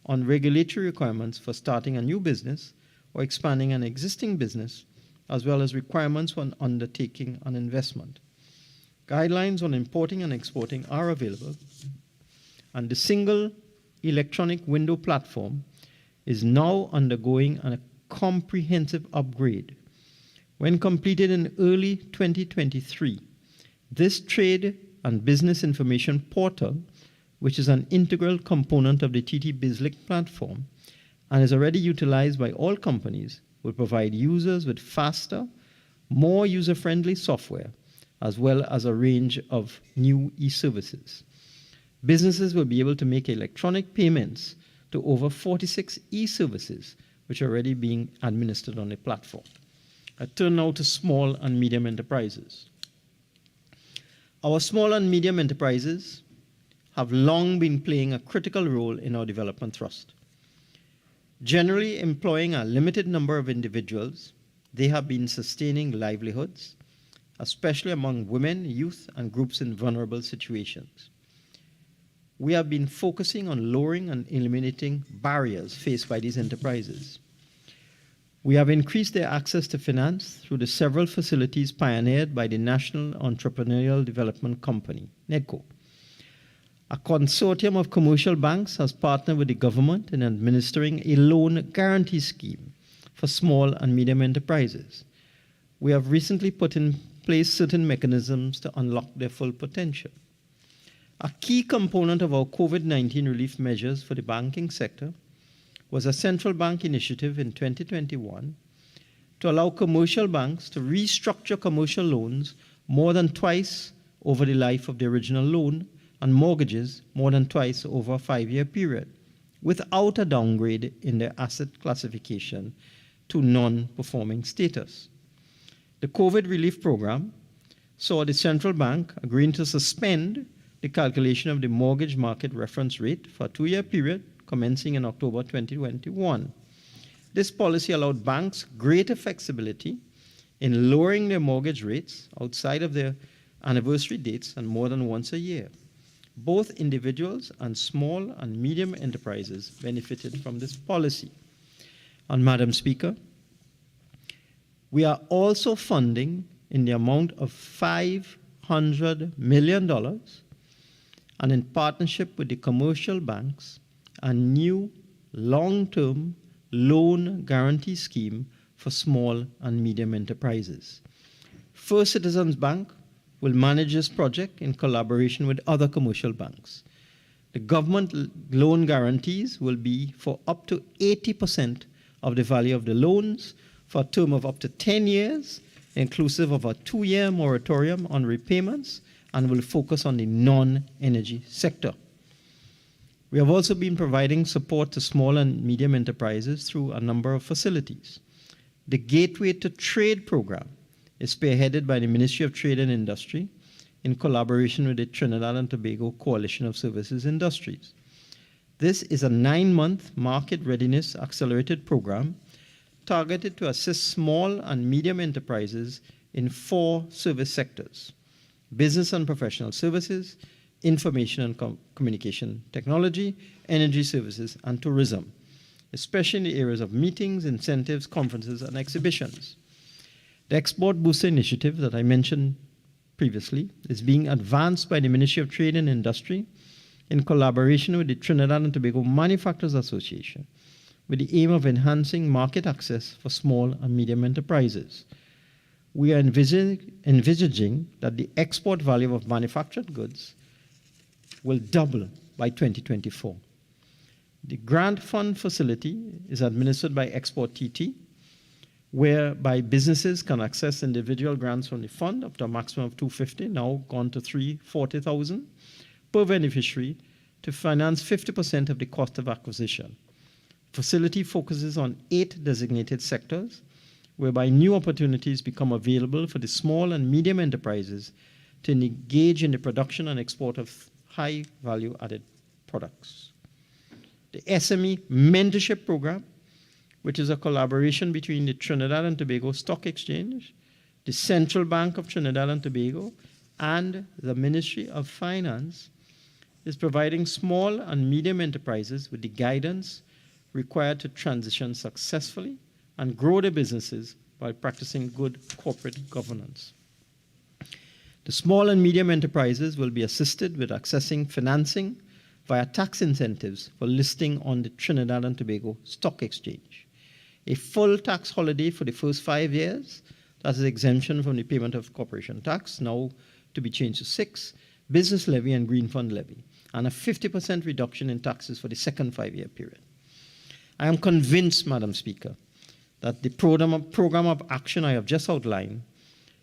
on regulatory requirements for starting a new business or expanding an existing business, as well as requirements when undertaking an investment. Guidelines on importing and exporting are available, and the single electronic window platform is now undergoing a comprehensive upgrade. When completed in early 2023, this Trade and Business Information Portal, which is an integral component of the TT BizLink platform and is already utilized by all companies, will provide users with faster, more user-friendly software, as well as a range of new e-services. Businesses will be able to make electronic payments to over 46 e-services, which are already being administered on the platform. I turn now to small and medium enterprises. Our small and medium enterprises have long been playing a critical role in our development thrust. Generally employing a limited number of individuals, they have been sustaining livelihoods, especially among women, youth, and groups in vulnerable situations. We have been focusing on lowering and eliminating barriers faced by these enterprises. We have increased their access to finance through the several facilities pioneered by the National Entrepreneurial Development Company, NEDCO. A consortium of commercial banks has partnered with the government in administering a loan guarantee scheme for small and medium enterprises. We have recently put in place certain mechanisms to unlock their full potential. A key component of our COVID-19 relief measures for the banking sector was a central bank initiative in 2021 to allow commercial banks to restructure commercial loans more than twice over the life of the original loan and mortgages more than twice over a 5-year period without a downgrade in their asset classification to non-performing status. The COVID relief program saw the central bank agreeing to suspend the calculation of the mortgage market reference rate for a 2-year period commencing in October 2021. This policy allowed banks greater flexibility in lowering their mortgage rates outside of their anniversary dates and more than once a year. Both individuals and small and medium enterprises benefited from this policy. And Madam Speaker, we are also funding in the amount of $500 million and in partnership with the commercial banks, a new long-term loan guarantee scheme for small and medium enterprises. First Citizens Bank will manage this project in collaboration with other commercial banks. The government loan guarantees will be for up to 80% of the value of the loans for a term of up to 10 years, inclusive of a 2-year moratorium on repayments, and will focus on the non-energy sector. We have also been providing support to small and medium enterprises through a number of facilities. The Gateway to Trade program is spearheaded by the Ministry of Trade and Industry in collaboration with the Trinidad and Tobago Coalition of Services Industries. This is a 9-month market readiness accelerated program targeted to assist small and medium enterprises in 4 service sectors: business and professional services, information and communication technology, energy services, and tourism, especially in the areas of meetings, incentives, conferences, and exhibitions. The Export Booster Initiative that I mentioned previously is being advanced by the Ministry of Trade and Industry in collaboration with the Trinidad and Tobago Manufacturers Association, with the aim of enhancing market access for small and medium enterprises. We are envisaging that the export value of manufactured goods will double by 2024. The grant fund facility is administered by Export TT, whereby businesses can access individual grants from the fund up to a maximum of $250,000, now gone to $340,000 per beneficiary, to finance 50% of the cost of acquisition. The facility focuses on 8 designated sectors, whereby new opportunities become available for the small and medium enterprises to engage in the production and export of high value-added products. The SME Mentorship Program, which is a collaboration between the Trinidad and Tobago Stock Exchange, the Central Bank of Trinidad and Tobago, and the Ministry of Finance, is providing small and medium enterprises with the guidance required to transition successfully and grow their businesses while practicing good corporate governance. The small and medium enterprises will be assisted with accessing financing via tax incentives for listing on the Trinidad and Tobago Stock Exchange. A full tax holiday for the first 5 years, that is exemption from the payment of corporation tax, now to be changed to 6, business levy and green fund levy, and a 50% reduction in taxes for the second 5-year period. I am convinced, Madam Speaker, that the program of action I have just outlined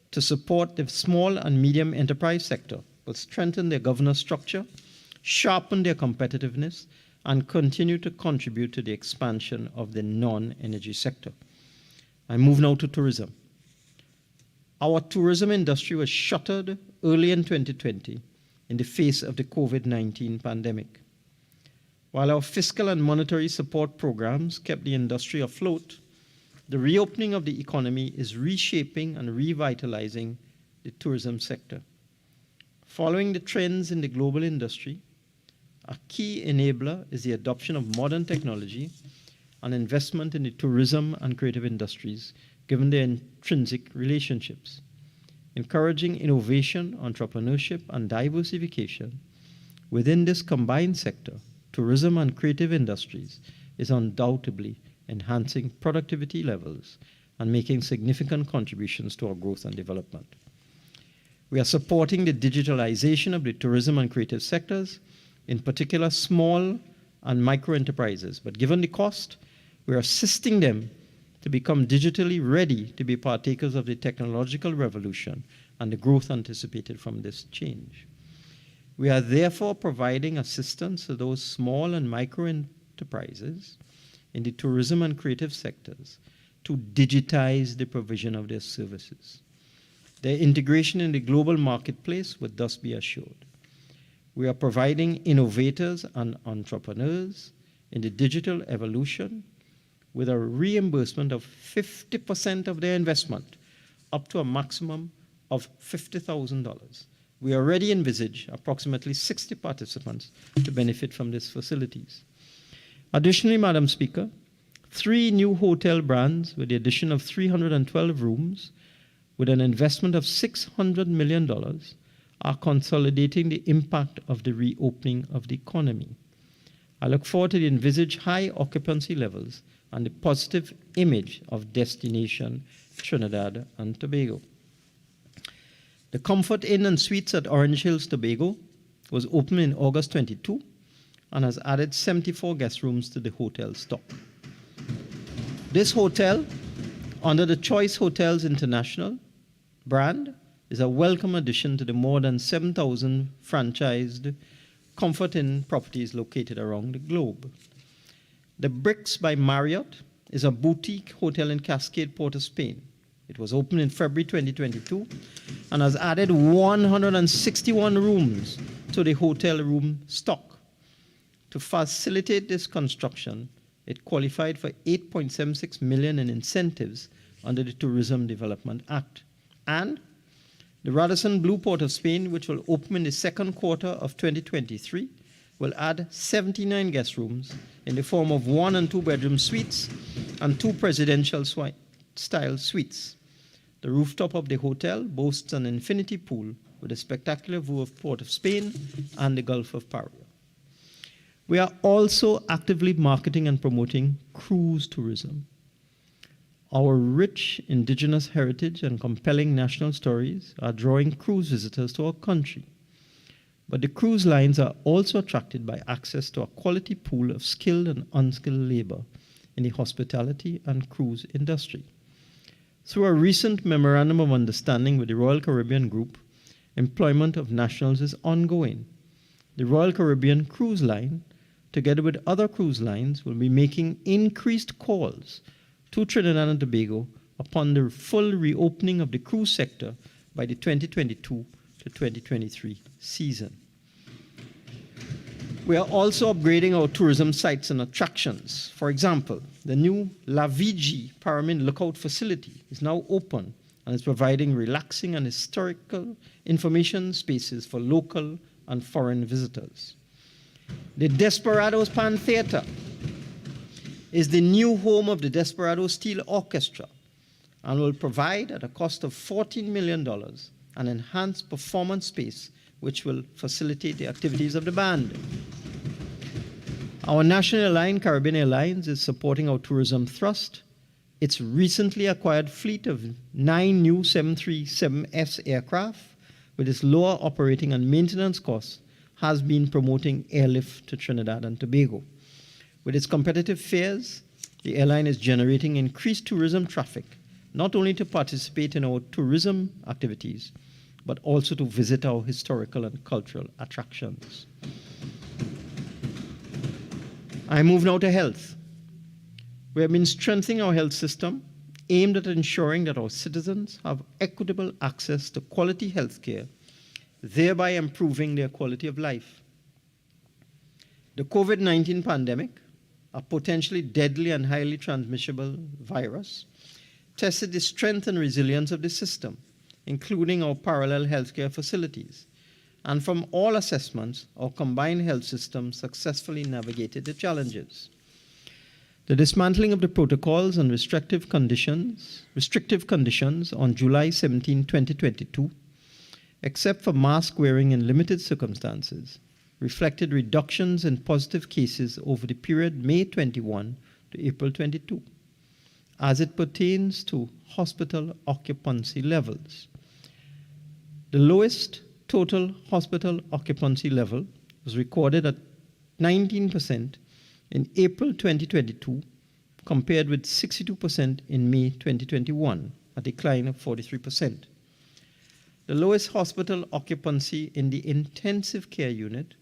to support the small and medium enterprise sector will strengthen their governance structure, sharpen their competitiveness, and continue to contribute to the expansion of the non-energy sector. I move now to tourism. Our tourism industry was shuttered early in 2020 in the face of the COVID-19 pandemic. While our fiscal and monetary support programs kept the industry afloat, the reopening of the economy is reshaping and revitalizing the tourism sector. Following the trends in the global industry, a key enabler is the adoption of modern technology and investment in the tourism and creative industries, given their intrinsic relationships. Encouraging innovation, entrepreneurship, and diversification within this combined sector, tourism and creative industries, is undoubtedly enhancing productivity levels and making significant contributions to our growth and development. We are supporting the digitalization of the tourism and creative sectors, in particular small and micro enterprises. But given the cost, we are assisting them to become digitally ready to be partakers of the technological revolution and the growth anticipated from this change. We are therefore providing assistance to those small and micro enterprises in the tourism and creative sectors to digitize the provision of their services. Their integration in the global marketplace would thus be assured. We are providing innovators and entrepreneurs in the digital evolution with a reimbursement of 50% of their investment, up to a maximum of $50,000. We already envisage approximately 60 participants to benefit from these facilities. Additionally, Madam Speaker, 3 new hotel brands with the addition of 312 rooms with an investment of $600 million are consolidating the impact of the reopening of the economy. I look forward to the envisaged high occupancy levels and the positive image of destination Trinidad and Tobago. The Comfort Inn and Suites at Orange Hills, Tobago was opened in August 22 and has added 74 guest rooms to the hotel stock. This hotel, under the Choice Hotels International brand, is a welcome addition to the more than 7,000 franchised Comfort Inn properties located around the globe. The Bricks by Marriott is a boutique hotel in Cascade, Port of Spain. It was opened in February 2022 and has added 161 rooms to the hotel room stock. To facilitate this construction, it qualified for $8.76 million in incentives under the Tourism Development Act. And the Radisson Blue Port of Spain, which will open in the second quarter of 2023, will add 79 guest rooms in the form of 1 and 2 bedroom suites and 2 presidential style suites. The rooftop of the hotel boasts an infinity pool with a spectacular view of Port of Spain and the Gulf of Paria. We are also actively marketing and promoting cruise tourism. Our rich indigenous heritage and compelling national stories are drawing cruise visitors to our country. But the cruise lines are also attracted by access to a quality pool of skilled and unskilled labor in the hospitality and cruise industry. Through a recent memorandum of understanding with the Royal Caribbean Group, employment of nationals is ongoing. The Royal Caribbean Cruise Line, together with other cruise lines, will be making increased calls to Trinidad and Tobago upon the full reopening of the cruise sector by the 2022 to 2023 season. We are also upgrading our tourism sites and attractions. For example, the new La Vigi Pyramid Lookout facility is now open and is providing relaxing and historical information spaces for local and foreign visitors. The Desperados Pan Theatre is the new home of the Desperado Steel Orchestra and will provide, at a cost of $14 million, an enhanced performance space which will facilitate the activities of the band. Our national airline, Caribbean Airlines, is supporting our tourism thrust. Its recently acquired fleet of 9 new 737S aircraft, with its lower operating and maintenance costs, has been promoting airlift to Trinidad and Tobago. With its competitive fares, the airline is generating increased tourism traffic, not only to participate in our tourism activities, but also to visit our historical and cultural attractions. I move now to health. We have been strengthening our health system, aimed at ensuring that our citizens have equitable access to quality health care, thereby improving their quality of life. The COVID-19 pandemic, a potentially deadly and highly transmissible virus, tested the strength and resilience of the system, including our parallel healthcare facilities. And from all assessments, our combined health system successfully navigated the challenges. The dismantling of the protocols and restrictive conditions on July 17, 2022, except for mask wearing in limited circumstances, reflected reductions in positive cases over the period May 21 to April 22, as it pertains to hospital occupancy levels. The lowest total hospital occupancy level was recorded at 19% in April 2022, compared with 62% in May 2021, a decline of 43%. The lowest hospital occupancy in the intensive care unit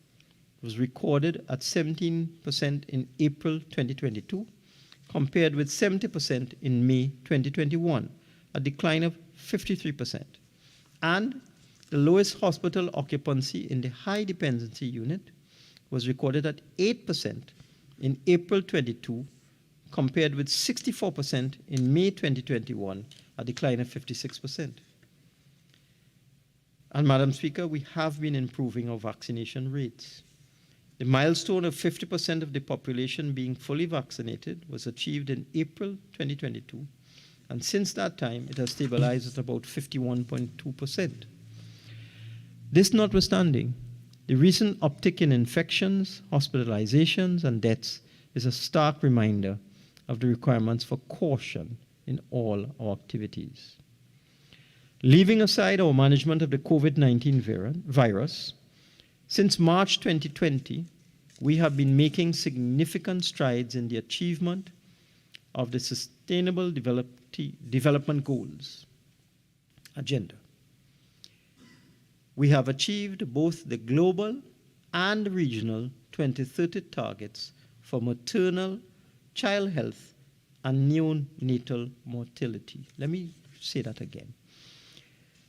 was recorded at 17% in April 2022, compared with 70% in May 2021, a decline of 53%. And the lowest hospital occupancy in the high dependency unit was recorded at 8% in April 22, compared with 64% in May 2021, a decline of 56%. And Madam Speaker, we have been improving our vaccination rates. The milestone of 50% of the population being fully vaccinated was achieved in April 2022, and since that time, it has stabilized at about 51.2%. This notwithstanding, the recent uptick in infections, hospitalizations, and deaths is a stark reminder of the requirements for caution in all our activities. Leaving aside our management of the COVID-19 virus, since March 2020, we have been making significant strides in the achievement of the Sustainable Development Goals agenda. We have achieved both the global and regional 2030 targets for maternal, child health, and neonatal mortality. Let me say that again.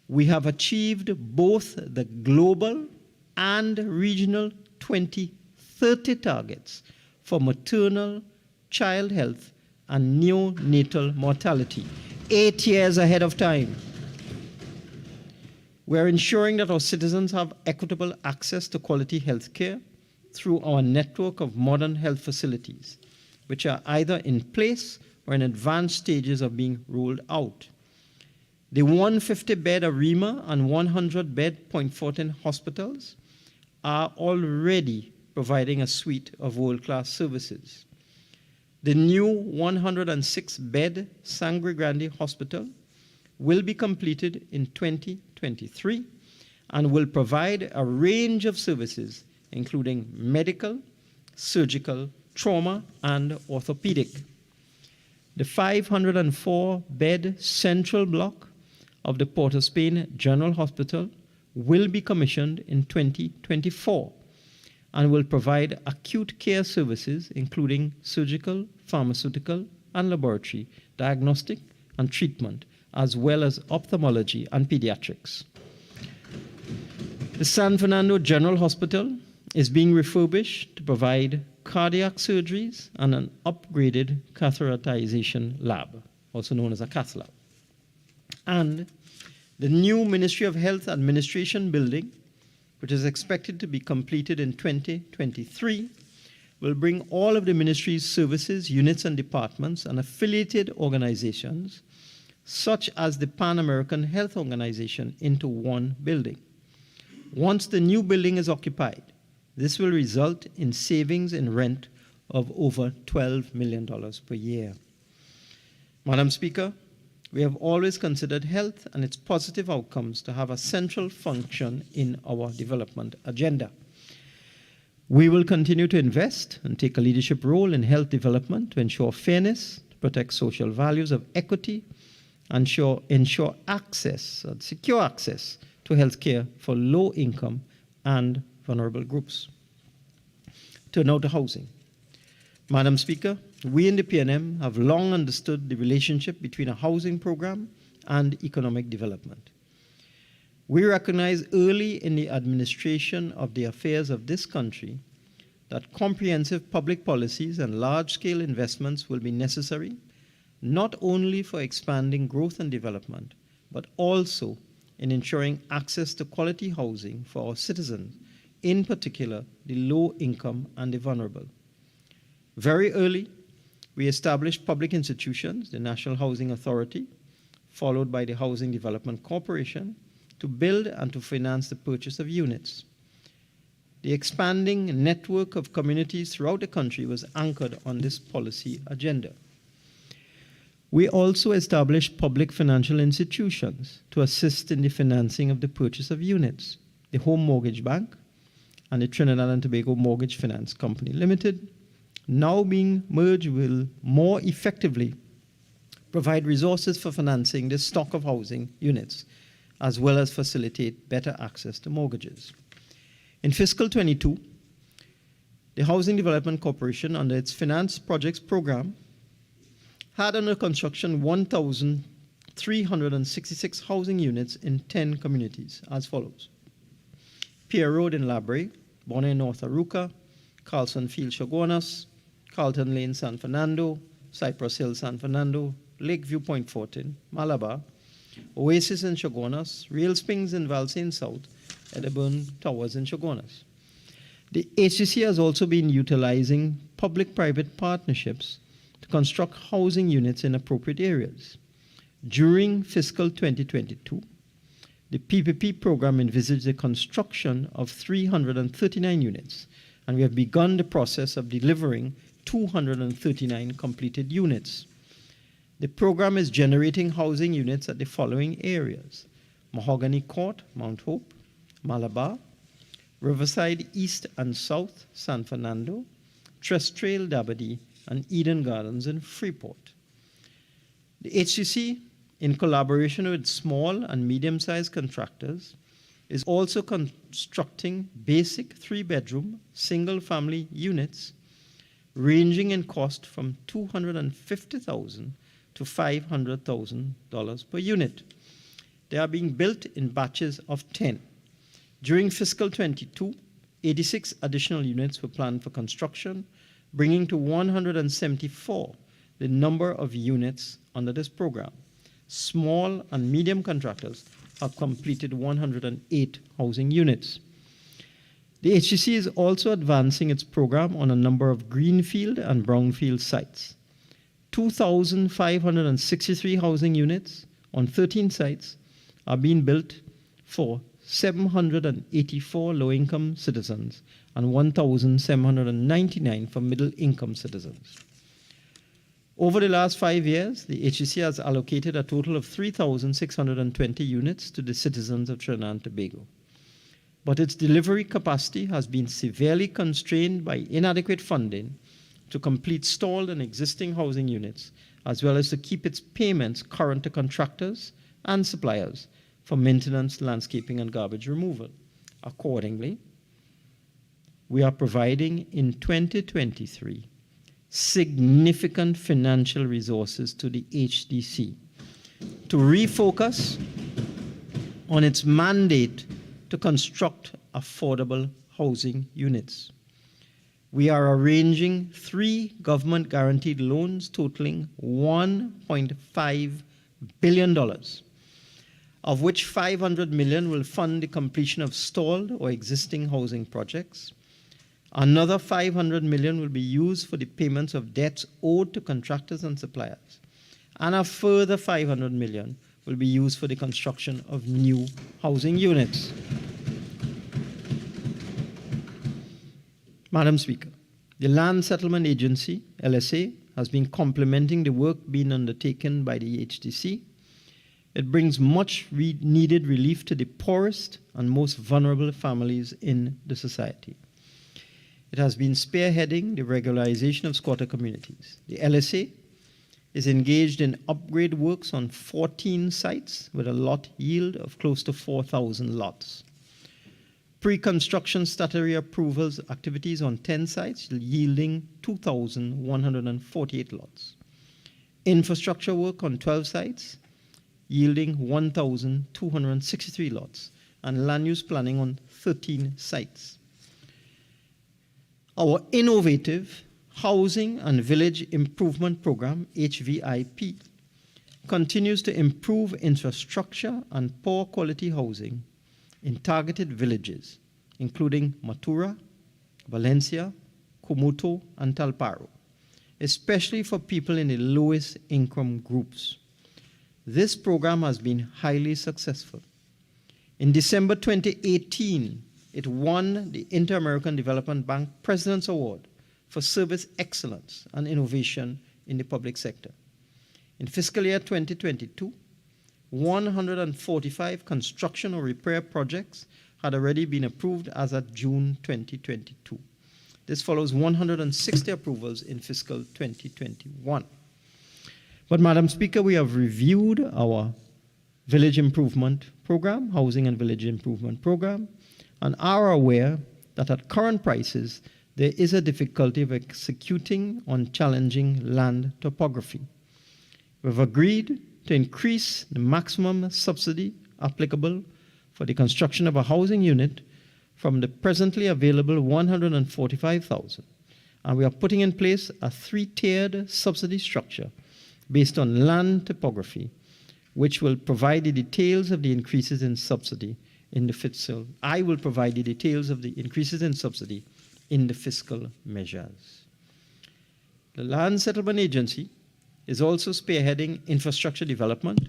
We have achieved both the global and regional 2030 targets for maternal, child health, and neonatal mortality, 8 years ahead of time. We're ensuring that our citizens have equitable access to quality health care through our network of modern health facilities, which are either in place or in advanced stages of being rolled out. The 150-bed ARIMA and 100-bed Point Fortin hospitals are already providing a suite of world-class services. The new 106-bed Sangre Grande Hospital will be completed in 2023 and will provide a range of services, including medical, surgical, trauma, and orthopedic. The 504-bed central block of the Port of Spain General Hospital will be commissioned in 2024 and will provide acute care services, including surgical, pharmaceutical, and laboratory, diagnostic, and treatment, as well as ophthalmology and pediatrics. The San Fernando General Hospital is being refurbished to provide cardiac surgeries and an upgraded catheterization lab, also known as a cath lab. And the new Ministry of Health Administration building, which is expected to be completed in 2023, will bring all of the ministry's services, units, and departments and affiliated organizations, such as the Pan American Health Organization, into one building. Once the new building is occupied, this will result in savings in rent of over $12 million per year. Madam Speaker, we have always considered health and its positive outcomes to have a central function in our development agenda. We will continue to invest and take a leadership role in health development to ensure fairness, to protect social values of equity, and ensure access and secure access to health care for low-income and vulnerable groups. Turn now to housing. Madam Speaker, we in the PNM have long understood the relationship between a housing program and economic development. We recognize early in the administration of the affairs of this country that comprehensive public policies and large-scale investments will be necessary, not only for expanding growth and development, but also in ensuring access to quality housing for our citizens, in particular the low income and the vulnerable. Very early, We established public institutions, the National Housing Authority, followed by the Housing Development Corporation, to build and to finance the purchase of units. The expanding network of communities throughout the country was anchored on this policy agenda. We also established public financial institutions to assist in the financing of the purchase of units, the Home Mortgage Bank and the Trinidad and Tobago Mortgage Finance Company Limited, now being merged, will more effectively provide resources for financing the stock of housing units, as well as facilitate better access to mortgages. In fiscal 22, the Housing Development Corporation, under its Finance Projects program, had under construction 1,366 housing units in 10 communities as follows: Pier Road in Labray, Bonnet North Aruca, Carlson Field Chaguanas, Carlton Lane San Fernando, Cypress Hill San Fernando, Lakeview Point Fortin, Malabar, Oasis in Chaguanas, Real Springs in Valsayn South, Edinburgh Towers in Chaguanas. The HDC has also been utilizing public-private partnerships to construct housing units in appropriate areas. During fiscal 2022, the PPP program envisaged the construction of 339 units, and we have begun the process of delivering 239 completed units. The program is generating housing units at the following areas: Mahogany Court, Mount Hope, Malabar, Riverside East and South, San Fernando, Trestrail, Dabadie, and Eden Gardens in Freeport. The HCC, in collaboration with small and medium-sized contractors, is also constructing basic 3-bedroom, single-family units ranging in cost from $250,000 to $500,000 per unit. They are being built in batches of 10. During fiscal 22, 86 additional units were planned for construction, bringing to 174 the number of units under this program. Small and medium contractors have completed 108 housing units. The HCC is also advancing its program on a number of greenfield and brownfield sites. 2,563 housing units on 13 sites are being built for 784 low-income citizens and 1,799 for middle-income citizens. Over the last 5 years, the HCC has allocated a total of 3,620 units to the citizens of Trinidad and Tobago. But its delivery capacity has been severely constrained by inadequate funding to complete stalled and existing housing units, as well as to keep its payments current to contractors and suppliers for maintenance, landscaping, and garbage removal. Accordingly, we are providing in 2023 significant financial resources to the HDC to refocus on its mandate to construct affordable housing units. We are arranging 3 government-guaranteed loans totaling $1.5 billion, of which $500 million will fund the completion of stalled or existing housing projects. Another $500 million will be used for the payments of debts owed to contractors and suppliers. And a further $500 million will be used for the construction of new housing units. Madam Speaker, the Land Settlement Agency, LSA, has been complementing the work being undertaken by the HDC. It brings much needed relief to the poorest and most vulnerable families in the society. It has been spearheading the regularization of squatter communities. The LSA is engaged in upgrade works on 14 sites with a lot yield of close to 4,000 lots. Pre-construction statutory approvals activities on 10 sites yielding 2,148 lots. Infrastructure work on 12 sites yielding 1,263 lots, and land use planning on 13 sites. Our innovative Housing and Village Improvement Program, HVIP, continues to improve infrastructure and poor quality housing in targeted villages, including Matura, Valencia, Kumuto, and Talparo. especially for people in the lowest income groups. This program has been highly successful. In December 2018, it won the Inter-American Development Bank President's Award for Service Excellence and Innovation in the public sector. In fiscal year 2022, 145 construction or repair projects had already been approved as of June 2022. This follows 160 approvals in fiscal 2021. But, Madam Speaker, we have reviewed our Village Improvement Program, Housing and Village Improvement Program, and are aware that at current prices, there is a difficulty of executing on challenging land topography. We've agreed to increase the maximum subsidy applicable for the construction of a housing unit from the presently available $145,000, and we are putting in place a three-tiered subsidy structure based on land topography, which will provide the details of the increases in subsidy in the fiscal. I will provide the details of the increases in subsidy in the fiscal measures. The Land Settlement Agency is also spearheading infrastructure development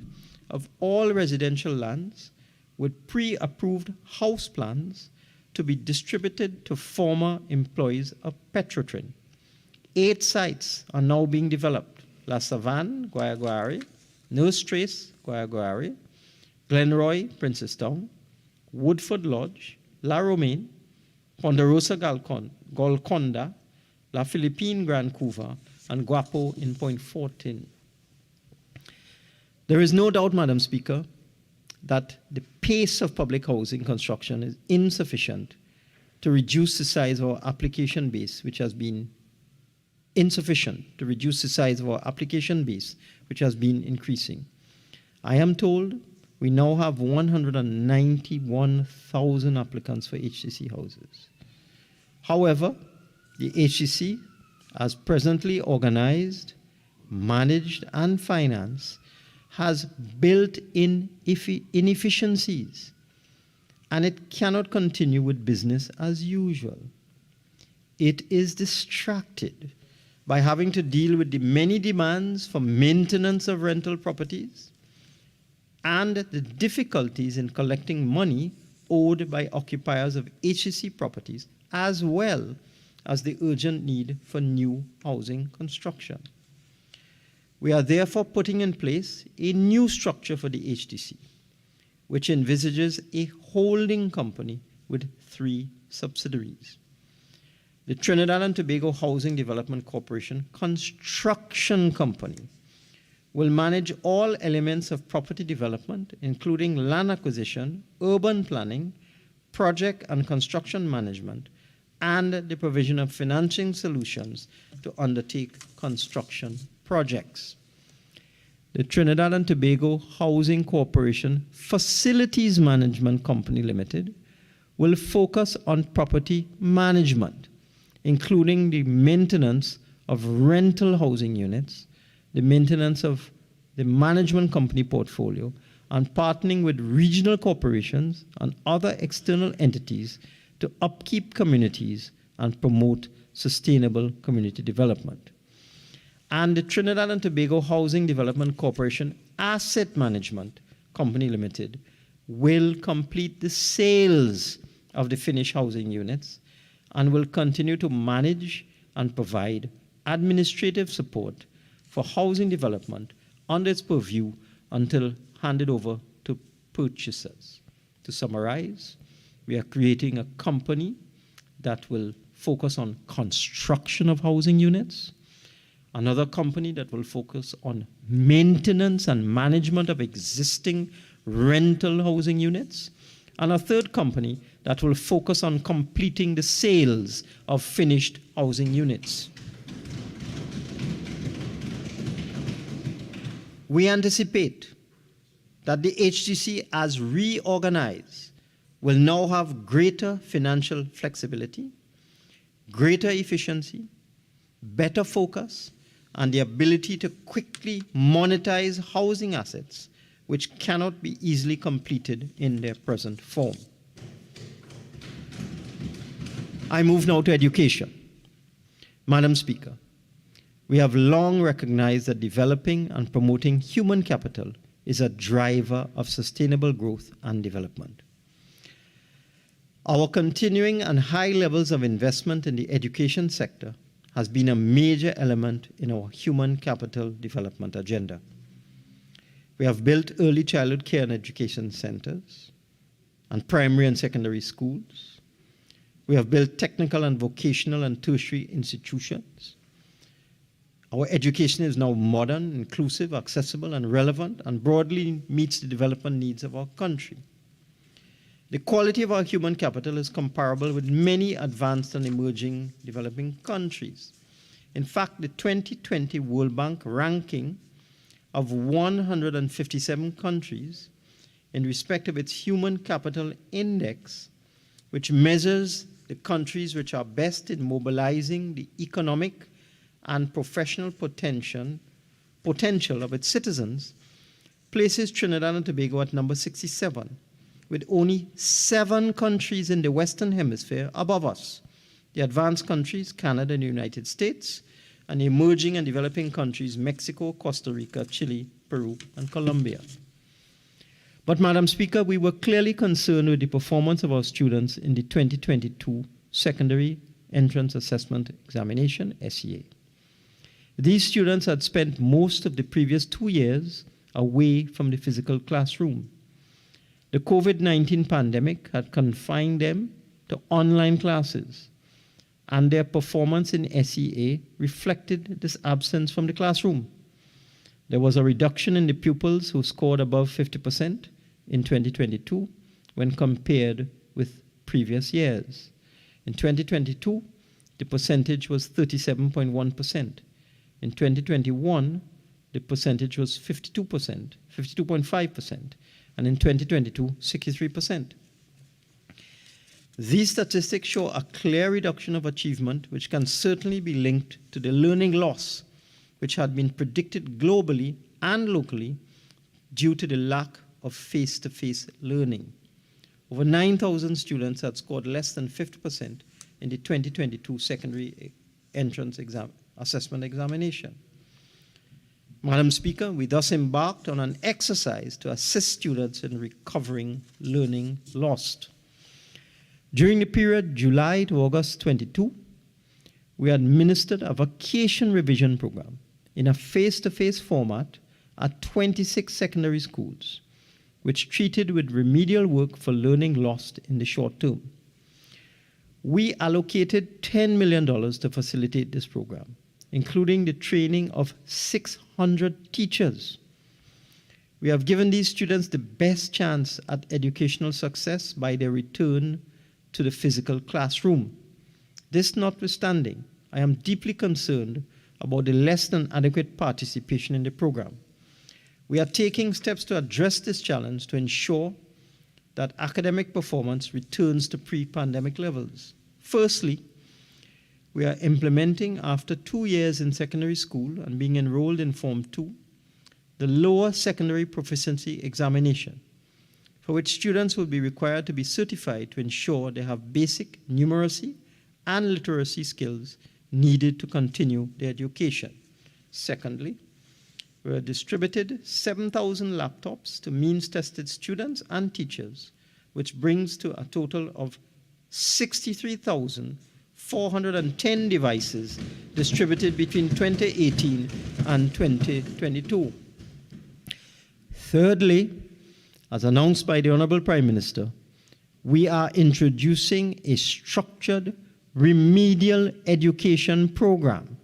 of all residential lands with pre-approved house plans to be distributed to former employees of Petrotrin. 8 sites are now being developed: La Savane, Guayaguari; Nurse Trace, Guayaguari; Glenroy, Princestown; Woodford Lodge, La Romaine, Ponderosa Golconda, La Philippine Grand Couva, and Guapo in Point 14. There is no doubt, Madam Speaker, that the pace of public housing construction is insufficient to reduce the size of our application base, which has been insufficient to reduce the size of our application base, which has been increasing. I am told we now have 191,000 applicants for HCC houses. However, the HCC, as presently organized, managed, and financed, has built-in inefficiencies, and it cannot continue with business as usual. It is distracted by having to deal with the many demands for maintenance of rental properties and the difficulties in collecting money owed by occupiers of HCC properties, as well as the urgent need for new housing construction. We are therefore putting in place a new structure for the HDC, which envisages a holding company with 3 subsidiaries. The Trinidad and Tobago Housing Development Corporation Construction Company will manage all elements of property development, including land acquisition, urban planning, project and construction management, and the provision of financing solutions to undertake construction projects. The Trinidad and Tobago Housing Corporation Facilities Management Company Limited will focus on property management, including the maintenance of rental housing units, the maintenance of the management company portfolio, and partnering with regional corporations and other external entities to upkeep communities and promote sustainable community development. And the Trinidad and Tobago Housing Development Corporation Asset Management Company Limited will complete the sales of the finished housing units and will continue to manage and provide administrative support for housing development under its purview until handed over to purchasers. To summarize, we are creating a company that will focus on construction of housing units, another company that will focus on maintenance and management of existing rental housing units, and a third company that will focus on completing the sales of finished housing units. We anticipate that the HDC, as reorganized, will now have greater financial flexibility, greater efficiency, better focus, and the ability to quickly monetize housing assets which cannot be easily completed in their present form. I move now to education. Madam Speaker, We have long recognized that developing and promoting human capital is a driver of sustainable growth and development. Our continuing and high levels of investment in the education sector has been a major element in our human capital development agenda. We have built early childhood care and education centers and primary and secondary schools. We have built technical and vocational and tertiary institutions. Our education is now modern, inclusive, accessible, and relevant, and broadly meets the development needs of our country. The quality of our human capital is comparable with many advanced and emerging developing countries. In fact, the 2020 World Bank ranking of 157 countries in respect of its Human Capital Index, which measures the countries which are best in mobilizing the economic and professional potential of its citizens, places Trinidad and Tobago at number 67, with only 7 countries in the Western Hemisphere above us: the advanced countries, Canada and the United States, and emerging and developing countries, Mexico, Costa Rica, Chile, Peru, and Colombia. But, Madam Speaker, we were clearly concerned with the performance of our students in the 2022 Secondary Entrance Assessment Examination, SEA. These students had spent most of the previous 2 years away from the physical classroom. The COVID-19 pandemic had confined them to online classes, and their performance in SEA reflected this absence from the classroom. There was a reduction in the pupils who scored above 50% in 2022 when compared with previous years. In 2022, the percentage was 37.1%. In 2021, the percentage was 52.5%, and in 2022, 63%. These statistics show a clear reduction of achievement, which can certainly be linked to the learning loss, which had been predicted globally and locally due to the lack of face-to-face learning. Over 9,000 students had scored less than 50% in the 2022 Secondary Entrance Assessment Examination. Madam Speaker, we thus embarked on an exercise to assist students in recovering learning lost. During the period July to August 22, we administered a vacation revision program in a face-to-face format at 26 secondary schools, which treated with remedial work for learning lost in the short term. We allocated $10 million to facilitate this program, including the training of 600 teachers. We have given these students the best chance at educational success by their return to the physical classroom. This notwithstanding, I am deeply concerned about the less than adequate participation in the program. We are taking steps to address this challenge to ensure that academic performance returns to pre-pandemic levels. Firstly, we are implementing, after 2 years in secondary school and being enrolled in Form 2, the lower secondary proficiency examination, for which students will be required to be certified to ensure they have basic numeracy and literacy skills needed to continue their education. Secondly, we have distributed 7,000 laptops to means-tested students and teachers, which brings to a total of 63,410 devices distributed between 2018 and 2022. Thirdly, as announced by the Honorable Prime Minister, we are introducing a structured remedial education program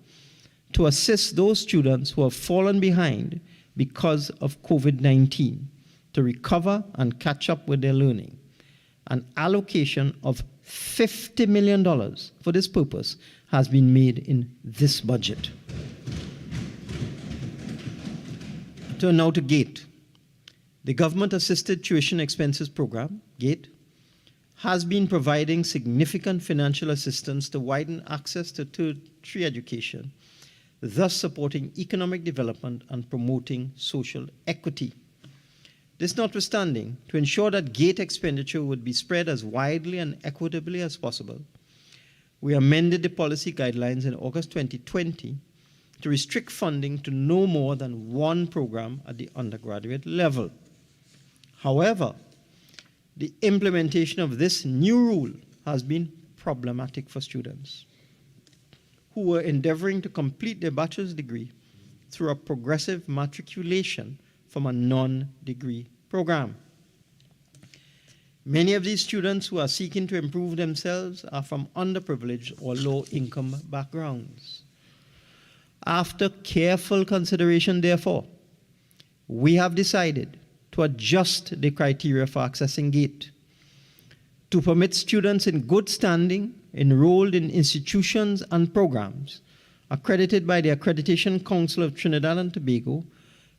to assist those students who have fallen behind because of COVID-19 to recover and catch up with their learning. An allocation of $50 million for this purpose has been made in this budget. Turn now to GATE. The Government Assisted Tuition Expenses Program, GATE, has been providing significant financial assistance to widen access to tertiary education, thus supporting economic development and promoting social equity. This notwithstanding, to ensure that GATE expenditure would be spread as widely and equitably as possible, we amended the policy guidelines in August 2020 to restrict funding to no more than one program at the undergraduate level. However, the implementation of this new rule has been problematic for students who were endeavoring to complete their bachelor's degree through a progressive matriculation from a non-degree program. Many of these students who are seeking to improve themselves are from underprivileged or low-income backgrounds. After careful consideration, therefore, we have decided to adjust the criteria for accessing GATE to permit students in good standing enrolled in institutions and programs accredited by the Accreditation Council of Trinidad and Tobago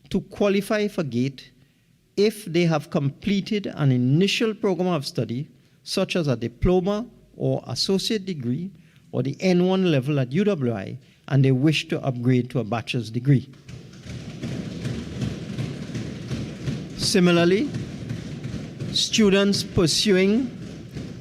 to qualify for GATE if they have completed an initial program of study, such as a diploma or associate degree or the N1 level at UWI, and they wish to upgrade to a bachelor's degree. Similarly, students pursuing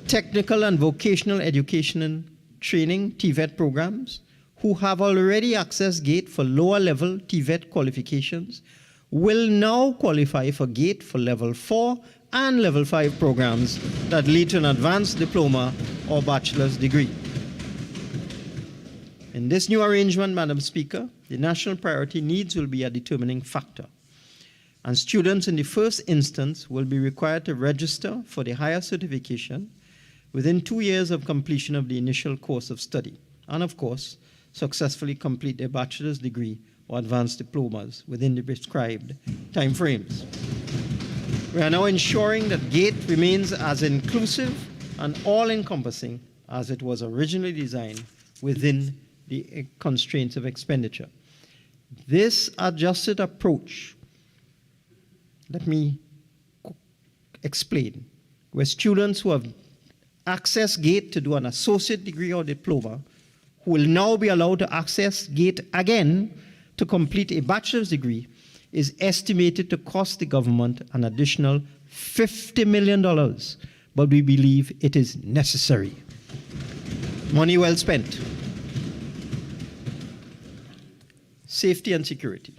technical and vocational education and training TVET programs who have already accessed GATE for lower level TVET qualifications will now qualify for GATE for level 4 and level 5 programs that lead to an advanced diploma or bachelor's degree. In this new arrangement, Madam Speaker, the national priority needs will be a determining factor, and students in the first instance will be required to register for the higher certification within 2 years of completion of the initial course of study, and of course, successfully complete their bachelor's degree or advanced diplomas within the prescribed timeframes. We are now ensuring that GATE remains as inclusive and all-encompassing as it was originally designed within the constraints of expenditure. This adjusted approach, let me explain, where students who have accessed GATE to do an associate degree or diploma who will now be allowed to access GATE again to complete a bachelor's degree is estimated to cost the government an additional $50 million, but we believe it is necessary. Money well spent. Safety and security.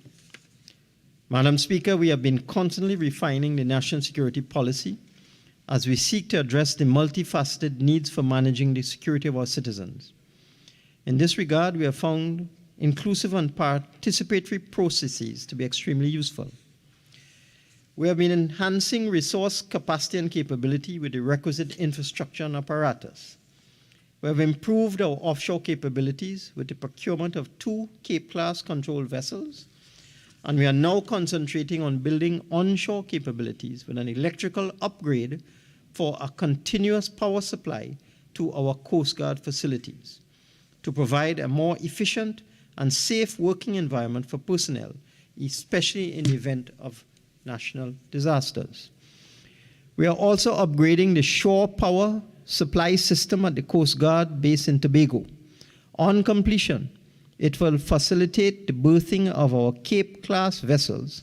Madam Speaker, we have been constantly refining the national security policy as we seek to address the multifaceted needs for managing the security of our citizens. In this regard, we have found inclusive and participatory processes to be extremely useful. We have been enhancing resource capacity and capability with the requisite infrastructure and apparatus. We have improved our offshore capabilities with the procurement of 2 Cape-class control vessels, and we are now concentrating on building onshore capabilities with an electrical upgrade for a continuous power supply to our Coast Guard facilities to provide a more efficient and safe working environment for personnel, especially in the event of national disasters. We are also upgrading the shore power supply system at the Coast Guard base in Tobago. On completion, it will facilitate the berthing of our Cape-class vessels,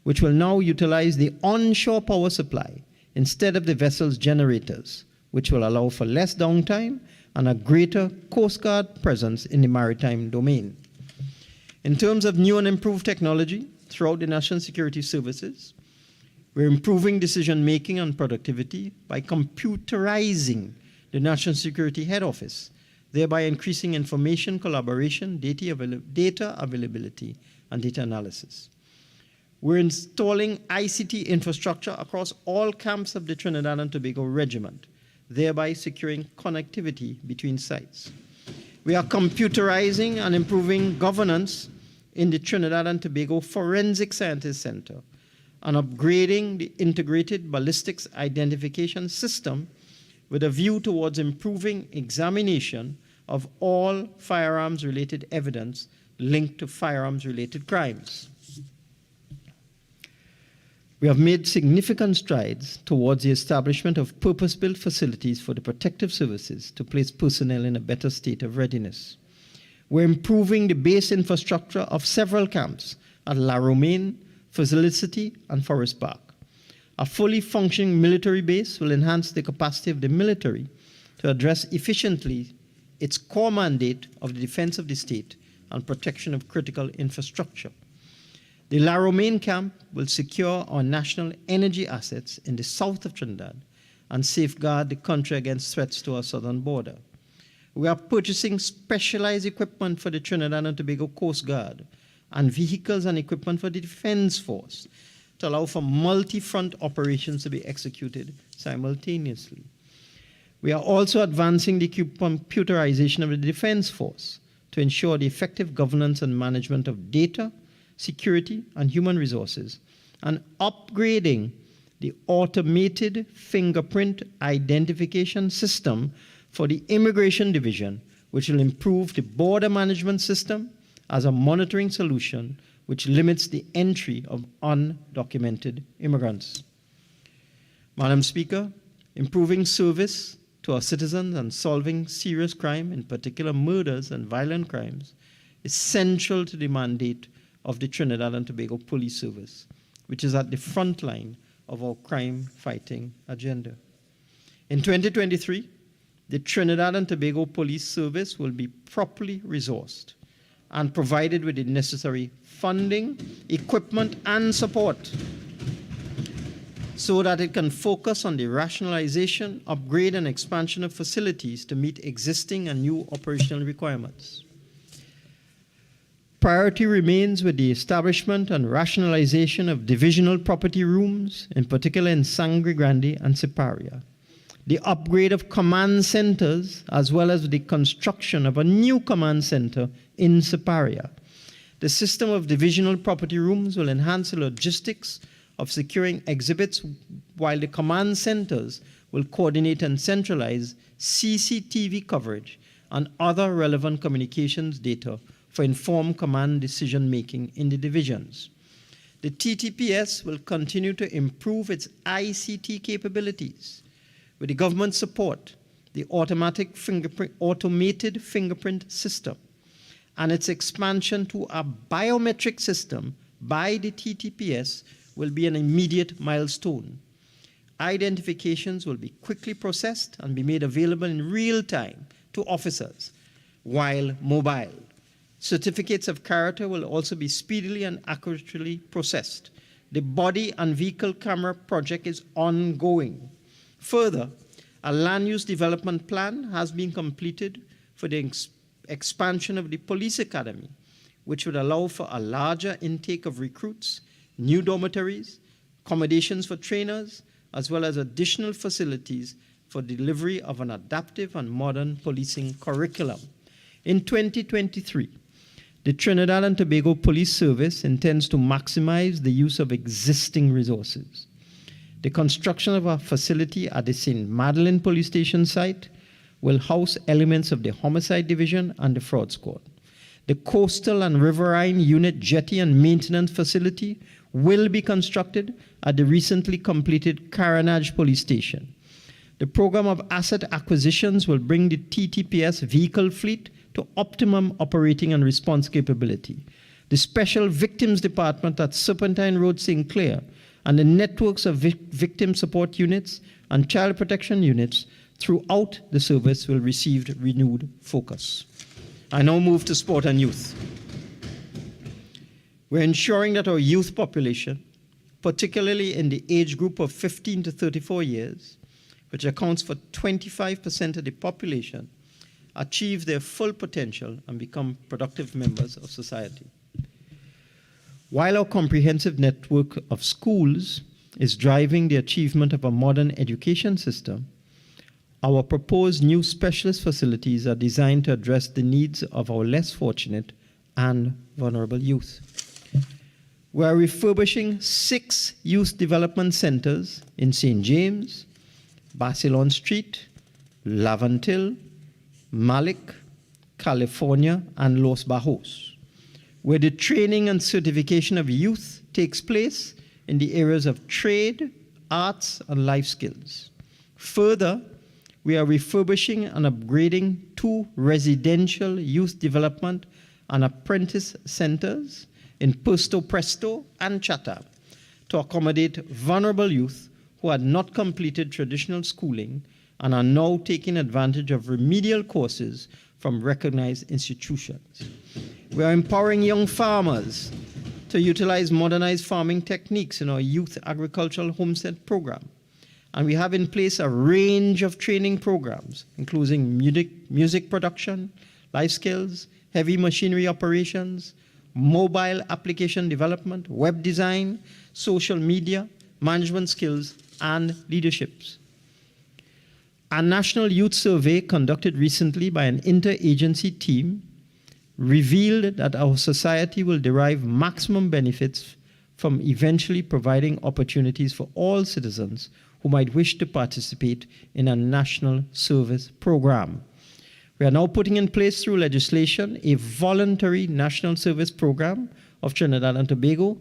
which will now utilize the onshore power supply instead of the vessel's generators, which will allow for less downtime and a greater Coast Guard presence in the maritime domain. In terms of new and improved technology throughout the national security services, we're improving decision-making and productivity by computerizing the National Security Head Office, thereby increasing information collaboration, data availability, and data analysis. We're installing ICT infrastructure across all camps of the Trinidad and Tobago Regiment, thereby securing connectivity between sites. We are computerizing and improving governance in the Trinidad and Tobago Forensic Sciences Center and upgrading the integrated ballistics identification system with a view towards improving examination of all firearms-related evidence linked to firearms-related crimes. We have made significant strides towards the establishment of purpose-built facilities for the protective services to place personnel in a better state of readiness. We're improving the base infrastructure of several camps at La Romaine, Felicity, and Forest Park. A fully functioning military base will enhance the capacity of the military to address efficiently its core mandate of the defense of the state and protection of critical infrastructure. The La Romaine camp will secure our national energy assets in the south of Trinidad and safeguard the country against threats to our southern border. We are purchasing specialized equipment for the Trinidad and Tobago Coast Guard and vehicles and equipment for the Defense Force to allow for multi-front operations to be executed simultaneously. We are also advancing the computerization of the Defense Force to ensure the effective governance and management of data, security, and human resources, and upgrading the automated fingerprint identification system for the Immigration Division, which will improve the border management system as a monitoring solution which limits the entry of undocumented immigrants. Madam Speaker, improving service to our citizens and solving serious crime, in particular murders and violent crimes, is central to the mandate of the Trinidad and Tobago Police Service, which is at the front line of our crime-fighting agenda. In 2023, the Trinidad and Tobago Police Service will be properly resourced and provided with the necessary funding, equipment, and support so that it can focus on the rationalization, upgrade, and expansion of facilities to meet existing and new operational requirements. Priority remains with the establishment and rationalization of divisional property rooms, in particular in Sangre Grande and Siparia, the upgrade of command centers, as well as the construction of a new command center in Siparia. The system of divisional property rooms will enhance the logistics of securing exhibits, while the command centers will coordinate and centralize CCTV coverage and other relevant communications data for informed command decision-making in the divisions. The TTPS will continue to improve its ICT capabilities. With the government support, the automated fingerprint system and its expansion to a biometric system by the TTPS will be an immediate milestone. Identifications will be quickly processed and be made available in real time to officers while mobile. Certificates of character will also be speedily and accurately processed. The body and vehicle camera project is ongoing. Further, a land use development plan has been completed for the expansion of the police academy, which would allow for a larger intake of recruits, new dormitories, accommodations for trainers, as well as additional facilities for delivery of an adaptive and modern policing curriculum. In 2023, the Trinidad and Tobago Police Service intends to maximize the use of existing resources. The construction of a facility at the St. Madeleine Police Station site will house elements of the Homicide Division and the Fraud Squad. The Coastal and Riverine Unit Jetty and Maintenance Facility will be constructed at the recently completed Caranage Police Station. The program of asset acquisitions will bring the TTPS vehicle fleet to optimum operating and response capability. The Special Victims Department at Serpentine Road, St. Clair, and the networks of victim support units and child protection units throughout the service will receive renewed focus. I now move to sport and youth. We're ensuring that our youth population, particularly in the age group of 15 to 34 years, which accounts for 25% of the population, achieve their full potential and become productive members of society. While our comprehensive network of schools is driving the achievement of a modern education system, our proposed new specialist facilities are designed to address the needs of our less fortunate and vulnerable youth. We are refurbishing 6 youth development centers in St. James, Basilon Street, Lavantil, Malik, California, and Los Bajos, where the training and certification of youth takes place in the areas of trade, arts, and life skills. Further, we are refurbishing and upgrading 2 residential youth development and apprentice centers in Puerto Presto and Chatham to accommodate vulnerable youth who had not completed traditional schooling and are now taking advantage of remedial courses from recognized institutions. We are empowering young farmers to utilize modernized farming techniques in our youth agricultural homestead program. And we have in place a range of training programs, including music production, life skills, heavy machinery operations, mobile application development, web design, social media, management skills, and leaderships. A national youth survey conducted recently by an interagency team revealed that our society will derive maximum benefits from eventually providing opportunities for all citizens who might wish to participate in a national service program. We are now putting in place through legislation a voluntary national service program of Trinidad and Tobago,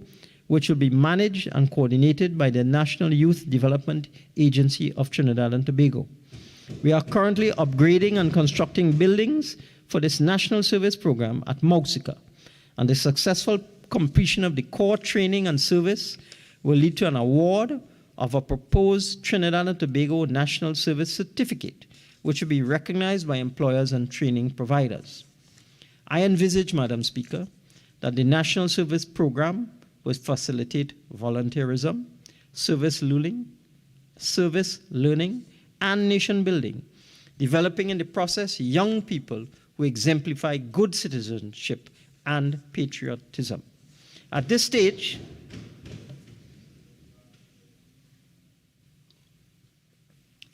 which will be managed and coordinated by the National Youth Development Agency of Trinidad and Tobago. We are currently upgrading and constructing buildings for this national service program at Mausica, and the successful completion of the core training and service will lead to an award of a proposed Trinidad and Tobago National Service Certificate, which will be recognized by employers and training providers. I envisage, Madam Speaker, that the National Service Program will facilitate volunteerism, service learning, and nation building, developing in the process young people who exemplify good citizenship and patriotism. At this stage,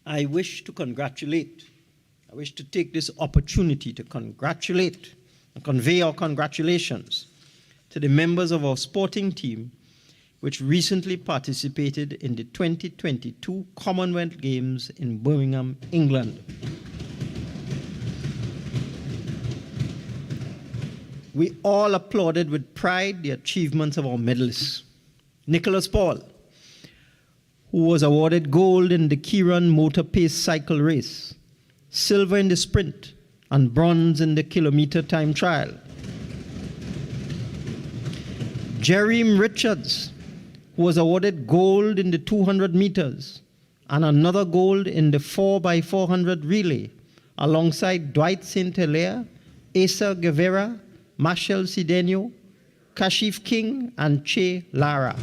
I wish to take this opportunity to congratulate and convey our congratulations to the members of our sporting team, which recently participated in the 2022 Commonwealth Games in Birmingham, England. We all applauded with pride the achievements of our medalists. Nicholas Paul, who was awarded gold in the Kiran Motor Pace Cycle Race, silver in the sprint, and bronze in the kilometer time trial. Jereem Richards, who was awarded gold in the 200 meters and another gold in the 4x400 relay, alongside Dwight St. Hilaire, Asa Guevara, Marshall Sidenio, Kashif King, and Che Lara.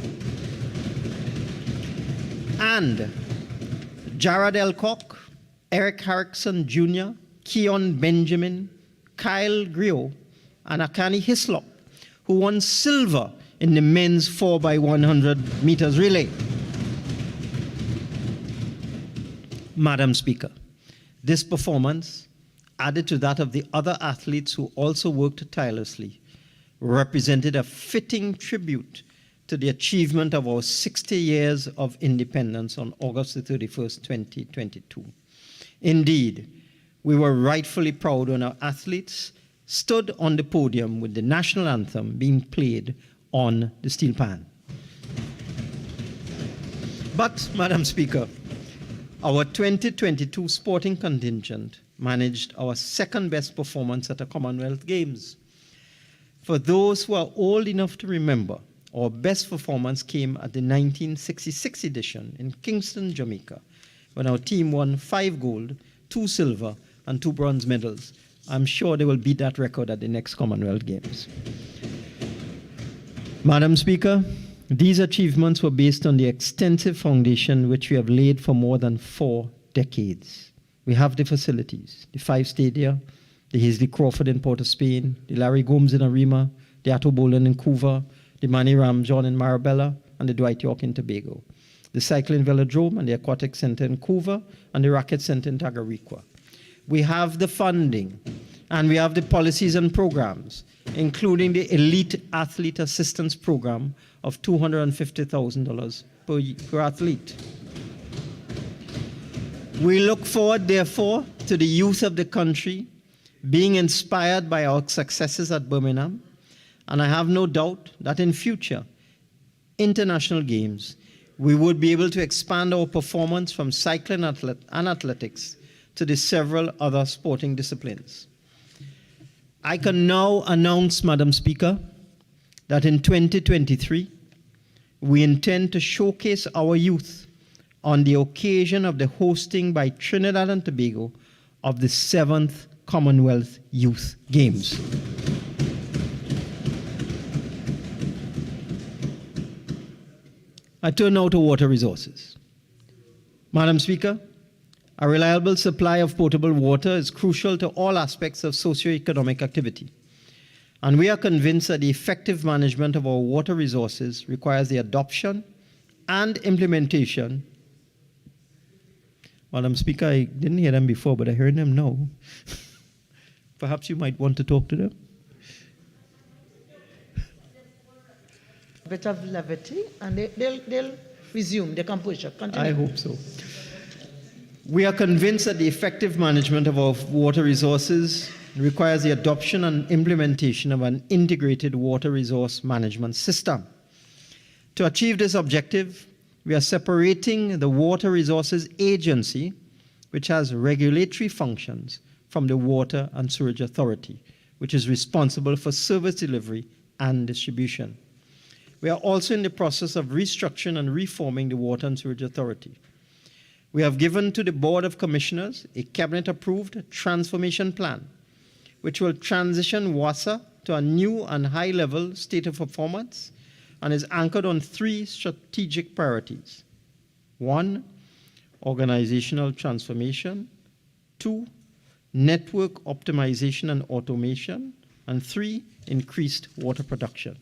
And Jared Elcock, Eric Harrison Jr., Keon Benjamin, Kyle Griot, and Akani Hislop, who won silver in the men's 4x100 meters relay. Madam Speaker, this performance, added to that of the other athletes who also worked tirelessly, represented a fitting tribute to the achievement of our 60 years of independence on August the 31st, 2022. Indeed, we were rightfully proud when our athletes stood on the podium with the national anthem being played on the steel pan. But, Madam Speaker, our 2022 sporting contingent managed our second best performance at the Commonwealth Games. For those who are old enough to remember, our best performance came at the 1966 edition in Kingston, Jamaica, when our team won 5 gold, 2 silver, and 2 bronze medals. I'm sure they will beat that record at the next Commonwealth Games. Madam Speaker, these achievements were based on the extensive foundation which we have laid for more than 4 decades. We have the facilities, the 5 stadia, the Hazley Crawford in Port of Spain, the Larry Gomes in Arima, the Atto Boland in Couva, the Manny Ramjohn in Marabella, and the Dwight York in Tobago, the Cycling Velodrome and the Aquatic Center in Couva, and the Racket Center in Tagariqua. We have the funding, and we have the policies and programs, including the Elite Athlete Assistance Program of $250,000 per athlete. We look forward, therefore, to the youth of the country being inspired by our successes at Birmingham, and I have no doubt that in future international games, we would be able to expand our performance from cycling and athletics to the several other sporting disciplines. I can now announce, Madam Speaker, that in 2023, we intend to showcase our youth on the occasion of the hosting by Trinidad and Tobago of the 7th Commonwealth Youth Games. I turn now to water resources. Madam Speaker, a reliable supply of potable water is crucial to all aspects of socio-economic activity. And we are convinced that the effective management of our water resources requires the adoption and implementation. Madam Speaker, I didn't hear them before, but I heard them now. Perhaps you might want to talk to them. A bit of levity, and they'll resume their composure. Continue. I hope so. We are convinced that the effective management of our water resources requires the adoption and implementation of an integrated water resource management system. To achieve this objective, we are separating the Water Resources Agency, which has regulatory functions, from the Water and Sewerage Authority, which is responsible for service delivery and distribution. We are also in the process of restructuring and reforming the Water and Sewerage Authority. We have given to the Board of Commissioners a cabinet-approved transformation plan, which will transition WASA to a new and high-level state of performance and is anchored on 3 strategic priorities. 1, organizational transformation. 2, network optimization and automation. And 3, increased water production.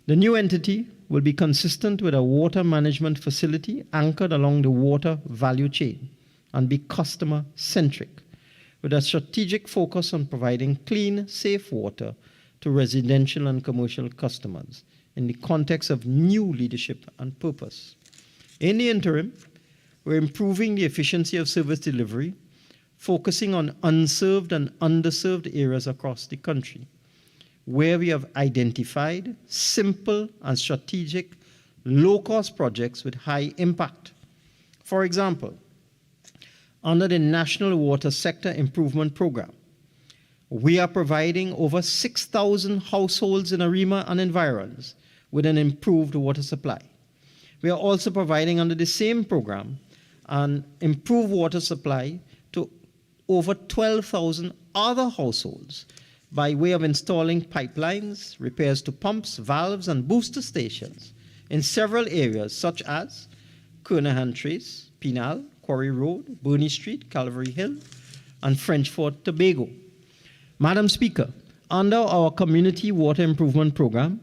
The new entity will be consistent with a water management facility anchored along the water value chain and be customer-centric, with a strategic focus on providing clean, safe water to residential and commercial customers in the context of new leadership and purpose. In the interim, we're improving the efficiency of service delivery, focusing on unserved and underserved areas across the country, where we have identified simple and strategic low-cost projects with high impact. For example, under the National Water Sector Improvement Program, we are providing over 6,000 households in Arima and environs with an improved water supply. We are also providing under the same program an improved water supply to over 12,000 other households by way of installing pipelines, repairs to pumps, valves, and booster stations in several areas such as Kernahan Trace, Pinal, Quarry Road, Burney Street, Calvary Hill, and French Fort, Tobago. Madam Speaker, under our Community Water Improvement Program,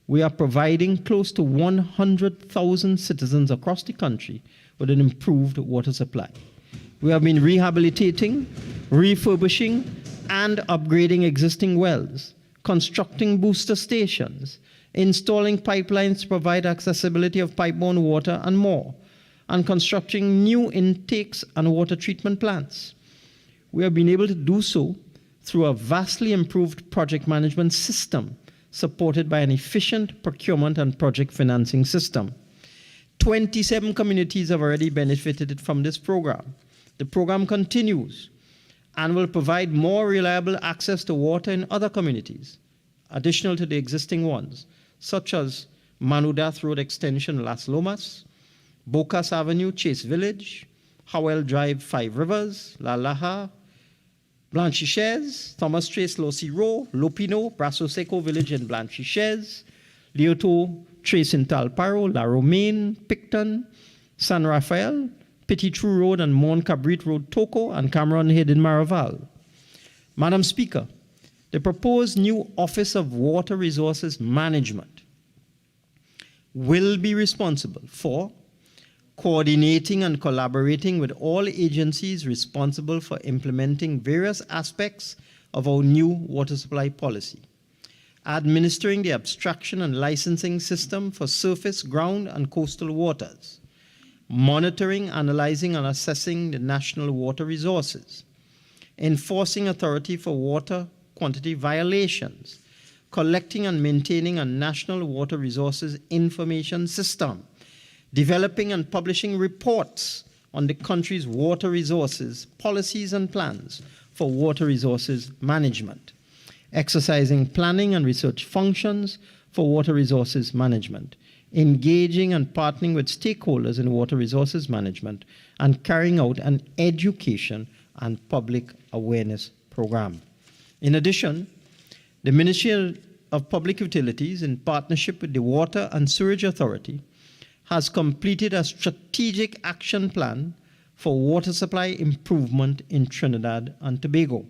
we are providing close to 100,000 citizens across the country with an improved water supply. We have been rehabilitating, refurbishing, and upgrading existing wells, constructing booster stations, installing pipelines to provide accessibility of pipe-borne water, and more, and constructing new intakes and water treatment plants. We have been able to do so through a vastly improved project management system supported by an efficient procurement and project financing system. 27 communities have already benefited from this program. The program continues and will provide more reliable access to water in other communities, additional to the existing ones, such as Manudath Road Extension, Las Lomas, Bocas Avenue, Chase Village, Howell Drive, 5 Rivers, La Laja, Blanchishez, Thomas Trace, Lossy Row, Lopino, Brasso Seco Village in Blanchishez, Lioto Trace in Talparo, La Romaine, Picton, San Rafael, Petit Trou Road and Mont Cabrit Road, Toco, and Cameron Head in Maraval. Madam Speaker, the proposed new Office of Water Resources Management will be responsible for coordinating and collaborating with all agencies responsible for implementing various aspects of our new water supply policy, administering the abstraction and licensing system for surface, ground, and coastal waters, monitoring, analyzing, and assessing the national water resources, enforcing authority for water quantity violations, collecting and maintaining a national water resources information system, developing and publishing reports on the country's water resources, policies and plans for water resources management, exercising planning and research functions for water resources management, engaging and partnering with stakeholders in water resources management, and carrying out an education and public awareness program. In addition, the Ministry of Public Utilities, in partnership with the Water and Sewerage Authority, has completed a strategic action plan for water supply improvement in Trinidad and Tobago,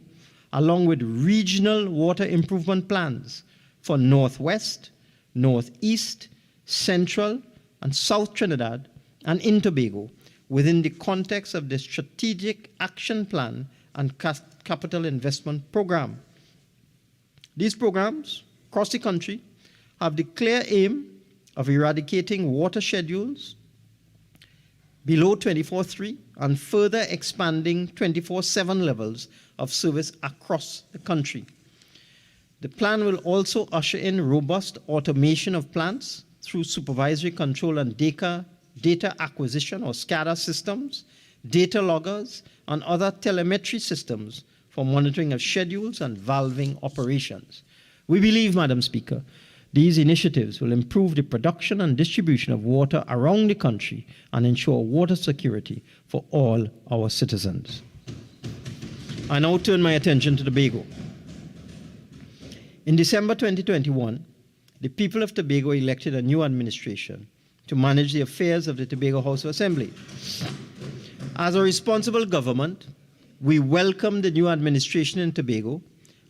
along with regional water improvement plans for Northwest, Northeast, Central, and South Trinidad and in Tobago within the context of the Strategic Action Plan and Capital Investment Program. These programs across the country have the clear aim of eradicating water schedules below 24/3 and further expanding 24/7 levels of service across the country. The plan will also usher in robust automation of plants through supervisory control and data acquisition or SCADA systems, data loggers, and other telemetry systems for monitoring of schedules and valving operations. We believe, Madam Speaker, these initiatives will improve the production and distribution of water around the country and ensure water security for all our citizens. I now turn my attention to Tobago. In December 2021, the people of Tobago elected a new administration to manage the affairs of the Tobago House of Assembly. As a responsible government, we welcome the new administration in Tobago,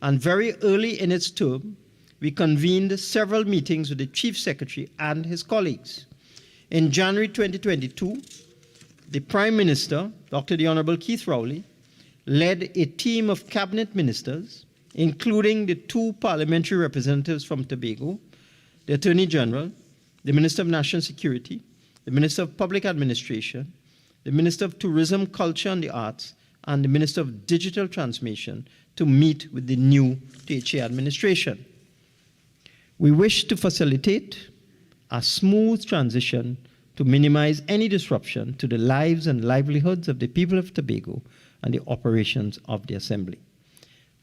and very early in its term, we convened several meetings with the Chief Secretary and his colleagues. In January 2022, the Prime Minister, Dr. the Honorable Keith Rowley, led a team of cabinet ministers, including the 2 parliamentary representatives from Tobago, the Attorney General, the Minister of National Security, the Minister of Public Administration, the Minister of Tourism, Culture and the Arts, and the Minister of Digital Transformation to meet with the new THA administration. We wish to facilitate a smooth transition to minimize any disruption to the lives and livelihoods of the people of Tobago and the operations of the Assembly.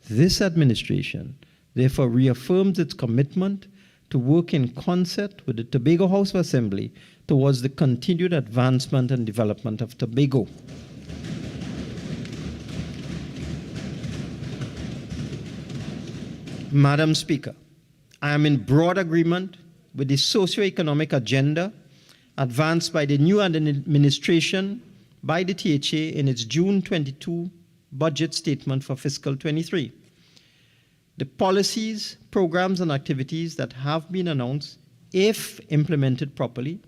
This administration therefore reaffirms its commitment to work in concert with the Tobago House of Assembly towards the continued advancement and development of Tobago. Madam Speaker, I am in broad agreement with the socio-economic agenda advanced by the new administration by the THA in its June 22 budget statement for fiscal 23. The policies, programs, and activities that have been announced, if implemented properly,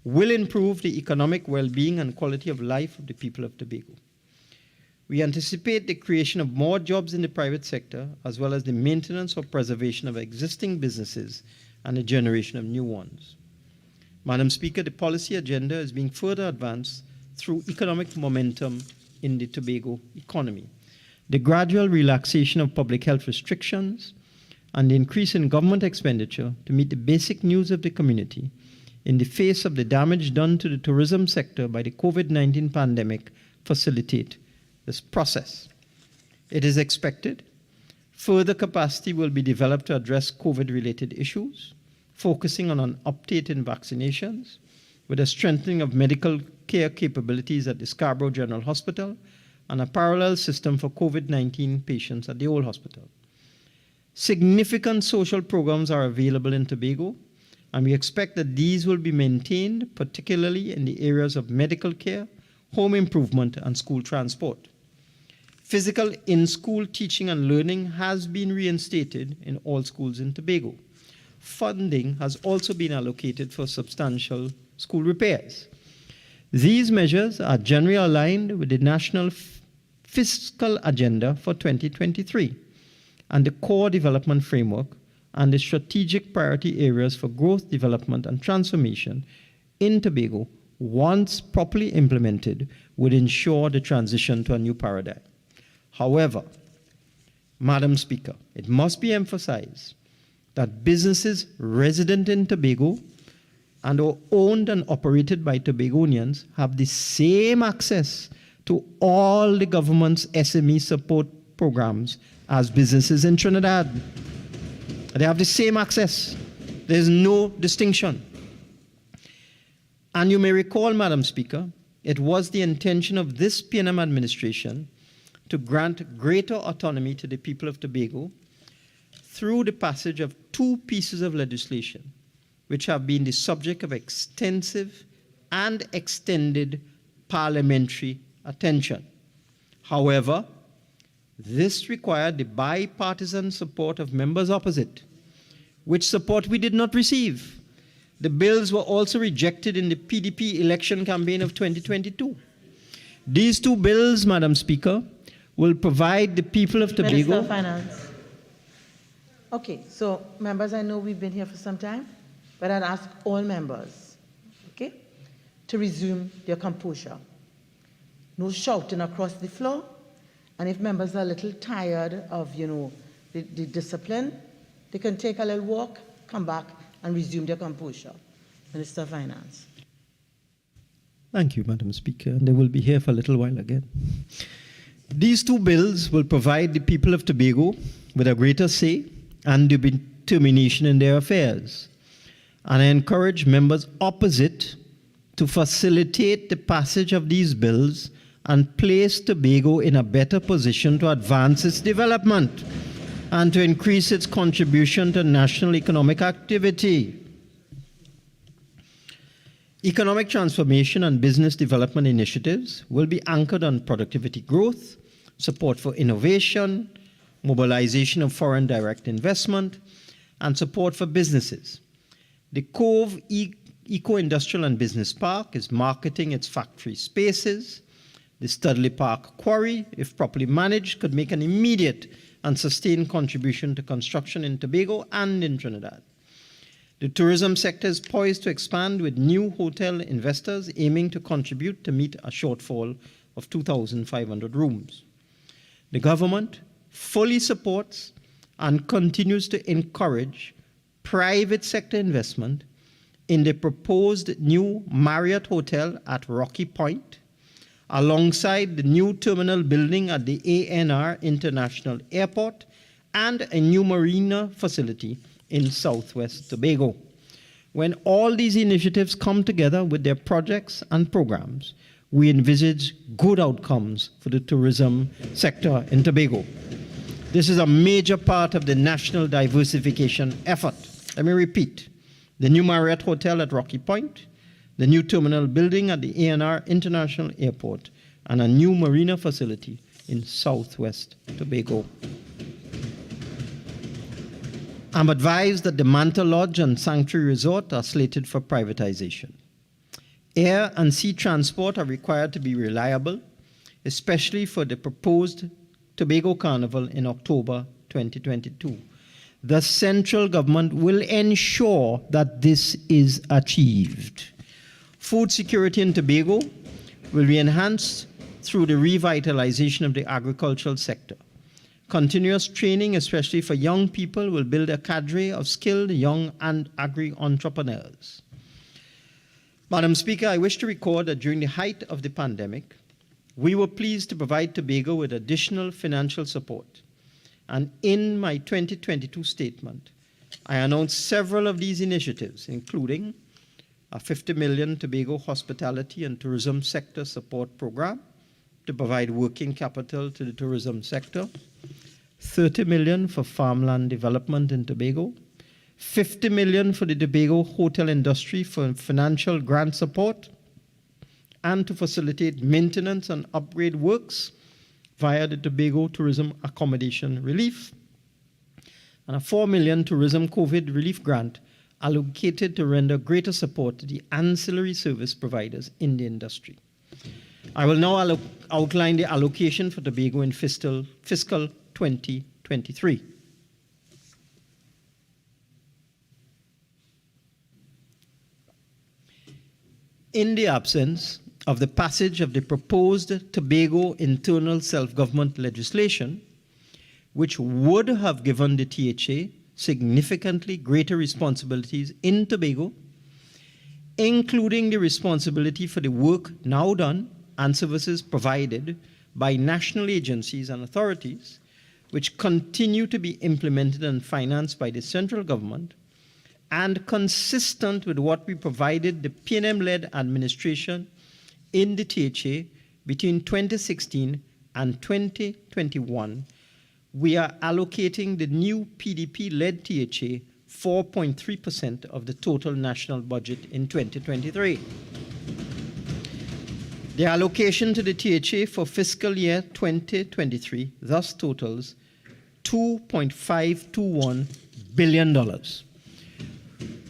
will improve the economic well-being and quality of life of the people of Tobago. We anticipate the creation of more jobs in the private sector, as well as the maintenance or preservation of existing businesses and the generation of new ones. Madam Speaker, the policy agenda is being further advanced through economic momentum in the Tobago economy. The gradual relaxation of public health restrictions and the increase in government expenditure to meet the basic needs of the community in the face of the damage done to the tourism sector by the COVID-19 pandemic facilitate this process. It is expected further capacity will be developed to address COVID-related issues, focusing on an update in vaccinations, with a strengthening of medical care capabilities at the Scarborough General Hospital and a parallel system for COVID-19 patients at the Old Hospital. Significant social programs are available in Tobago, and we expect that these will be maintained, particularly in the areas of medical care, home improvement, and school transport. Physical in-school teaching and learning has been reinstated in all schools in Tobago. Funding has also been allocated for substantial school repairs. These measures are generally aligned with the National Fiscal Agenda for 2023 and the Core Development Framework and the strategic priority areas for growth, development, and transformation in Tobago, once properly implemented, would ensure the transition to a new paradigm. However, Madam Speaker, it must be emphasized that businesses resident in Tobago and are owned and operated by Tobagonians have the same access to all the government's SME support programs as businesses in Trinidad. They have the same access. There's no distinction. And you may recall, Madam Speaker, it was the intention of this PNM administration to grant greater autonomy to the people of Tobago through the passage of two pieces of legislation, which have been the subject of extensive and extended parliamentary attention. However, this required the bipartisan support of members opposite, which support we did not receive. The bills were also rejected in the PDP election campaign of 2022. These two bills, Madam Speaker, will provide the people of Minister Tobago. of Finance. Okay, so members, I know we've been here for some time, but I'd ask all members, okay, to resume their composure. No shouting across the floor, and if members are a little tired of, the discipline, they can take a little walk, come back, and resume their composure. Minister of Finance. Thank you, Madam Speaker, and they will be here for a little while again. These two bills will provide the people of Tobago with a greater say and determination in their affairs. And I encourage members opposite to facilitate the passage of these bills and place Tobago in a better position to advance its development and to increase its contribution to national economic activity. Economic transformation and business development initiatives will be anchored on productivity growth, support for innovation, mobilization of foreign direct investment, and support for businesses. The Cove Eco-Industrial and Business Park is marketing its factory spaces. The Studley Park Quarry, if properly managed, could make an immediate and sustained contribution to construction in Tobago and in Trinidad. The tourism sector is poised to expand with new hotel investors aiming to contribute to meet a shortfall of 2,500 rooms. The government fully supports and continues to encourage private sector investment in the proposed new Marriott Hotel at Rocky Point, alongside the new terminal building at the ANR International Airport and a new marina facility in southwest Tobago. When all these initiatives come together with their projects and programs, we envisage good outcomes for the tourism sector in Tobago. This is a major part of the national diversification effort. Let me repeat: the new Marriott Hotel at Rocky Point, the new terminal building at the ANR International Airport, and a new marina facility in southwest Tobago. I'm advised that the Manta Lodge and Sanctuary Resort are slated for privatization. Air and sea transport are required to be reliable, especially for the proposed Tobago Carnival in October 2022. The central government will ensure that this is achieved. Food security in Tobago will be enhanced through the revitalization of the agricultural sector. Continuous training, especially for young people, will build a cadre of skilled young and agri-entrepreneurs. Madam Speaker, I wish to record that during the height of the pandemic, we were pleased to provide Tobago with additional financial support. And in my 2022 statement, I announced several of these initiatives, including a $50 million Tobago hospitality and tourism sector support program to provide working capital to the tourism sector, $30 million for farmland development in Tobago, $50 million for the Tobago hotel industry for financial grant support, and to facilitate maintenance and upgrade works via the Tobago Tourism Accommodation Relief, and a $4 million tourism COVID relief grant allocated to render greater support to the ancillary service providers in the industry. I will now outline the allocation for Tobago in fiscal 2023. In the absence of the passage of the proposed Tobago internal self-government legislation, which would have given the THA significantly greater responsibilities in Tobago, including the responsibility for the work now done and services provided by national agencies and authorities, which continue to be implemented and financed by the central government, and consistent with what we provided the PNM-led administration in the THA between 2016 and 2021, we are allocating the new PDP-led THA 4.3% of the total national budget in 2023. The allocation to the THA for fiscal year 2023 thus totals $2.521 billion.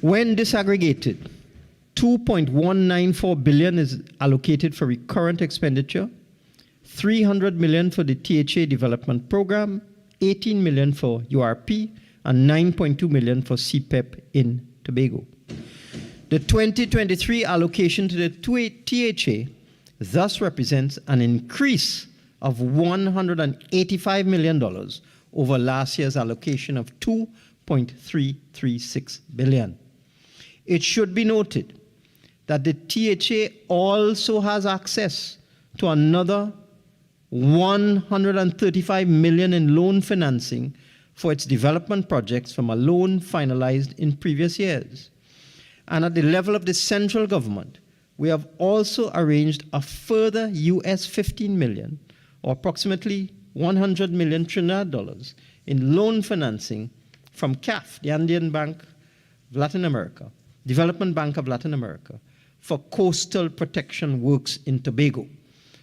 When disaggregated, $2.194 billion is allocated for recurrent expenditure, $300 million for the THA development program, $18 million for URP, and $9.2 million for CPEP in Tobago. The 2023 allocation to the THA thus represents an increase of $185 million over last year's allocation of $2.336 billion. It should be noted that the THA also has access to another $135 million in loan financing for its development projects from a loan finalized in previous years. And at the level of the central government, we have also arranged a further US $15 million, or approximately 100 million Trinidad dollars, in loan financing from CAF, the Andean Bank of Latin America, Development Bank of Latin America, for coastal protection works in Tobago.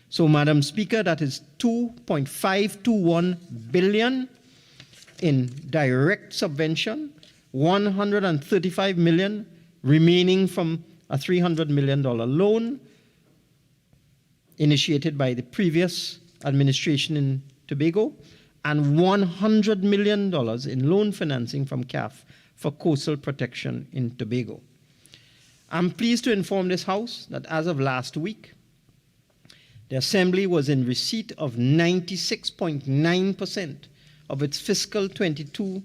So, Madam Speaker, that is $2.521 billion in direct subvention, $135 million remaining from a $300 million loan initiated by the previous administration in Tobago, and $100 million in loan financing from CAF for coastal protection in Tobago. I'm pleased to inform this House that as of last week, the Assembly was in receipt of 96.9% of its fiscal 22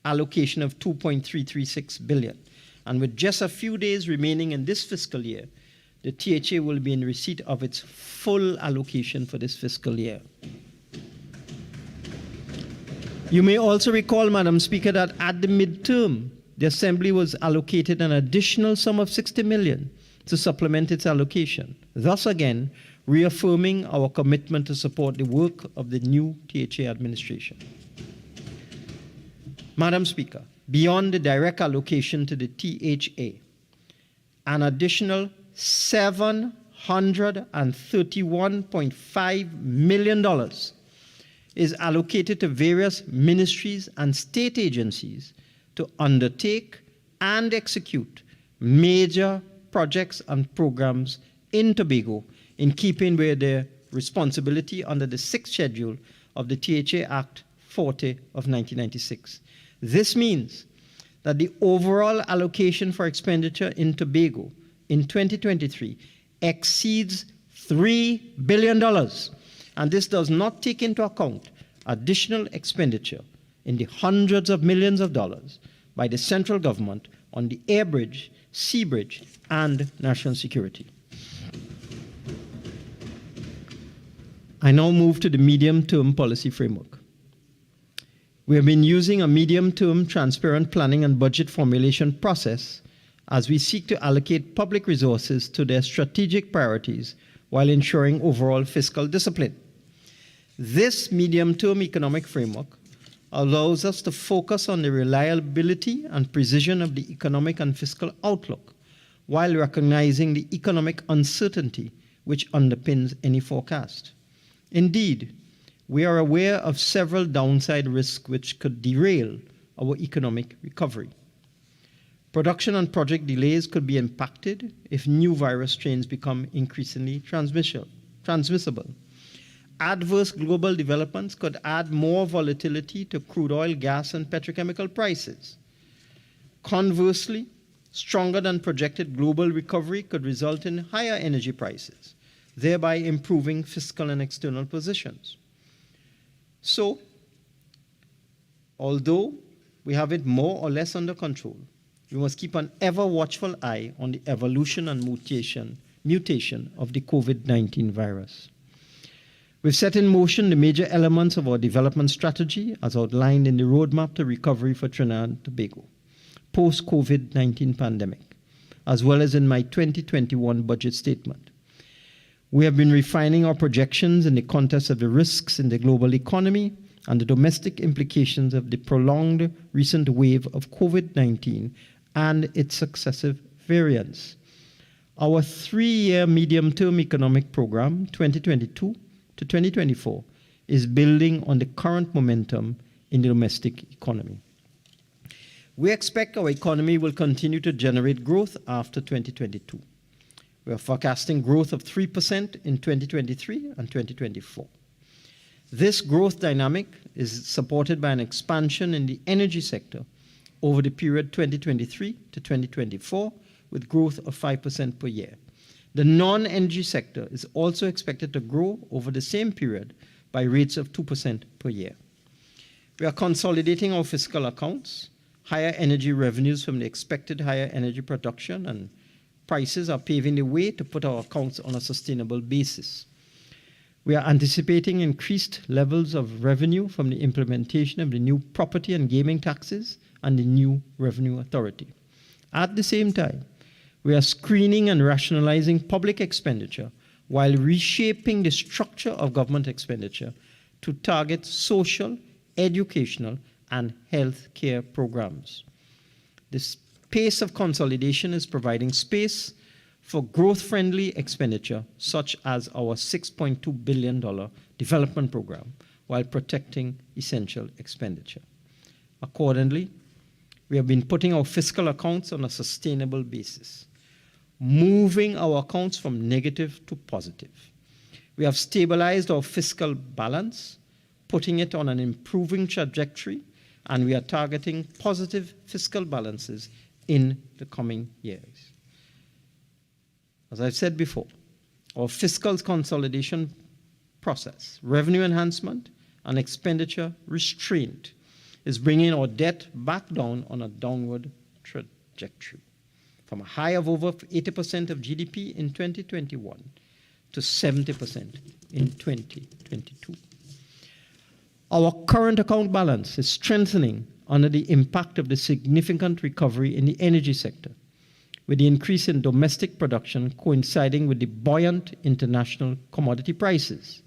allocation of $2.336 billion. And with just a few days remaining in this fiscal year, the THA will be in receipt of its full allocation for this fiscal year. You may also recall, Madam Speaker, that at the midterm, the Assembly was allocated an additional sum of $60 million to supplement its allocation, thus again reaffirming our commitment to support the work of the new THA administration. Madam Speaker, beyond the direct allocation to the THA, an additional $731.5 million is allocated to various ministries and state agencies to undertake and execute major projects and programs in Tobago in keeping with their responsibility under the 6th schedule of the THA Act 40 of 1996. This means that the overall allocation for expenditure in Tobago in 2023 exceeds $3 billion, and this does not take into account additional expenditure in the hundreds of millions of dollars by the central government on the air bridge, sea bridge, and national security. I now move to the medium-term policy framework. We have been using a medium-term transparent planning and budget formulation process as we seek to allocate public resources to their strategic priorities while ensuring overall fiscal discipline. This medium-term economic framework allows us to focus on the reliability and precision of the economic and fiscal outlook while recognizing the economic uncertainty which underpins any forecast. Indeed, we are aware of several downside risks which could derail our economic recovery. Production and project delays could be impacted if new virus strains become increasingly transmissible. Adverse global developments could add more volatility to crude oil, gas, and petrochemical prices. Conversely, stronger than projected global recovery could result in higher energy prices, thereby improving fiscal and external positions. So, although we have it more or less under control, we must keep an ever watchful eye on the evolution and mutation of the COVID-19 virus. We've set in motion the major elements of our development strategy as outlined in the roadmap to recovery for Trinidad and Tobago, post-COVID-19 pandemic, as well as in my 2021 budget statement. We have been refining our projections in the context of the risks in the global economy and the domestic implications of the prolonged recent wave of COVID-19 and its successive variants. Our 3-year medium-term economic program, 2022 to 2024, is building on the current momentum in the domestic economy. We expect our economy will continue to generate growth after 2022. We are forecasting growth of 3% in 2023 and 2024. This growth dynamic is supported by an expansion in the energy sector over the period 2023 to 2024, with growth of 5% per year. The non-energy sector is also expected to grow over the same period by rates of 2% per year. We are consolidating our fiscal accounts. Higher energy revenues from the expected higher energy production and prices are paving the way to put our accounts on a sustainable basis. We are anticipating increased levels of revenue from the implementation of the new property and gaming taxes and the new revenue authority. At the same time, we are screening and rationalizing public expenditure while reshaping the structure of government expenditure to target social, educational, and health care programs. This pace of consolidation is providing space for growth-friendly expenditure, such as our $6.2 billion development program, while protecting essential expenditure. Accordingly, we have been putting our fiscal accounts on a sustainable basis, moving our accounts from negative to positive. We have stabilized our fiscal balance, putting it on an improving trajectory, and we are targeting positive fiscal balances in the coming years. As I've said before, our fiscal consolidation process, revenue enhancement, and expenditure restraint is bringing our debt back down on a downward trajectory, from a high of over 80% of GDP in 2021 to 70% in 2022. Our current account balance is strengthening under the impact of the significant recovery in the energy sector, with the increase in domestic production coinciding with the buoyant international commodity prices.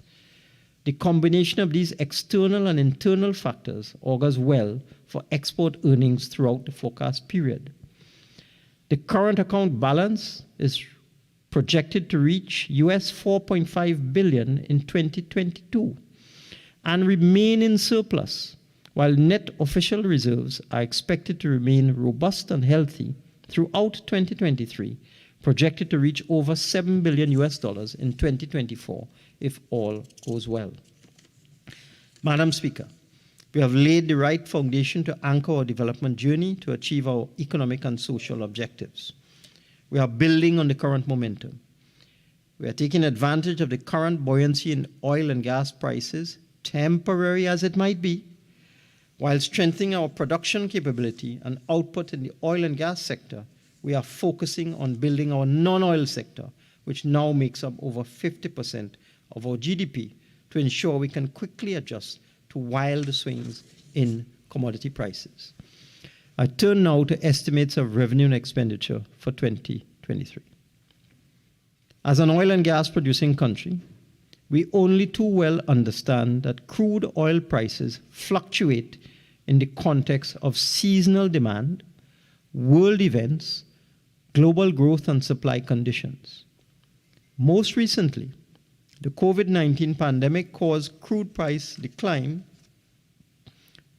The combination of these external and internal factors augurs well for export earnings throughout the forecast period. The current account balance is projected to reach US $4.5 billion in 2022 and remain in surplus, while net official reserves are expected to remain robust and healthy throughout 2023, projected to reach over $7 billion in 2024 if all goes well. Madam Speaker, we have laid the right foundation to anchor our development journey to achieve our economic and social objectives. We are building on the current momentum. We are taking advantage of the current buoyancy in oil and gas prices, temporary as it might be, while strengthening our production capability and output in the oil and gas sector. We are focusing on building our non-oil sector, which now makes up over 50% of our GDP, to ensure we can quickly adjust to wild swings in commodity prices. I turn now to estimates of revenue and expenditure for 2023. As an oil and gas producing country, we only too well understand that crude oil prices fluctuate in the context of seasonal demand, world events, global growth and supply conditions. Most recently, the COVID-19 pandemic caused crude price decline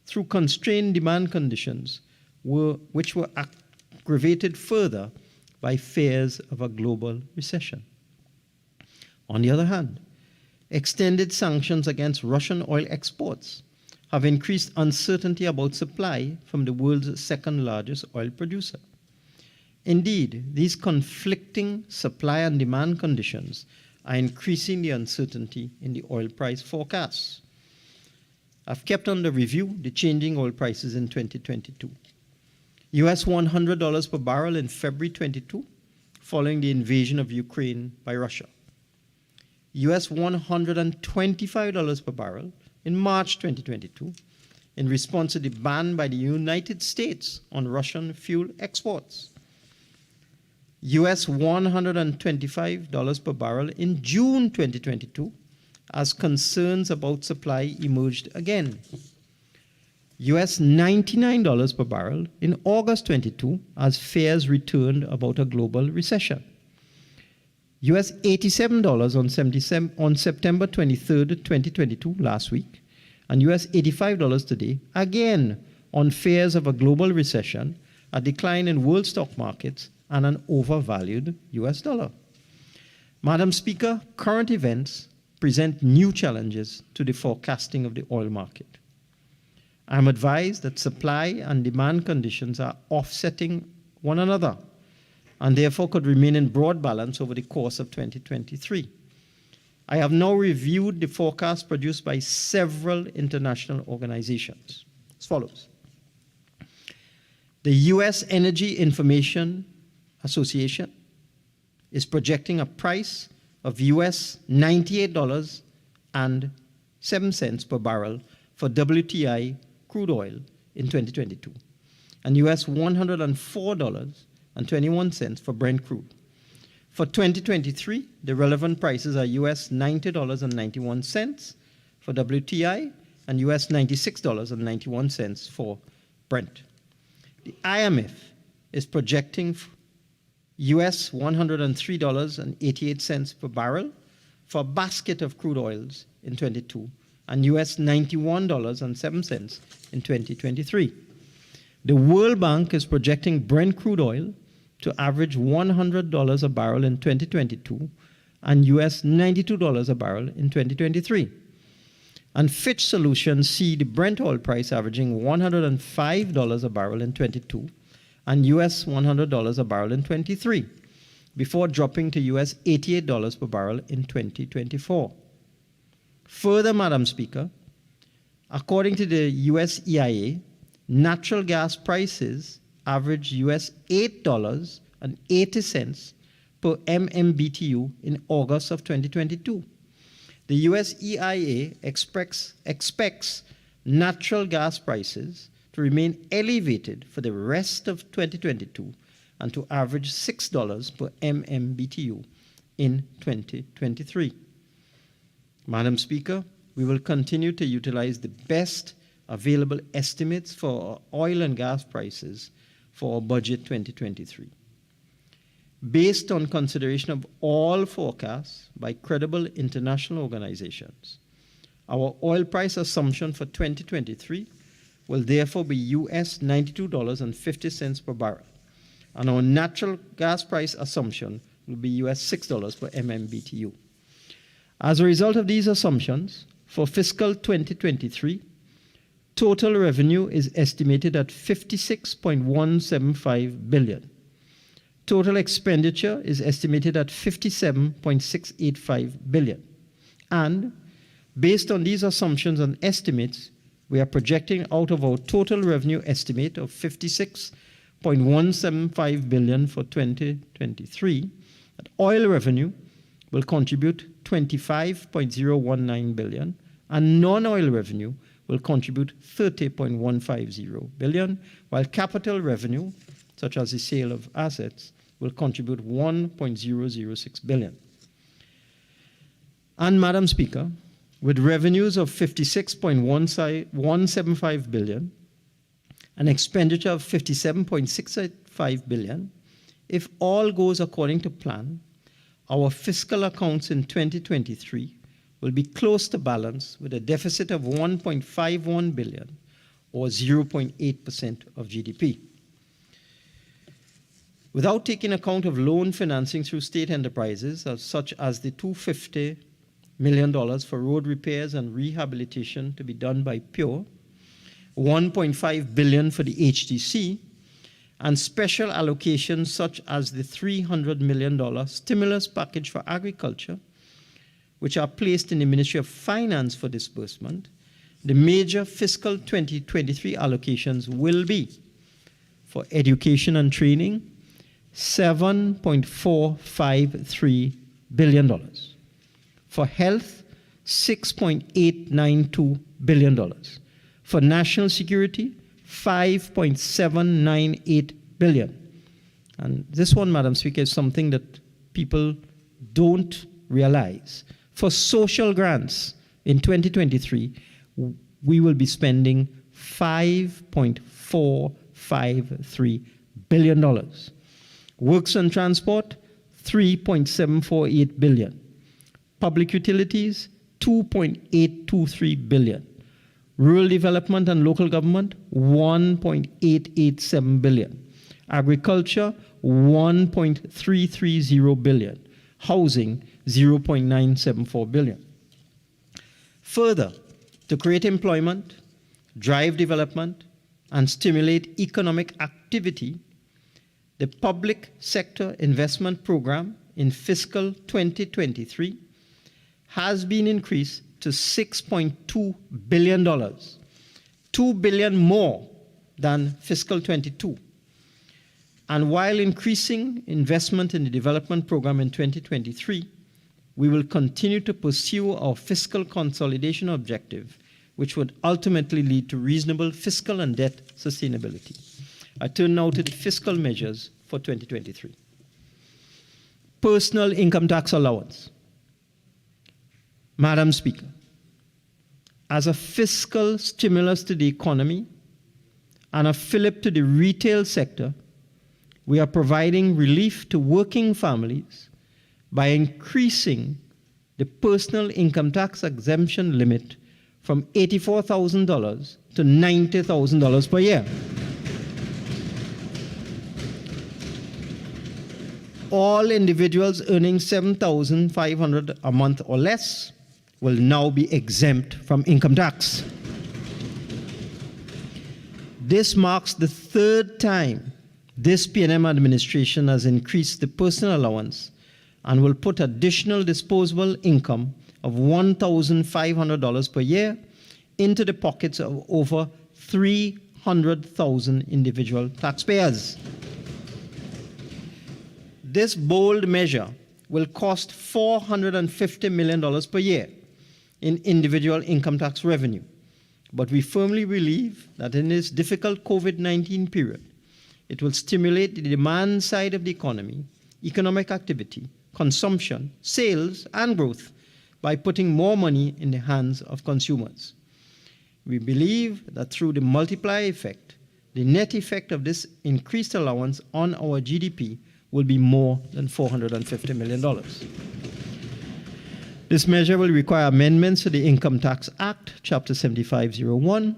through constrained demand conditions, which were aggravated further by fears of a global recession. On the other hand, extended sanctions against Russian oil exports have increased uncertainty about supply from the world's second largest oil producer. Indeed, these conflicting supply and demand conditions are increasing the uncertainty in the oil price forecasts. I've kept under review the changing oil prices in 2022. US $100 per barrel in February 22, following the invasion of Ukraine by Russia. US $125 per barrel in March 2022, in response to the ban by the United States on Russian fuel exports. US $125 per barrel in June 2022 as concerns about supply emerged again. US $99 per barrel in August 22 as fears returned about a global recession. US $87 on September 23, 2022, last week, and US $85 today, again on fears of a global recession, a decline in world stock markets, and an overvalued US dollar. Madam Speaker, current events present new challenges to the forecasting of the oil market. I am advised that supply and demand conditions are offsetting one another and therefore could remain in broad balance over the course of 2023. I have now reviewed the forecast produced by several international organizations as follows. The US Energy Information Association is projecting a price of US $98.07 per barrel for WTI crude oil in 2022 and US $104.21 for Brent crude. For 2023, the relevant prices are US $90.91 for WTI and US $96.91 for Brent. The IMF is projecting US $103.88 per barrel for a basket of crude oils in 2022 and US $91.07 in 2023. The World Bank is projecting Brent crude oil to average $100 a barrel in 2022 and US $92 a barrel in 2023. And Fitch Solutions see the Brent oil price averaging $105 a barrel in 2022 and US $100 a barrel in 2023, before dropping to US $88 per barrel in 2024. Further, Madam Speaker, according to the US EIA, natural gas prices average US $8.80 per MMBTU in August of 2022. The US EIA expects natural gas prices to remain elevated for the rest of 2022 and to average $6 per MMBTU in 2023. Madam Speaker, we will continue to utilize the best available estimates for oil and gas prices for our budget 2023. Based on consideration of all forecasts by credible international organizations, our oil price assumption for 2023 will therefore be US $92.50 per barrel, and our natural gas price assumption will be US $6 per MMBTU. As a result of these assumptions, for fiscal 2023, total revenue is estimated at $56.175 billion. Total expenditure is estimated at $57.685 billion. And based on these assumptions and estimates, we are projecting out of our total revenue estimate of $56.175 billion for 2023, that oil revenue will contribute $25.019 billion, and non-oil revenue will contribute $30.150 billion, while capital revenue, such as the sale of assets, will contribute $1.006 billion. And Madam Speaker, with revenues of $56.175 billion, an expenditure of $57.685 billion, if all goes according to plan, our fiscal accounts in 2023 will be close to balance with a deficit of $1.51 billion, or 0.8% of GDP. Without taking account of loan financing through state enterprises, such as the $250 million for road repairs and rehabilitation to be done by PURE, $1.5 billion for the HTC, and special allocations such as the $300 million stimulus package for agriculture, which are placed in the Ministry of Finance for disbursement, the major fiscal 2023 allocations will be for education and training, $7.453 billion. For health, $6.892 billion. For national security, $5.798 billion. And this one, Madam Speaker, is something that people don't realize. For social grants in 2023, we will be spending $5.453 billion. Works and transport, $3.748 billion. Public utilities, $2.823 billion. Rural development and local government, $1.887 billion. Agriculture, $1.330 billion. Housing, $0.974 billion. Further, to create employment, drive development, and stimulate economic activity, the Public Sector Investment Program in fiscal 2023 has been increased to $6.2 billion, $2 billion more than fiscal 22. And while increasing investment in the development program in 2023, we will continue to pursue our fiscal consolidation objective, which would ultimately lead to reasonable fiscal and debt sustainability. I turn now to the fiscal measures for 2023. Personal income tax allowance. Madam Speaker, as a fiscal stimulus to the economy and a fillip to the retail sector, we are providing relief to working families by increasing the personal income tax exemption limit from $84,000 to $90,000 per year. All individuals earning $7,500 a month or less will now be exempt from income tax. This marks the third time this PNM administration has increased the personal allowance and will put additional disposable income of $1,500 per year into the pockets of over 300,000 individual taxpayers. This bold measure will cost $450 million per year in individual income tax revenue. But we firmly believe that in this difficult COVID-19 period, it will stimulate the demand side of the economy, economic activity, consumption, sales, and growth by putting more money in the hands of consumers. We believe that through the multiplier effect, the net effect of this increased allowance on our GDP will be more than $450 million. This measure will require amendments to the Income Tax Act, Chapter 7501,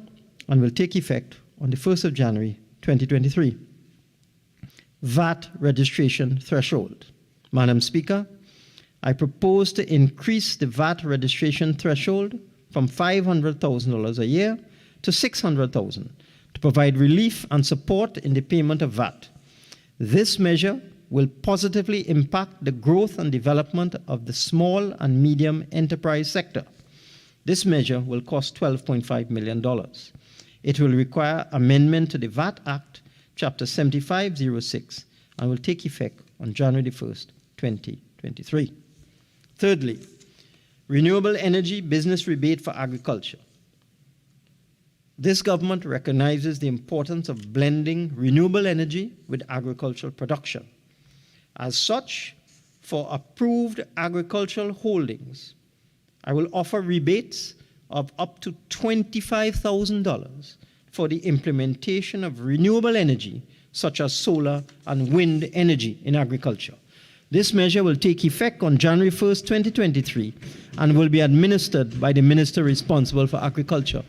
and will take effect on the 1st of January, 2023. VAT registration threshold. Madam Speaker, I propose to increase the VAT registration threshold from $500,000 a year to $600,000 to provide relief and support in the payment of VAT. This measure will positively impact the growth and development of the small and medium enterprise sector. This measure will cost $12.5 million. It will require amendment to the VAT Act, Chapter 7506, and will take effect on January 1st, 2023. Thirdly, renewable energy business rebate for agriculture. This government recognizes the importance of blending renewable energy with agricultural production. As such, for approved agricultural holdings, I will offer rebates of up to $25,000 for the implementation of renewable energy, such as solar and wind energy in agriculture. This measure will take effect on January 1st, 2023, and will be administered by the Minister responsible for agriculture.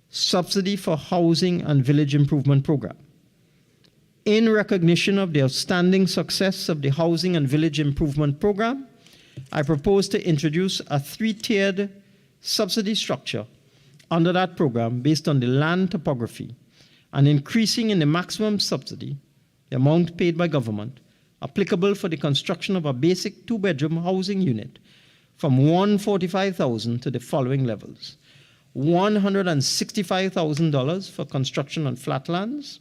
Subsidy for Housing and Village Improvement Program. In recognition of the outstanding success of the Housing and Village Improvement Program, I propose to introduce a three-tiered subsidy structure under that program based on the land topography, and increasing in the maximum subsidy, the amount paid by government, applicable for the construction of a basic two-bedroom housing unit from $145,000 to the following levels: $165,000 for construction on flatlands,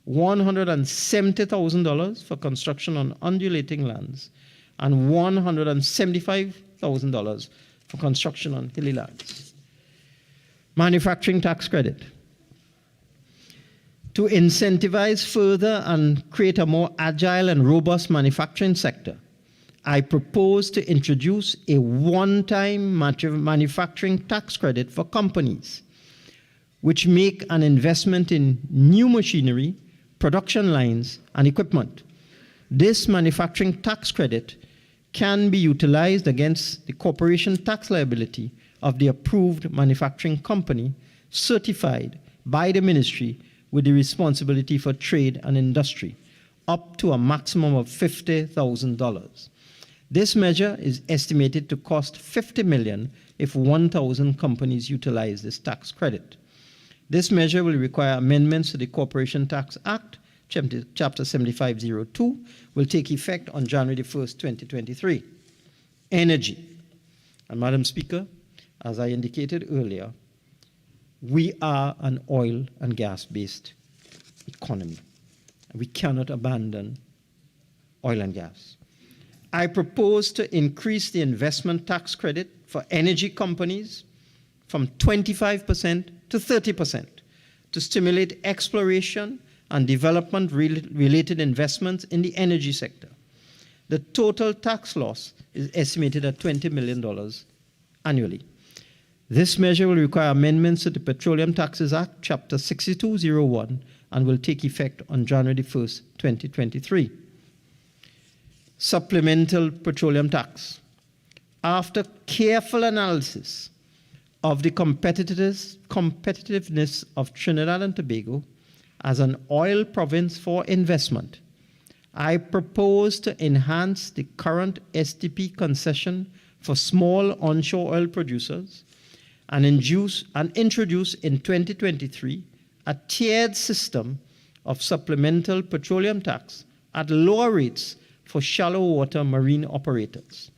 $170,000 for construction on undulating lands, and $175,000 for construction on hilly lands. Manufacturing tax credit. To incentivize further and create a more agile and robust manufacturing sector, I propose to introduce a one-time manufacturing tax credit for companies which make an investment in new machinery, production lines, and equipment. This manufacturing tax credit can be utilized against the corporation tax liability of the approved manufacturing company certified by the ministry with the responsibility for trade and industry, up to a maximum of $50,000. This measure is estimated to cost $50 million if 1,000 companies utilize this tax credit. This measure will require amendments to the Corporation Tax Act, Chapter 7502, will take effect on January 1st, 2023. Energy. And Madam Speaker, as I indicated earlier, we are an oil and gas-based economy. We cannot abandon oil and gas. I propose to increase the investment tax credit for energy companies from 25% to 30% to stimulate exploration and development-related investments in the energy sector. The total tax loss is estimated at $20 million annually. This measure will require amendments to the Petroleum Taxes Act, Chapter 6201, and will take effect on January 1st, 2023. Supplemental petroleum tax. After careful analysis of the competitiveness of Trinidad and Tobago as an oil province for investment, I propose to enhance the current STP concession for small onshore oil producers and introduce in 2023 a tiered system of supplemental petroleum tax at lower rates for shallow water marine operators,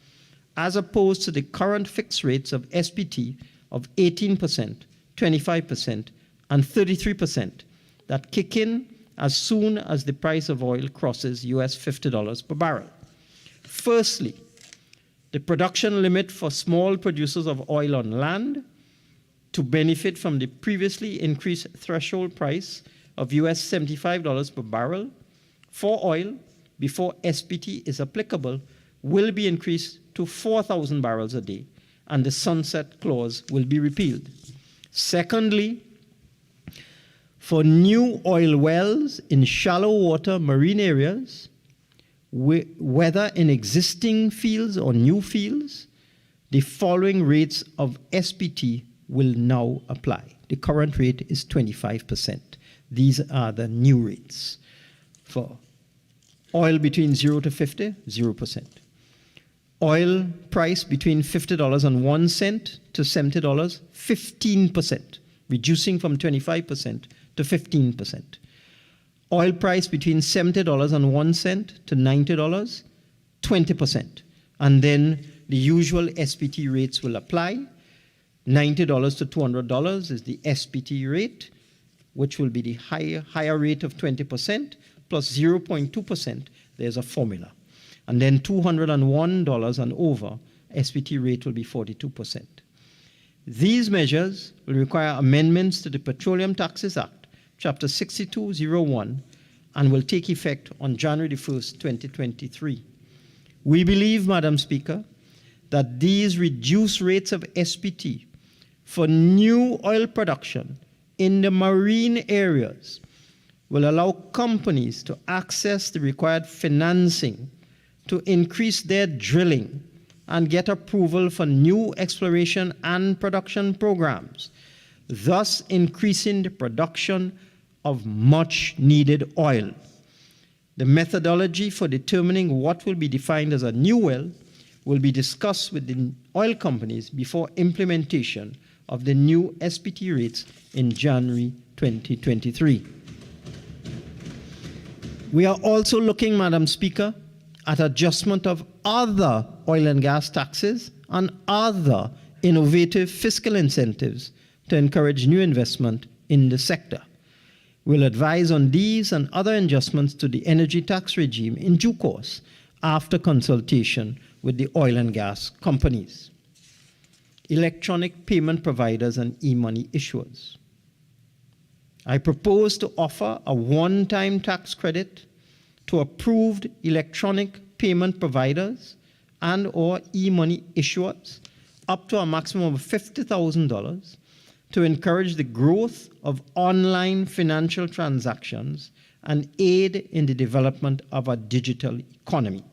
as opposed to the current fixed rates of SPT of 18%, 25%, and 33% that kick in as soon as the price of oil crosses US $50 per barrel. Firstly, the production limit for small producers of oil on land to benefit from the previously increased threshold price of US $75 per barrel for oil before SPT is applicable will be increased to 4,000 barrels a day, and the sunset clause will be repealed. Secondly, for new oil wells in shallow water marine areas, whether in existing fields or new fields, the following rates of SPT will now apply. The current rate is 25%. These are the new rates. For oil between 0 to 50, 0%. Oil price between $50.01 to $70, 15%, reducing from 25% to 15%. Oil price between $70.01 to $90, 20%. And then the usual SPT rates will apply. $90 to $200 is the SPT rate, which will be the higher rate of 20% plus 0.2%. There's a formula. And then $201 and over, SPT rate will be 42%. These measures will require amendments to the Petroleum Taxes Act, Chapter 6201, and will take effect on January 1st, 2023. We believe, Madam Speaker, that these reduced rates of SPT for new oil production in the marine areas will allow companies to access the required financing to increase their drilling and get approval for new exploration and production programs, thus increasing the production of much needed oil. The methodology for determining what will be defined as a new well will be discussed with the oil companies before implementation of the new SPT rates in January 2023. We are also looking, Madam Speaker, at adjustment of other oil and gas taxes and other innovative fiscal incentives to encourage new investment in the sector. We'll advise on these and other adjustments to the energy tax regime in due course after consultation with the oil and gas companies. Electronic payment providers and e-money issuers. I propose to offer a one-time tax credit to approved electronic payment providers and or e-money issuers up to a maximum of $50,000 to encourage the growth of online financial transactions and aid in the development of a digital economy.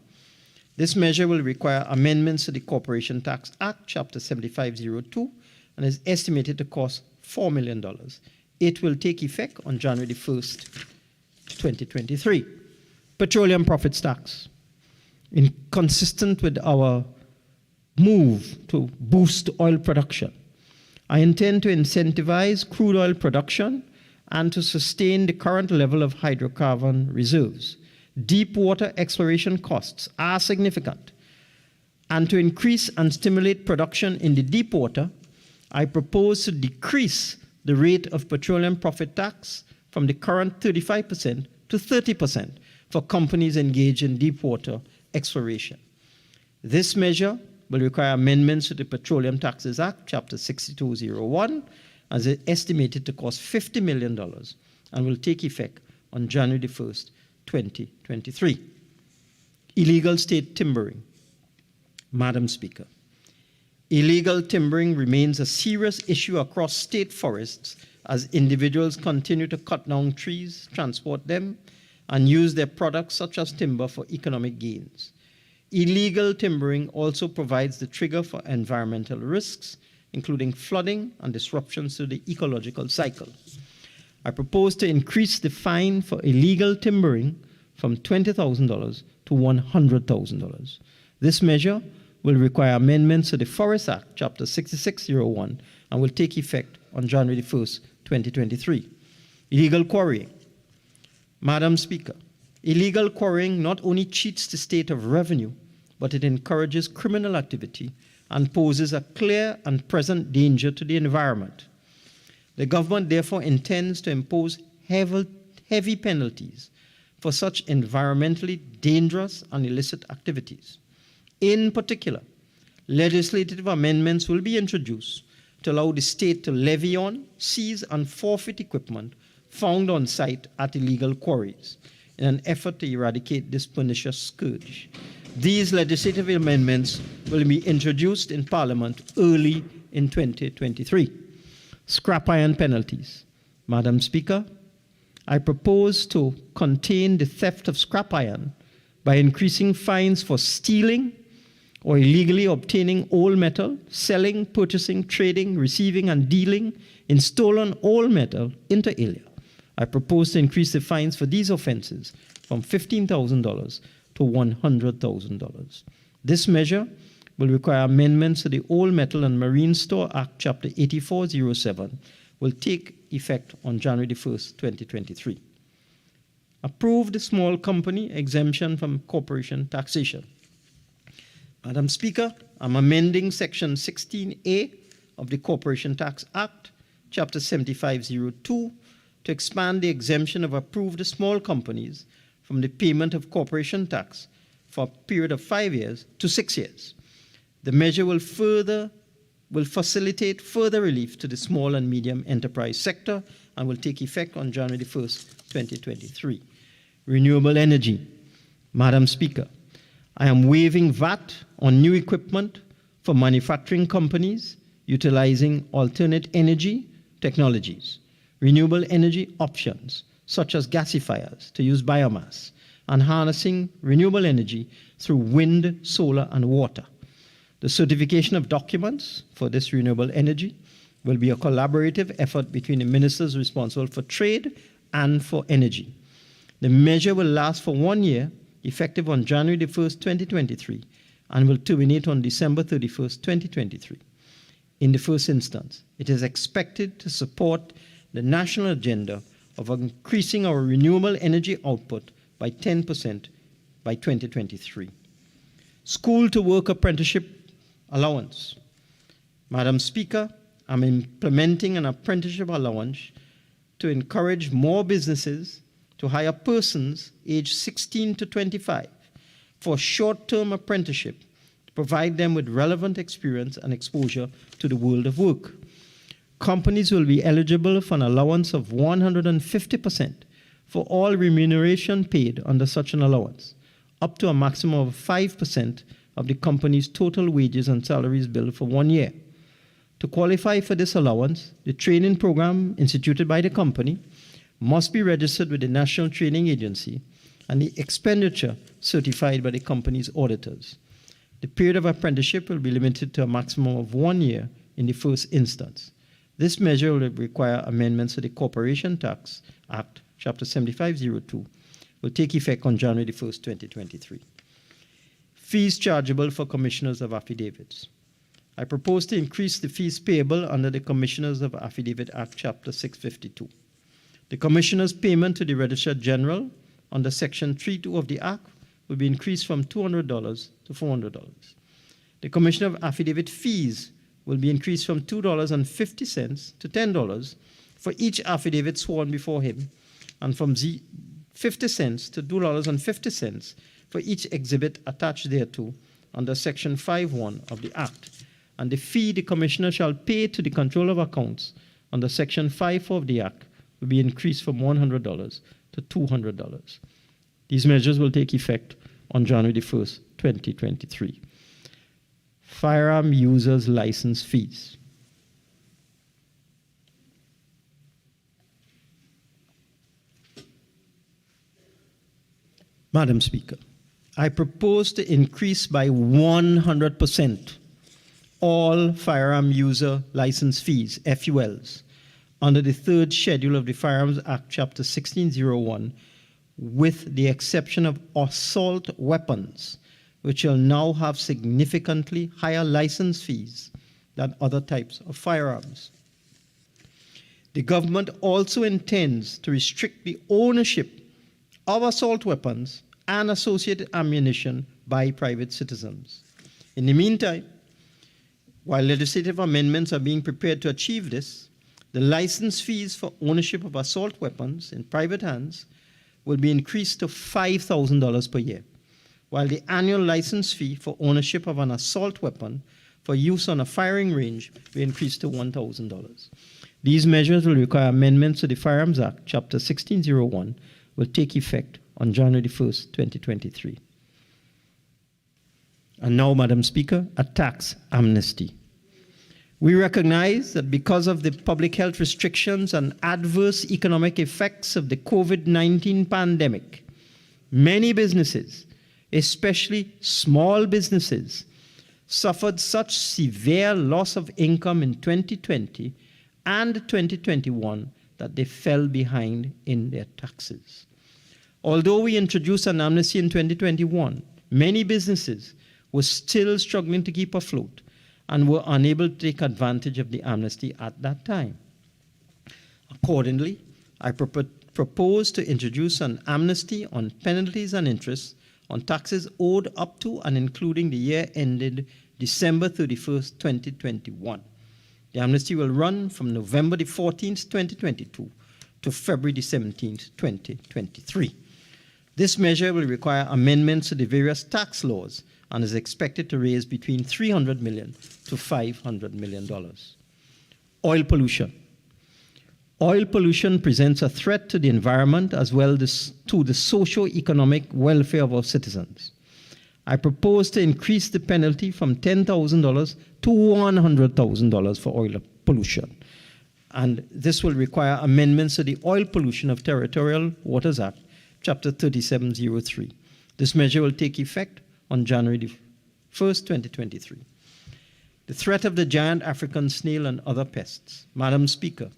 This measure will require amendments to the Corporation Tax Act, Chapter 7502, and is estimated to cost $4 million. It will take effect on January 1st, 2023. Petroleum profits tax. Consistent with our move to boost oil production, I intend to incentivize crude oil production and to sustain the current level of hydrocarbon reserves. Deep water exploration costs are significant. And to increase and stimulate production in the deep water, I propose to decrease the rate of petroleum profit tax from the current 35% to 30% for companies engaged in deep water exploration. This measure will require amendments to the Petroleum Taxes Act, Chapter 6201, as it estimated to cost $50 million and will take effect on January 1st, 2023. Illegal state timbering. Madam Speaker, illegal timbering remains a serious issue across state forests as individuals continue to cut down trees, transport them, and use their products such as timber for economic gains. Illegal timbering also provides the trigger for environmental risks, including flooding and disruptions to the ecological cycle. I propose to increase the fine for illegal timbering from $20,000 to $100,000. This measure will require amendments to the Forest Act, Chapter 6601, and will take effect on January 1st, 2023. Illegal quarrying. Madam Speaker, illegal quarrying not only cheats the state of revenue, but it encourages criminal activity and poses a clear and present danger to the environment. The government therefore intends to impose heavy penalties for such environmentally dangerous and illicit activities. In particular, legislative amendments will be introduced to allow the state to levy on, seize, and forfeit equipment found on site at illegal quarries in an effort to eradicate this pernicious scourge. These legislative amendments will be introduced in Parliament early in 2023. Scrap iron penalties. Madam Speaker, I propose to contain the theft of scrap iron by increasing fines for stealing or illegally obtaining old metal, selling, purchasing, trading, receiving, and dealing in stolen old metal inter alia. I propose to increase the fines for these offenses from $15,000 to $100,000. This measure will require amendments to the Old Metal and Marine Store Act, Chapter 8407, will take effect on January 1st, 2023. Approved small company exemption from corporation taxation. Madam Speaker, I'm amending Section 16A of the Corporation Tax Act, Chapter 7502, to expand the exemption of approved small companies from the payment of corporation tax for a period of 5 years to 6 years. The measure will facilitate further relief to the small and medium enterprise sector and will take effect on January 1st, 2023. Renewable energy. Madam Speaker, I am waiving VAT on new equipment for manufacturing companies utilizing alternate energy technologies, renewable energy options, such as gasifiers to use biomass, and harnessing renewable energy through wind, solar, and water. The certification of documents for this renewable energy will be a collaborative effort between the ministers responsible for trade and for energy. The measure will last for 1 year, effective on January 1st, 2023, and will terminate on December 31st, 2023. In the first instance, it is expected to support the national agenda of increasing our renewable energy output by 10% by 2023. School to work apprenticeship allowance. Madam Speaker, I'm implementing an apprenticeship allowance to encourage more businesses to hire persons aged 16 to 25 for short-term apprenticeship to provide them with relevant experience and exposure to the world of work. companies will be eligible for an allowance of 150% for all remuneration paid under such an allowance, up to a maximum of 5% of the company's total wages and salaries billed for 1 year. To qualify for this allowance, the training program instituted by the company must be registered with the National Training Agency and the expenditure certified by the company's auditors. The period of apprenticeship will be limited to a maximum of 1 year in the first instance. This measure will require amendments to the Corporation Tax Act, Chapter 7502, will take effect on January the 1st, 2023. Fees chargeable for commissioners of affidavits. I propose to increase the fees payable under the Commissioners of Affidavit Act, Chapter 652. The commissioner's payment to the Registrar General under Section 3.2 of the Act will be increased from $200 to $400. The Commissioner of Affidavit fees will be increased from $2.50 to $10 for each affidavit sworn before him, and from 50 cents to $2.50 for each exhibit attached thereto under Section 5.1 of the Act. And the fee the Commissioner shall pay to the Controller of Accounts under Section 5.4 of the Act will be increased from $100 to $200. These measures will take effect on January the 1st, 2023. Firearm users' license fees. Madam Speaker, I propose to increase by 100% all firearm user license fees, FULs, under the third schedule of the Firearms Act, Chapter 1601, with the exception of assault weapons, which will now have significantly higher license fees than other types of firearms. The government also intends to restrict the ownership of assault weapons and associated ammunition by private citizens. In the meantime, while legislative amendments are being prepared to achieve this, the license fees for ownership of assault weapons in private hands will be increased to $5,000 per year, while the annual license fee for ownership of an assault weapon for use on a firing range will be increased to $1,000. These measures will require amendments to the Firearms Act, Chapter 1601, will take effect on January 1st, 2023. And now, Madam Speaker, a tax amnesty. We recognize that because of the public health restrictions and adverse economic effects of the COVID-19 pandemic, many businesses, especially small businesses, suffered such severe loss of income in 2020 and 2021 that they fell behind in their taxes. Although we introduced an amnesty in 2021, many businesses were still struggling to keep afloat and were unable to take advantage of the amnesty at that time. Accordingly, I propose to introduce an amnesty on penalties and interest on taxes owed up to and including the year ended December 31st, 2021. The amnesty will run from November the 14th, 2022 to February the 17th, 2023. This measure will require amendments to the various tax laws and is expected to raise between $300 million to $500 million. Oil pollution. Oil pollution presents a threat to the environment as well as to the socio-economic welfare of our citizens. I propose to increase the penalty from $10,000 to $100,000 for oil pollution. And this will require amendments to the Oil Pollution of Territorial Waters Act, Chapter 3703. This measure will take effect on January 1st, 2023. The threat of the giant African snail and other pests. Madam Speaker,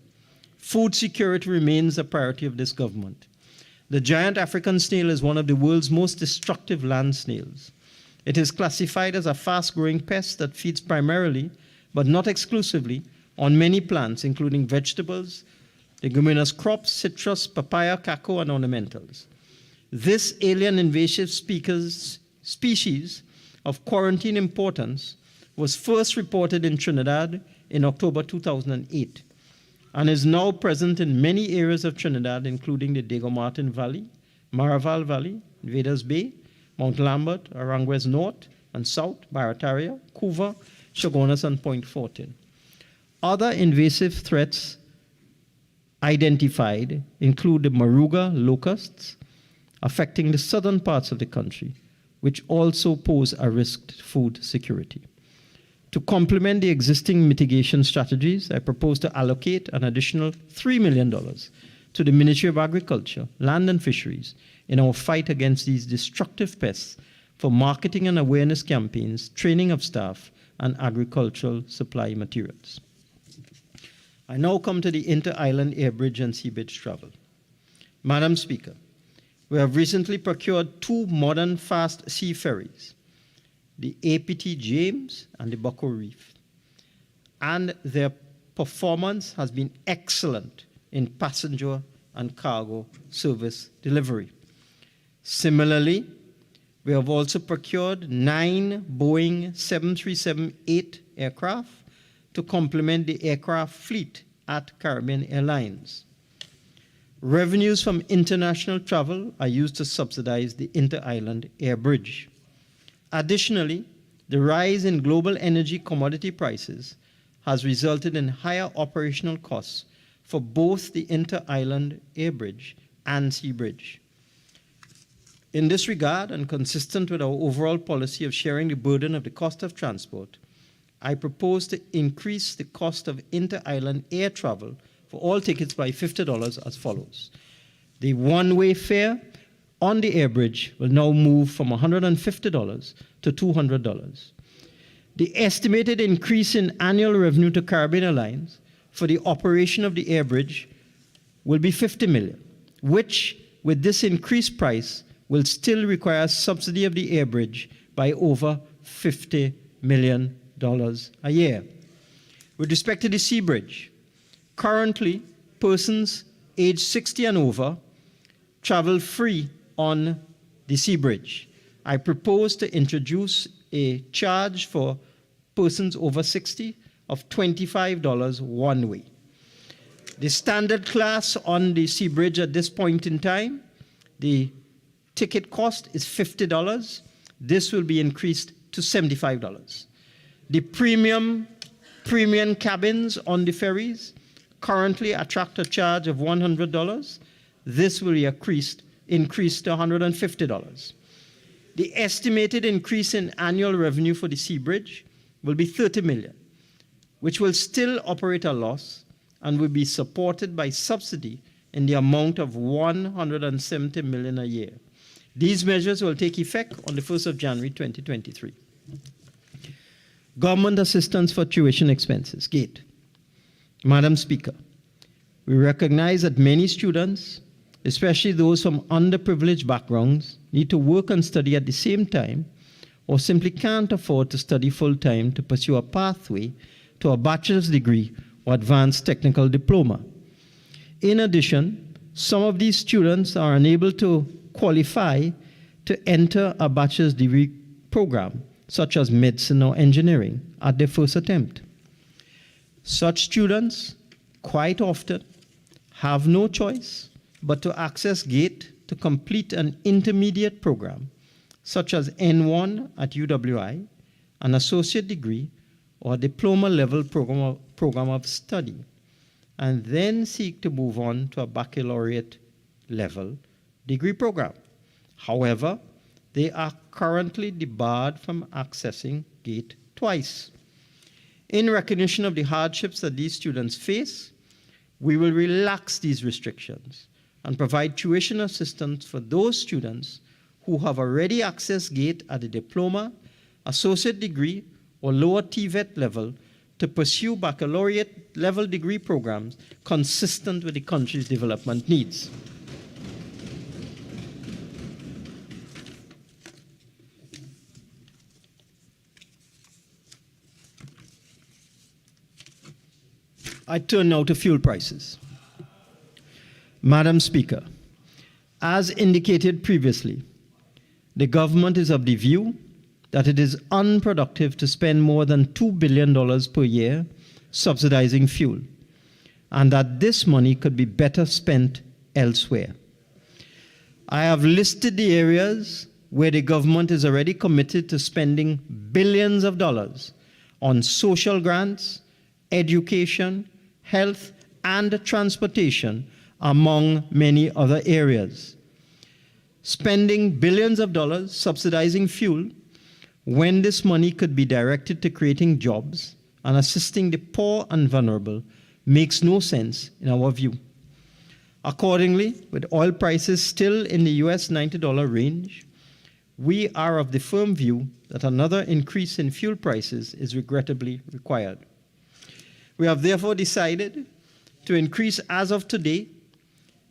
food security remains a priority of this government. The giant African snail is one of the world's most destructive land snails. It is classified as a fast-growing pest that feeds primarily, but not exclusively, on many plants, including vegetables, leguminous crops, citrus, papaya, cacao, and ornamentals. This alien invasive species of quarantine importance was first reported in Trinidad in October 2008 and is now present in many areas of Trinidad, including the Diego Martin Valley, Maraval Valley, Vedas Bay, Mount Lambert, Aranguez North and South, Barataria, Couva, Chagonas, and Point Fortin. Other invasive threats identified include the Maruga locusts affecting the southern parts of the country, which also pose a risk to food security. To complement the existing mitigation strategies, I propose to allocate an additional $3 million to the Ministry of Agriculture, Land and Fisheries in our fight against these destructive pests for marketing and awareness campaigns, training of staff, and agricultural supply materials. I now come to the inter-island air bridge and sea bridge travel. Madam Speaker, we have recently procured 2 modern fast sea ferries, the APT James and the Bucko Reef, and their performance has been excellent in passenger and cargo service delivery. Similarly, we have also procured 9 Boeing 737-8 aircraft to complement the aircraft fleet at Caribbean Airlines. Revenues from international travel are used to subsidize the inter-island air bridge. Additionally, the rise in global energy commodity prices has resulted in higher operational costs for both the inter-island air bridge and sea bridge. In this regard, and consistent with our overall policy of sharing the burden of the cost of transport, I propose to increase the cost of inter-island air travel for all tickets by $50 as follows. The one-way fare on the air bridge will now move from $150 to $200. The estimated increase in annual revenue to Caribbean Airlines for the operation of the air bridge will be $50 million, which, with this increased price, will still require subsidy of the air bridge by over $50 million a year. With respect to the sea bridge, currently, persons aged 60 and over travel free on the sea bridge. I propose to introduce a charge for persons over 60 of $25 one way. The standard class on the sea bridge at this point in time, the ticket cost is $50. This will be increased to $75. The premium cabins on the ferries currently attract a charge of $100. This will be increased to $150. The estimated increase in annual revenue for the sea bridge will be $30 million, which will still operate a loss and will be supported by subsidy in the amount of $170 million a year. These measures will take effect on the 1st of January 2023. Government assistance for tuition expenses, GATE. Madam Speaker, we recognize that many students, especially those from underprivileged backgrounds, need to work and study at the same time or simply can't afford to study full-time to pursue a pathway to a bachelor's degree or advanced technical diploma. In addition, some of these students are unable to qualify to enter a bachelor's degree program, such as medicine or engineering, at their first attempt. Such students quite often have no choice but to access GATE to complete an intermediate program, such as N1 at UWI, an associate degree, or diploma level program of study, and then seek to move on to a baccalaureate level degree program. However, they are currently debarred from accessing GATE twice. In recognition of the hardships that these students face, we will relax these restrictions and provide tuition assistance for those students who have already accessed GATE at a diploma, associate degree, or lower TVET level to pursue baccalaureate level degree programs consistent with the country's development needs. I turn now to fuel prices. Madam Speaker, as indicated previously, the government is of the view that it is unproductive to spend more than $2 billion per year subsidizing fuel, and that this money could be better spent elsewhere. I have listed the areas where the government is already committed to spending billions of dollars on social grants, education, health, and transportation, among many other areas. Spending billions of dollars subsidizing fuel when this money could be directed to creating jobs and assisting the poor and vulnerable makes no sense in our view. Accordingly, with oil prices still in the US $90 range, we are of the firm view that another increase in fuel prices is regrettably required. We have therefore decided to increase, as of today,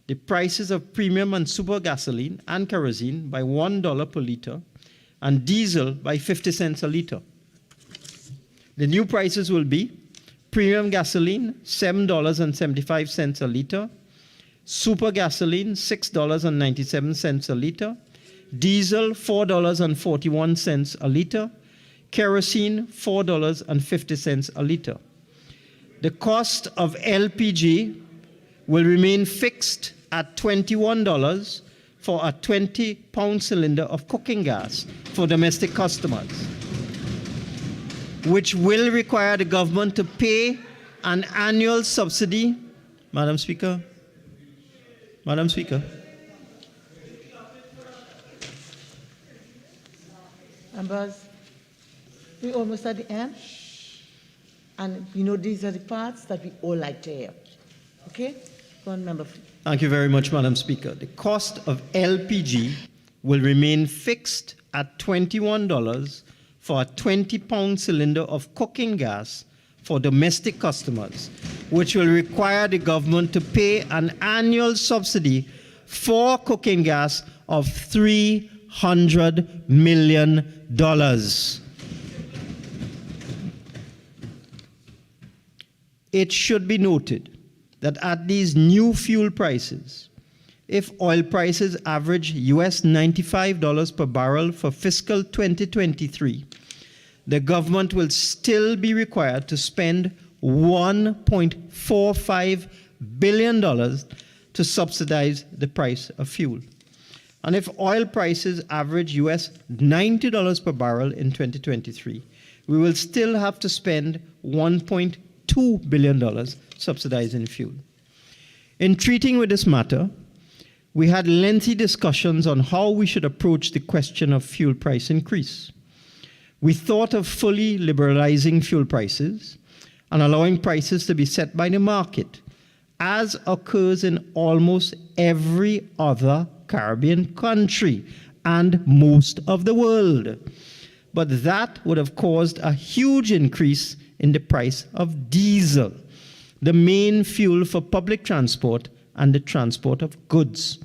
the prices of premium and super gasoline and kerosene by $1 per liter and diesel by 50 cents a liter. The new prices will be premium gasoline, $7.75 a liter, super gasoline, $6.97 a liter, diesel, $4.41 a liter, kerosene, $4.50 a liter. The cost of LPG will remain fixed at $21 for a 20-pound cylinder of cooking gas for domestic customers, which will require the government to pay an annual subsidy. Madam Speaker. Madam Speaker. Members, we're almost at the end. And you know these are the parts that we all like to hear. Okay? Go on, member. Thank you very much, Madam Speaker. The cost of LPG will remain fixed at $21 for a 20-pound cylinder of cooking gas for domestic customers, which will require the government to pay an annual subsidy for cooking gas of $300 million. It should be noted that at these new fuel prices, if oil prices average US $95 per barrel for fiscal 2023, the government will still be required to spend $1.45 billion to subsidize the price of fuel. And if oil prices average US $90 per barrel in 2023, we will still have to spend $1.2 billion subsidizing fuel. In treating with this matter, we had lengthy discussions on how we should approach the question of fuel price increase. We thought of fully liberalizing fuel prices and allowing prices to be set by the market, as occurs in almost every other Caribbean country and most of the world. But that would have caused a huge increase in the price of diesel, the main fuel for public transport and the transport of goods.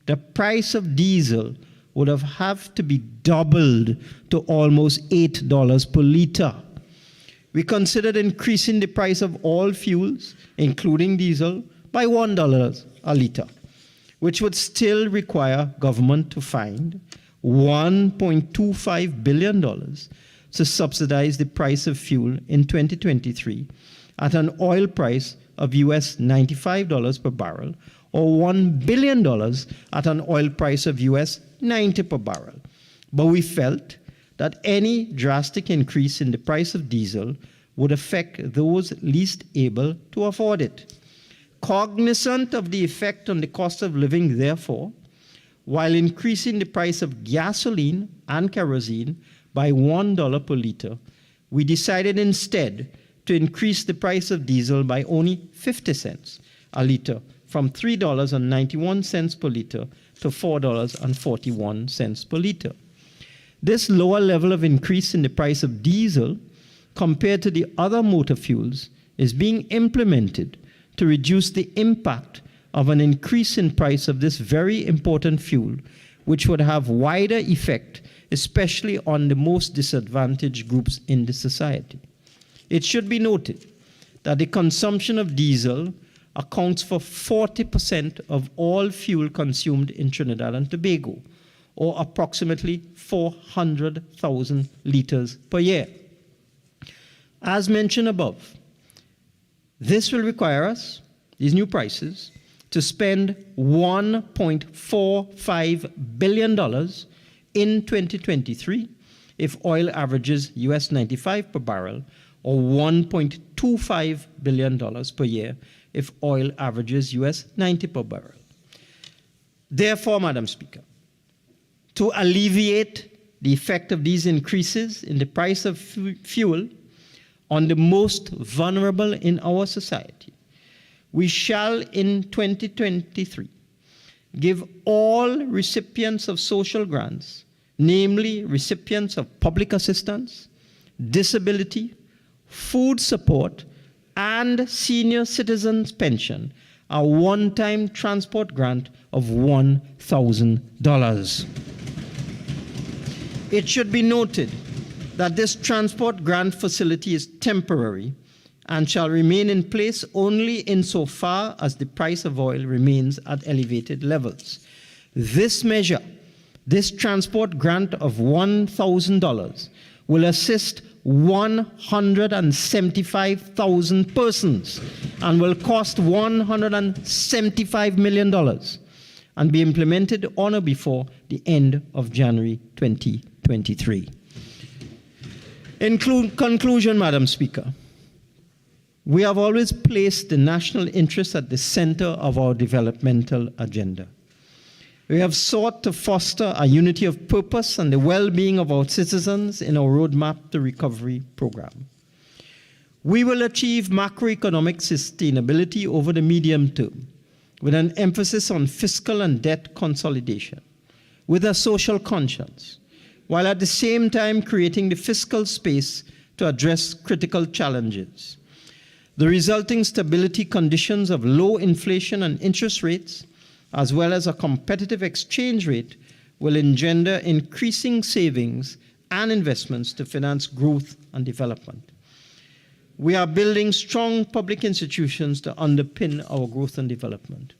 The price of diesel would have to be doubled to almost $8 per liter. We considered increasing the price of all fuels, including diesel, by $1 a liter, which would still require government to find $1.25 billion to subsidize the price of fuel in 2023 at an oil price of US $95 per barrel, or $1 billion at an oil price of US $90 per barrel. But we felt that any drastic increase in the price of diesel would affect those least able to afford it. Cognizant of the effect on the cost of living, therefore, while increasing the price of gasoline and kerosene by $1 per liter, we decided instead to increase the price of diesel by only 50 cents a liter, from $3.91 per liter to $4.41 per liter. This lower level of increase in the price of diesel compared to the other motor fuels is being implemented to reduce the impact of an increase in price of this very important fuel, which would have wider effect, especially on the most disadvantaged groups in the society. It should be noted that the consumption of diesel accounts for 40% of all fuel consumed in Trinidad and Tobago, or approximately 400,000 liters per year. As mentioned above, this will require us, these new prices, to spend $1.45 billion in 2023 if oil averages US $95 per barrel, or $1.2 $1.25 billion per year if oil averages US 90 per barrel. Therefore, Madam Speaker, to alleviate the effect of these increases in the price of fuel on the most vulnerable in our society, we shall in 2023 give all recipients of social grants, namely recipients of public assistance, disability, food support, and senior citizens pension, a one-time transport grant of $1,000. It should be noted that this transport grant facility is temporary and shall remain in place only insofar as the price of oil remains at elevated levels. This measure, this transport grant of $1,000, will assist 175,000 persons and will cost $175 million and be implemented on or before the end of January 2023. In conclusion, Madam Speaker, we have always placed the national interest at the center of our developmental agenda. We have sought to foster a unity of purpose and the well-being of our citizens in our Roadmap to Recovery program. We will achieve macroeconomic sustainability over the medium term with an emphasis on fiscal and debt consolidation, with a social conscience, while at the same time creating the fiscal space to address critical challenges. The resulting stability conditions of low inflation and interest rates, as well as a competitive exchange rate, will engender increasing savings and investments to finance growth and development. We are building strong public institutions to underpin our growth and development.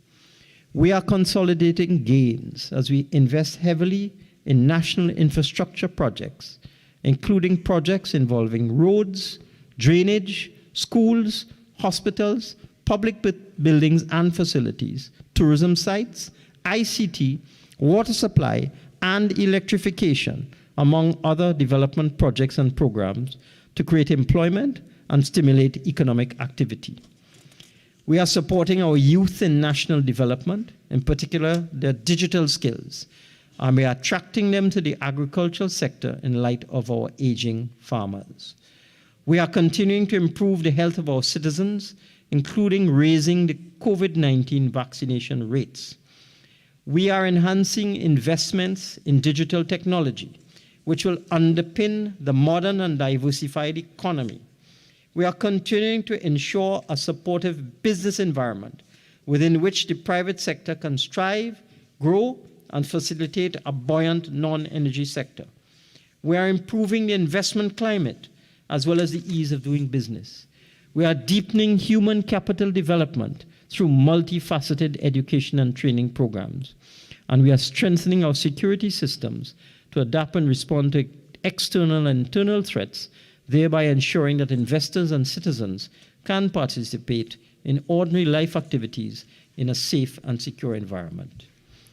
We are consolidating gains as we invest heavily in national infrastructure projects, including projects involving roads, drainage, schools, hospitals, public buildings and facilities, tourism sites, ICT, water supply, and electrification, among other development projects and programs to create employment and stimulate economic activity. We are supporting our youth in national development, in particular their digital skills, and we are attracting them to the agricultural sector in light of our aging farmers. We are continuing to improve the health of our citizens, including raising the COVID-19 vaccination rates. We are enhancing investments in digital technology, which will underpin the modern and diversified economy. We are continuing to ensure a supportive business environment within which the private sector can strive, grow, and facilitate a buoyant non-energy sector. We are improving the investment climate as well as the ease of doing business. We are deepening human capital development through multifaceted education and training programs. And we are strengthening our security systems to adapt and respond to external and internal threats, thereby ensuring that investors and citizens can participate in ordinary life activities in a safe and secure environment.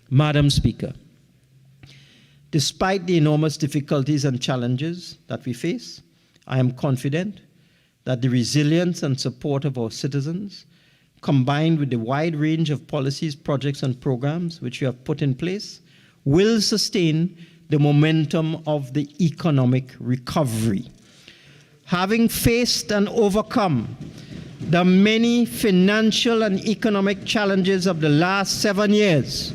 Madam Speaker, despite the enormous difficulties and challenges that we face, I am confident that the resilience and support of our citizens, combined with the wide range of policies, projects, and programs which we have put in place, will sustain the momentum of the economic recovery. Having faced and overcome the many financial and economic challenges of the last 7 years,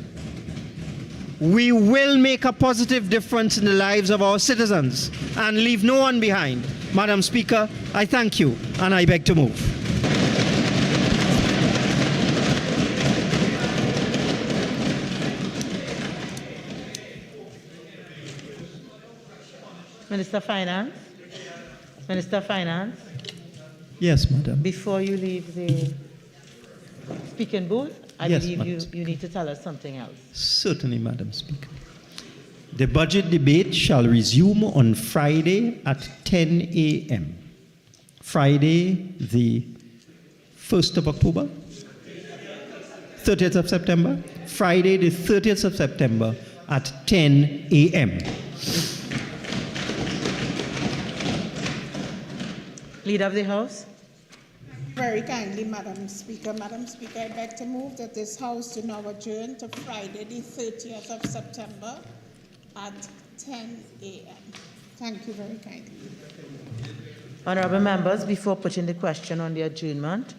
we will make a positive difference in the lives of our citizens and leave no one behind. Madam Speaker, I thank you and I beg to move. Minister of Finance. Minister of Finance. Yes, Madam. Before you leave the speaking booth, I Yes, believe Madam you need to tell us something else. Certainly, Madam Speaker. The budget debate shall resume on Friday at 10 a.m. Friday, the 1st of October? 30th of September? Friday, the 30th of September at 10 a.m. Leader of the House. Very kindly, Madam Speaker. Madam Speaker, I beg to move that this House do now adjourn to Friday, the 30th of September at 10 a.m. Thank you very kindly. Honourable members, before putting the question on the adjournment,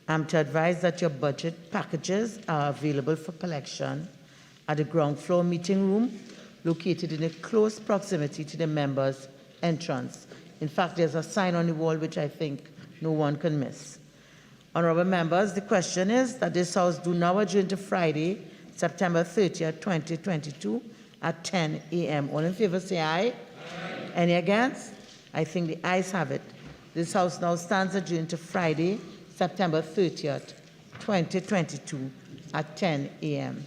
I'm to advise that your budget packages are available for collection at the ground floor meeting room located in a close proximity to the members' entrance. In fact, there's a sign on the wall which I think no one can miss. Honourable members, the question is that this House do now adjourn to Friday, September 30th, 2022 at 10 a.m. All in favour say aye. Aye. Any against? I think the ayes have it. This House now stands adjourned to Friday, September 30th, 2022 at 10 a.m.